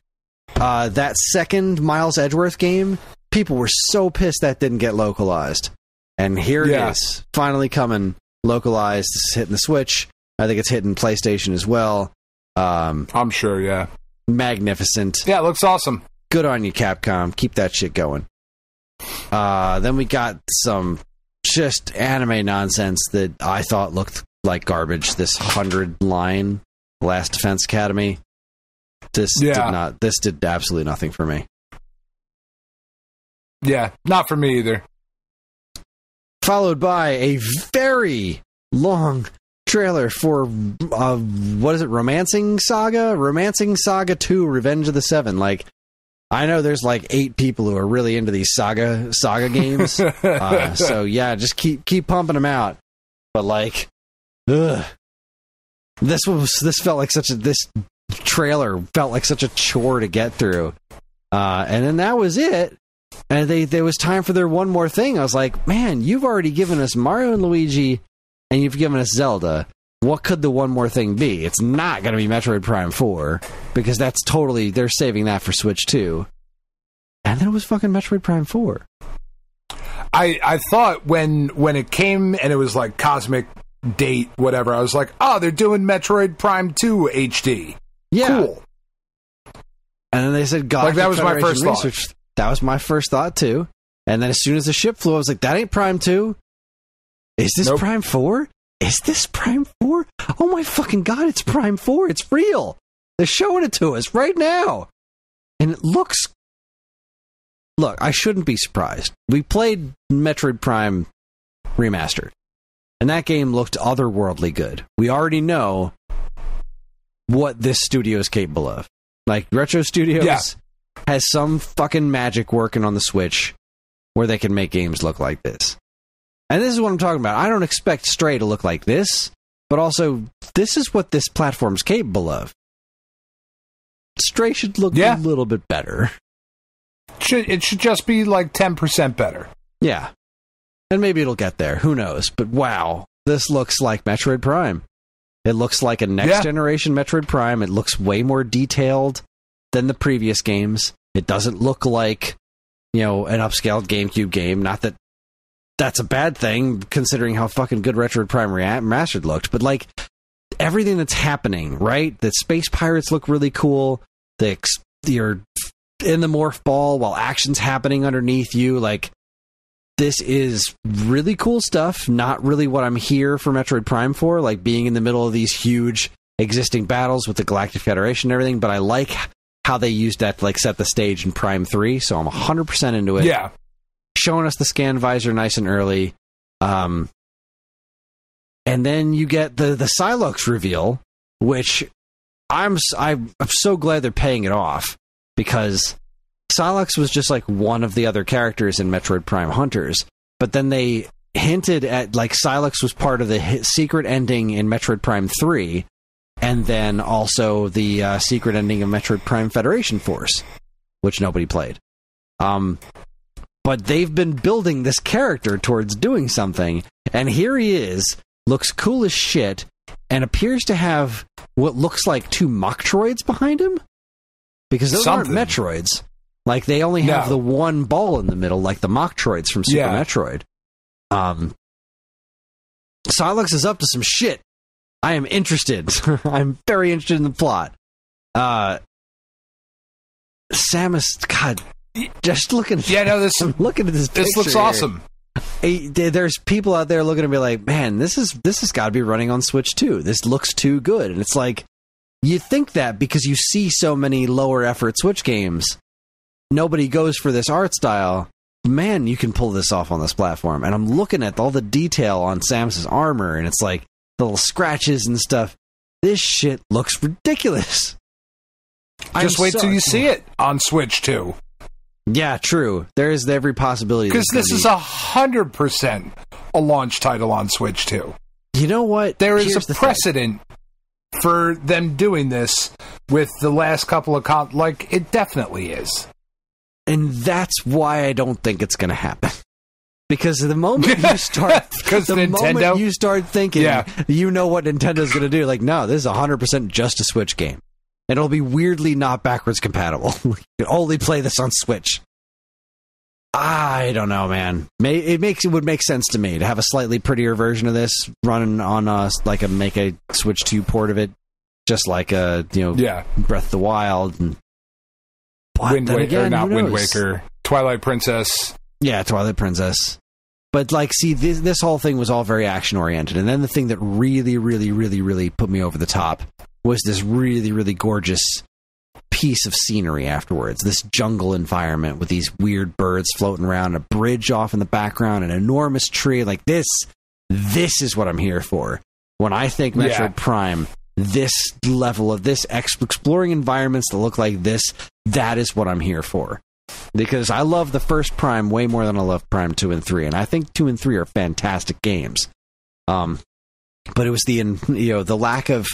That second Miles Edgeworth game, people were so pissed that didn't get localized. And here it is, finally coming localized. This is hitting the Switch. I think it's hitting PlayStation as well. I'm sure, yeah. Magnificent. Yeah, it looks awesome. Good on you, Capcom. Keep that shit going. Then we got some just anime nonsense that I thought looked like garbage. This 100-line Last Defense Academy. This did absolutely nothing for me. Yeah, not for me either. Followed by a very long trailer for what is it? Romancing Saga 2: Revenge of the Seven. Like, I know there's like 8 people who are really into these saga games. So yeah, just keep pumping them out. But like, ugh. This trailer felt like such a chore to get through. And then that was it. And there was time for their one more thing. I was like, man, you've already given us Mario and Luigi, and you've given us Zelda. What could the one more thing be? It's not going to be Metroid Prime 4, because that's totally, they're saving that for Switch 2. And then it was fucking Metroid Prime 4. I thought when it came and it was like Cosmic Date, whatever, I was like, oh, they're doing Metroid Prime 2 HD. Yeah. Cool. And then they said, God, like, that was my first Research. thought. That was my first thought, too. And then as soon as the ship flew, I was like, that ain't Prime 2. Is this Prime 4? Is this Prime 4? Oh my fucking God, it's Prime 4. It's real. They're showing it to us right now. And it looks... Look, I shouldn't be surprised. We played Metroid Prime Remastered, and that game looked otherworldly good. We already know what this studio is capable of. Like, Retro Studios has some fucking magic working on the Switch where they can make games look like this. And this is what I'm talking about. I don't expect Stray to look like this, but also, this is what this platform's capable of. Stray should look a little bit better. It should just be like 10% better. Yeah. And maybe it'll get there. Who knows? But wow, this looks like Metroid Prime. It looks like a next-generation Metroid Prime. It looks way more detailed than the previous games. It doesn't look like, an upscaled GameCube game. Not that that's a bad thing, considering how fucking good Metroid Prime Remastered looked. But, like, everything that's happening, right? The space pirates look really cool. You're in the morph ball while action's happening underneath you. Like, this is really cool stuff. Not really what I'm here for Metroid Prime for, like being in the middle of these huge existing battles with the Galactic Federation and everything, but I like how they used that to, like, set the stage in Prime 3, so I'm 100% into it. Yeah. Showing us the scan visor nice and early. And then you get the Psylocke reveal, which I'm so glad they're paying it off, because Psylocke was just like one of the other characters in Metroid Prime Hunters, but then they hinted at, like, Psylocke was part of the secret ending in Metroid Prime 3, and then also the secret ending of Metroid Prime Federation Force, which nobody played. But they've been building this character towards doing something, and here he is, looks cool as shit, and appears to have what looks like 2 Machtroids behind him? Because those aren't Metroids. Like, they only have the one ball in the middle, like the Machtroids from Super Metroid. Psylocke is up to some shit. I am interested. I'm very interested in the plot. Samus, God, just looking at I'm looking at this picture. This looks awesome. There's people out there looking at me like, man, this has got to be running on Switch too. This looks too good. And it's like, you think that because you see so many lower effort Switch games, nobody goes for this art style. Man, you can pull this off on this platform. And I'm looking at all the detail on Samus's armor, and it's like the little scratches and stuff. This shit looks ridiculous. Just wait till you see it on Switch too. Yeah, true. There is every possibility. Because this is 100% a launch title on Switch too. You know what? There is a precedent for them doing this with the last couple of like, it definitely is. And that's why I don't think it's going to happen. Because the moment you start, moment you start thinking, you know what Nintendo's going to do. Like, no, this is 100% just a Switch game. It'll be weirdly not backwards compatible. You can only play this on Switch. I don't know, man. It would make sense to me to have a slightly prettier version of this running on make a Switch 2 port of it, just like Breath of the Wild and Wind Waker, Twilight Princess. Yeah, Twilight Princess. But, like, see, this whole thing was all very action-oriented. And then the thing that really, really, really, really put me over the top was this really, really gorgeous piece of scenery afterwards. This jungle environment with these weird birds floating around, a bridge off in the background, an enormous tree. Like, this is what I'm here for. When I think Metroid Prime, this level of this exploring environments that look like this, that is what I'm here for. Because I love the first Prime way more than I love Prime 2 and 3, and I think 2 and 3 are fantastic games. But it was the lack of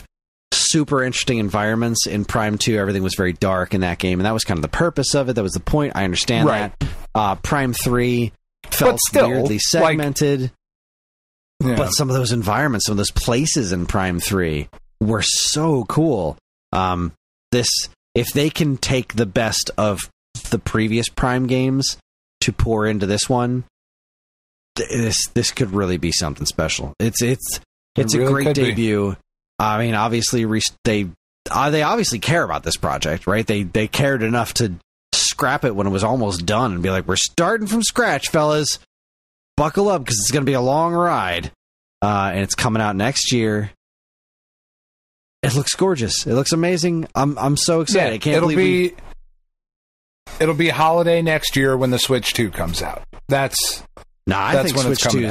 super interesting environments in Prime 2. Everything was very dark in that game, and that was kind of the purpose of it. That was the point. I understand that. Prime 3 felt weirdly segmented. But some of those environments, some of those places in Prime 3 were so cool. If they can take the best of the previous Prime games to pour into this one, this could really be something special. It's really a great debut. I mean, obviously they obviously care about this project, right? They cared enough to scrap it when it was almost done and be like, we're starting from scratch, fellas. Buckle up, because it's going to be a long ride. And it's coming out next year. It looks gorgeous. It looks amazing. I'm so excited. Yeah, I can't believe it'll be holiday next year when the Switch 2 comes out. I think when Switch 2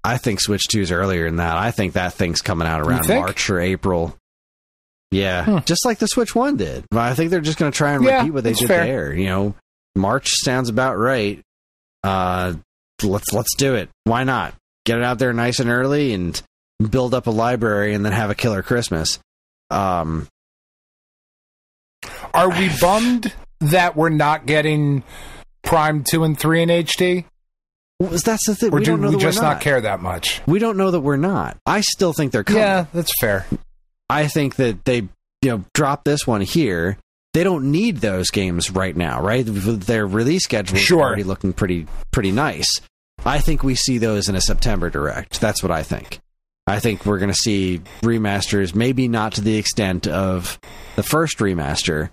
I think Switch 2 is earlier than that. I think that thing's coming out around March or April. Yeah, just like the Switch 1 did. I think they're just going to try and repeat what they did there. You know, March sounds about right. Let's do it. Why not? Get it out there nice and early and build up a library and then have a killer Christmas. Are we bummed that we're not getting Prime 2 and 3 in HD? That's the thing. Or do we just not care that much? We don't know that we're not. I still think they're coming. Yeah, that's fair. I think that they, drop this one here. They don't need those games right now, right? Their release schedule is already looking pretty nice. I think we see those in a September Direct. That's what I think. I think we're going to see remasters, maybe not to the extent of the first remaster,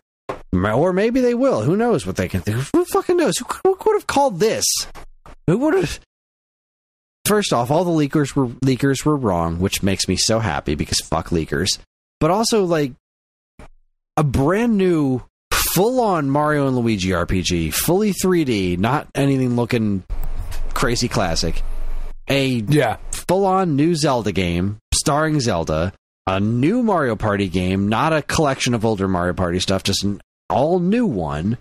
or maybe they will. Who knows what they can do? Who fucking knows? Who would have called this? Who would have? First off, all the leakers were wrong, which makes me so happy because fuck leakers. But also, like, a brand new, full-on Mario and Luigi RPG, fully 3D, not anything looking crazy classic. A full-on new Zelda game, starring Zelda, a new Mario Party game, not a collection of older Mario Party stuff, just an all-new one,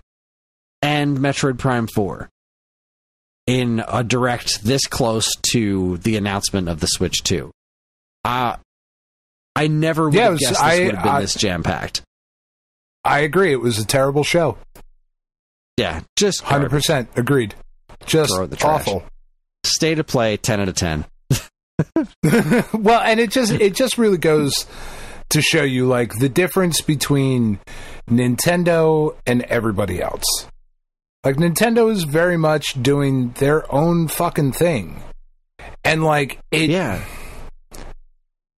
and Metroid Prime 4. In a Direct this close to the announcement of the Switch 2. I never would have guessed this would have been this jam-packed. I agree. It was a terrible show. Yeah, just 100% agreed. Just awful. State of play, 10 out of 10. Well, and it just really goes to show you, like, the difference between Nintendo and everybody else. Like, Nintendo is very much doing their own fucking thing. And, like, there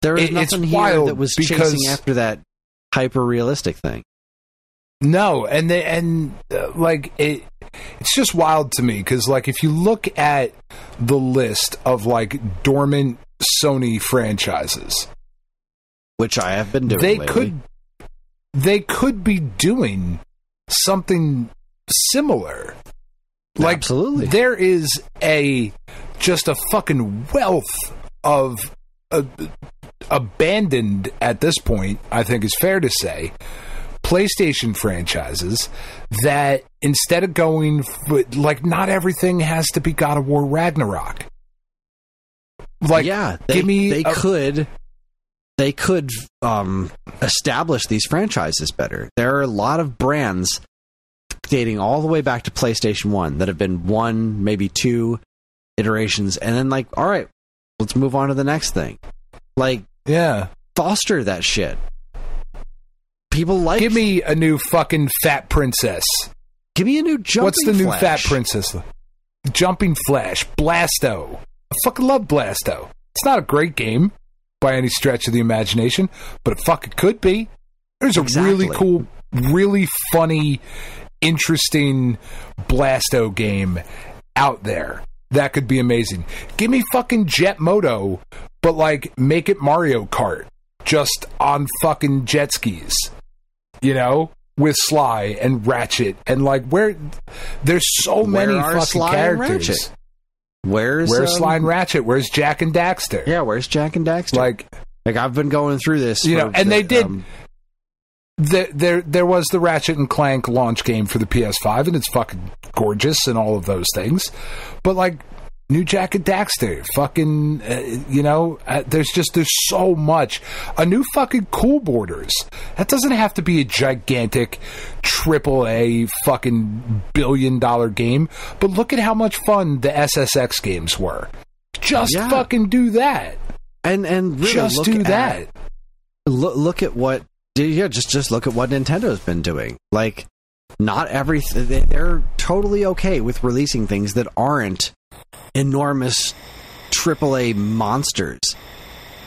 was nothing here that was chasing after that hyper-realistic thing. No, it's just wild to me, because, like, if you look at the list of, like, dormant Sony franchises, which I have been doing lately, they could be doing something similar. Like, absolutely. There is just a fucking wealth of abandoned, at this point, I think is fair to say, PlayStation franchises that instead of going like, not everything has to be God of War Ragnarok. Like, they could establish these franchises better. There are a lot of brands dating all the way back to PlayStation 1 that have been one, maybe two iterations, and then, like, all right, let's move on to the next thing. Like, foster that shit. People like... Give me a new fucking Fat Princess. Give me a new Jumping What's the Flash. new Fat Princess? Jumping Flash. Blasto. I fucking love Blasto. It's not a great game by any stretch of the imagination, but it fucking could be. There's a really cool, really funny, interesting Blasto game out there that could be amazing. Give me fucking Jet Moto, but, like, make it Mario Kart, just on fucking jet skis, you know, with Sly and Ratchet, and, like, there's so many fucking Sly characters. Where's Sly and Ratchet? Where's Jack and Daxter? Yeah, where's Jack and Daxter? Like I've been going through this, they did. There was the Ratchet and Clank launch game for the PS5, and it's fucking gorgeous and all of those things. But, like, new Jack and Daxter, fucking, there's so much. A new fucking Cool Borders. That doesn't have to be a gigantic AAA fucking billion-dollar game, but look at how much fun the SSX games were. Just fucking do that. And really just do that. Look at what... Yeah, just look at what Nintendo's been doing. Like, not everything... They're totally okay with releasing things that aren't enormous AAA monsters.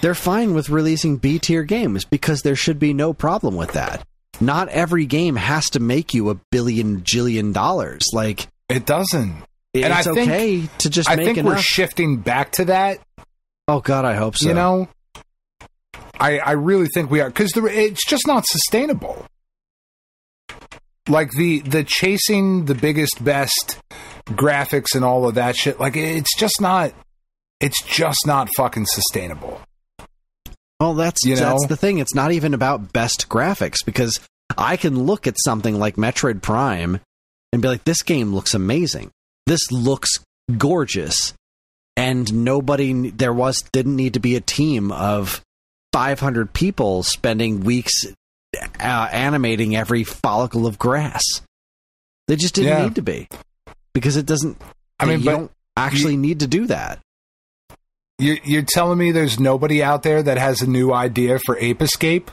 They're fine with releasing B-tier games because there should be no problem with that. Not every game has to make you $1 billion dollars. Like, it doesn't. It's okay to just make enough. I think we're shifting back to that. Oh, God, I hope so. You know? I really think we are, because it's just not sustainable. Like the chasing the biggest, best graphics and all of that shit, like it's just not fucking sustainable. Well, that's the thing. It's not even about best graphics, because I can look at something like Metroid Prime and be like, this game looks amazing. This looks gorgeous. And didn't need to be a team of 500 people spending weeks animating every follicle of grass. They just didn't need to be, because it doesn't. You don't actually need to do that. You're telling me there's nobody out there that has a new idea for Ape Escape?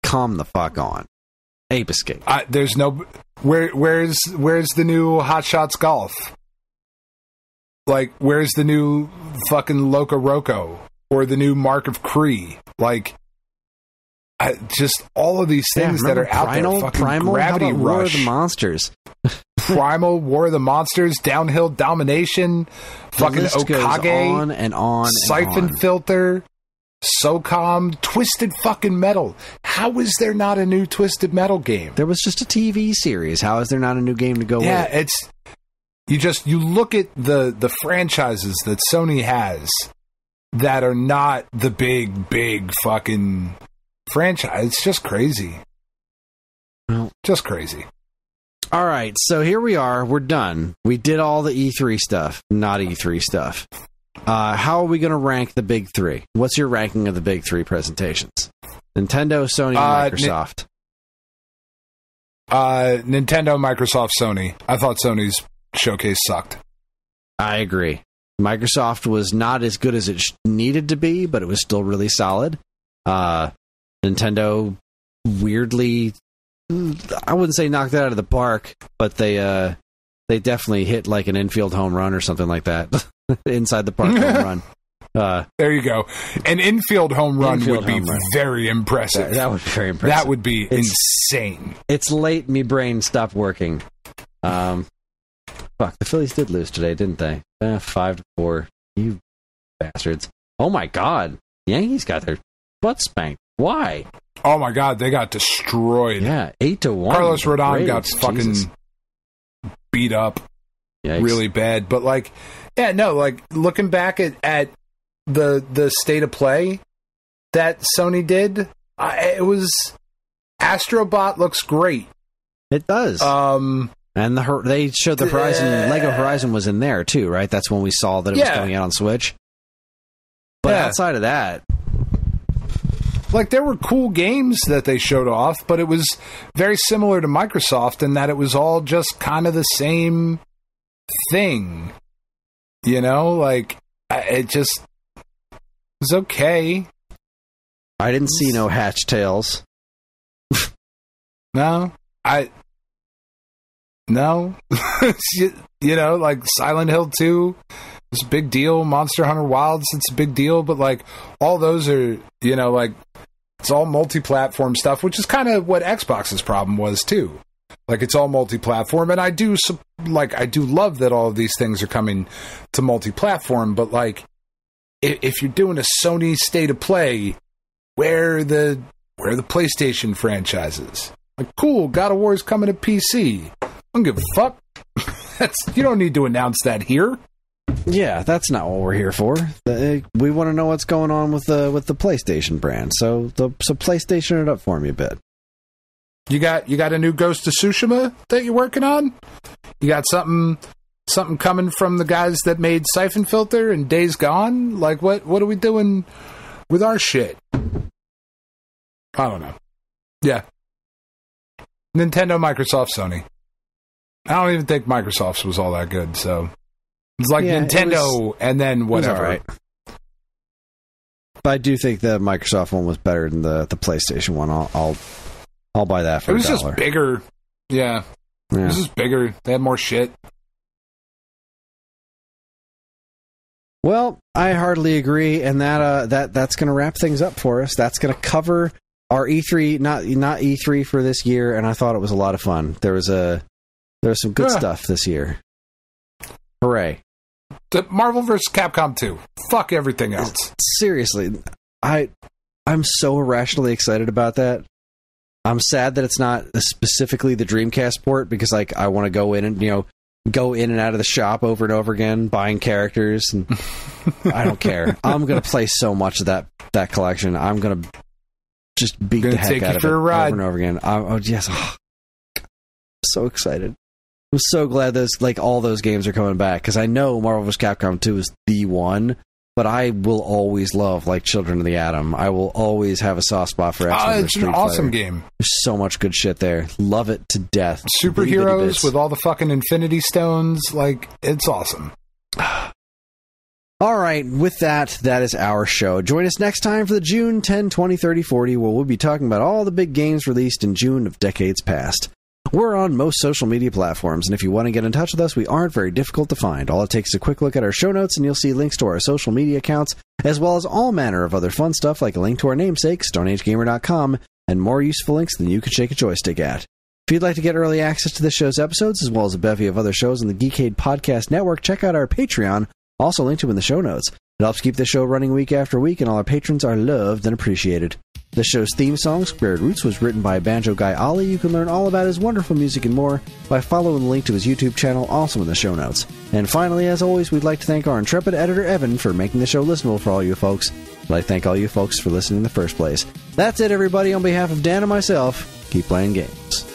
Calm the fuck on. Ape Escape. There's no. Where's the new Hot Shots Golf? Like, where's the new fucking Loco Roco or the new Mark of Cree? Like, just all of these things that are out there. Fucking Primal, Gravity Rush, War of the Monsters, Primal, War of the Monsters, Downhill Domination, fucking Okage, on and on. Siphon Filter, SOCOM, Twisted fucking Metal. How is there not a new Twisted Metal game? There was just a TV series. How is there not a new game to go with? Yeah, you look at the franchises that Sony has that are not the big fucking franchise. It's just crazy. Well, just crazy. All right, so here we are. We're done. We did all the E3 stuff, not E3 stuff. How are we going to rank the big three? What's your ranking of the big three presentations? Nintendo, Sony, and Microsoft. Nintendo, Microsoft, Sony. I thought Sony's showcase sucked. I agree. Microsoft was not as good as it needed to be, but it was still really solid. Nintendo weirdly, I wouldn't say knocked it out of the park, but they definitely hit like an infield home run or something like that. Inside the park home run. There you go. An infield home run would be very impressive. That would be very impressive. That would be insane. It's late. Me brain stopped working. Fuck, the Phillies did lose today, didn't they? 5-4. You bastards. Oh my god. The Yankees got their butt spanked. Why? Oh my god, they got destroyed. Yeah, 8-1. Carlos Rodon got fucking beat up. Yikes. Really bad. But like, yeah, no, like looking back at the state of play that Sony did, it was Astrobot looks great. It does. And they showed the Horizon. Lego Horizon was in there too, right? That's when we saw that it was coming out on Switch. But outside of that, like, there were cool games that they showed off, but it was very similar to Microsoft in that it was all just kind of the same thing. You know, like, it just was okay. I didn't see no Hatch Tails. No. You know, like Silent Hill 2 is a big deal. Monster Hunter Wilds, it's a big deal. But, like, all those are, you know, like, it's all multi-platform stuff, which is kind of what Xbox's problem was, too. Like, it's all multi-platform. And I do love that all of these things are coming to multi-platform. But, like, if you're doing a Sony state of play, where are the PlayStation franchises? Like, cool, God of War is coming to PC. I don't give a fuck. You don't need to announce that here. Yeah, that's not what we're here for. We want to know what's going on with the PlayStation brand. So PlayStation it up for me a bit. You got a new Ghost of Tsushima that you're working on? You got something coming from the guys that made Siphon Filter and Days Gone? Like, what are we doing with our shit? I don't know. Yeah. Nintendo, Microsoft, Sony. I don't even think Microsoft's was all that good, so it's like Nintendo and then whatever. Right. But I do think the Microsoft one was better than the PlayStation one. I'll buy that for $1. It was just bigger. Yeah. It was just bigger. They had more shit. Well, I heartily agree, and that's going to wrap things up for us. That's going to cover our E3, not E3 for this year, and I thought it was a lot of fun. There was some good stuff this year. Hooray. The Marvel vs. Capcom 2. Fuck everything else. Seriously. I'm so irrationally excited about that. I'm sad that it's not specifically the Dreamcast port, because like I want to go in and out of the shop over and over again, buying characters, and I don't care. I'm gonna play so much of that collection. I'm gonna just beat the heck out of it over and over again. So excited. I'm so glad all those games are coming back, because I know Marvel vs. Capcom 2 is the one, but I will always love Children of the Atom. I will always have a soft spot for X-Men. It's an awesome game. There's so much good shit there. Love it to death. Superheroes with all the fucking Infinity Stones. It's awesome. All right, with that is our show. Join us next time for the June 10, 20, 30, 40, where we'll be talking about all the big games released in June of decades past. We're on most social media platforms, and if you want to get in touch with us, we aren't very difficult to find. All it takes is a quick look at our show notes, and you'll see links to our social media accounts, as well as all manner of other fun stuff like a link to our namesake, StoneAgeGamer.com, and more useful links than you can shake a joystick at. If you'd like to get early access to this show's episodes, as well as a bevy of other shows on the Geekade Podcast Network, check out our Patreon, also linked to in the show notes. It helps keep the show running week after week, and all our patrons are loved and appreciated. The show's theme song, Squared Roots, was written by banjo guy Ollie. You can learn all about his wonderful music and more by following the link to his YouTube channel, also in the show notes. And finally, as always, we'd like to thank our intrepid editor, Evan, for making the show listenable for all you folks. I'd like to thank all you folks for listening in the first place. That's it, everybody. On behalf of Dan and myself, keep playing games.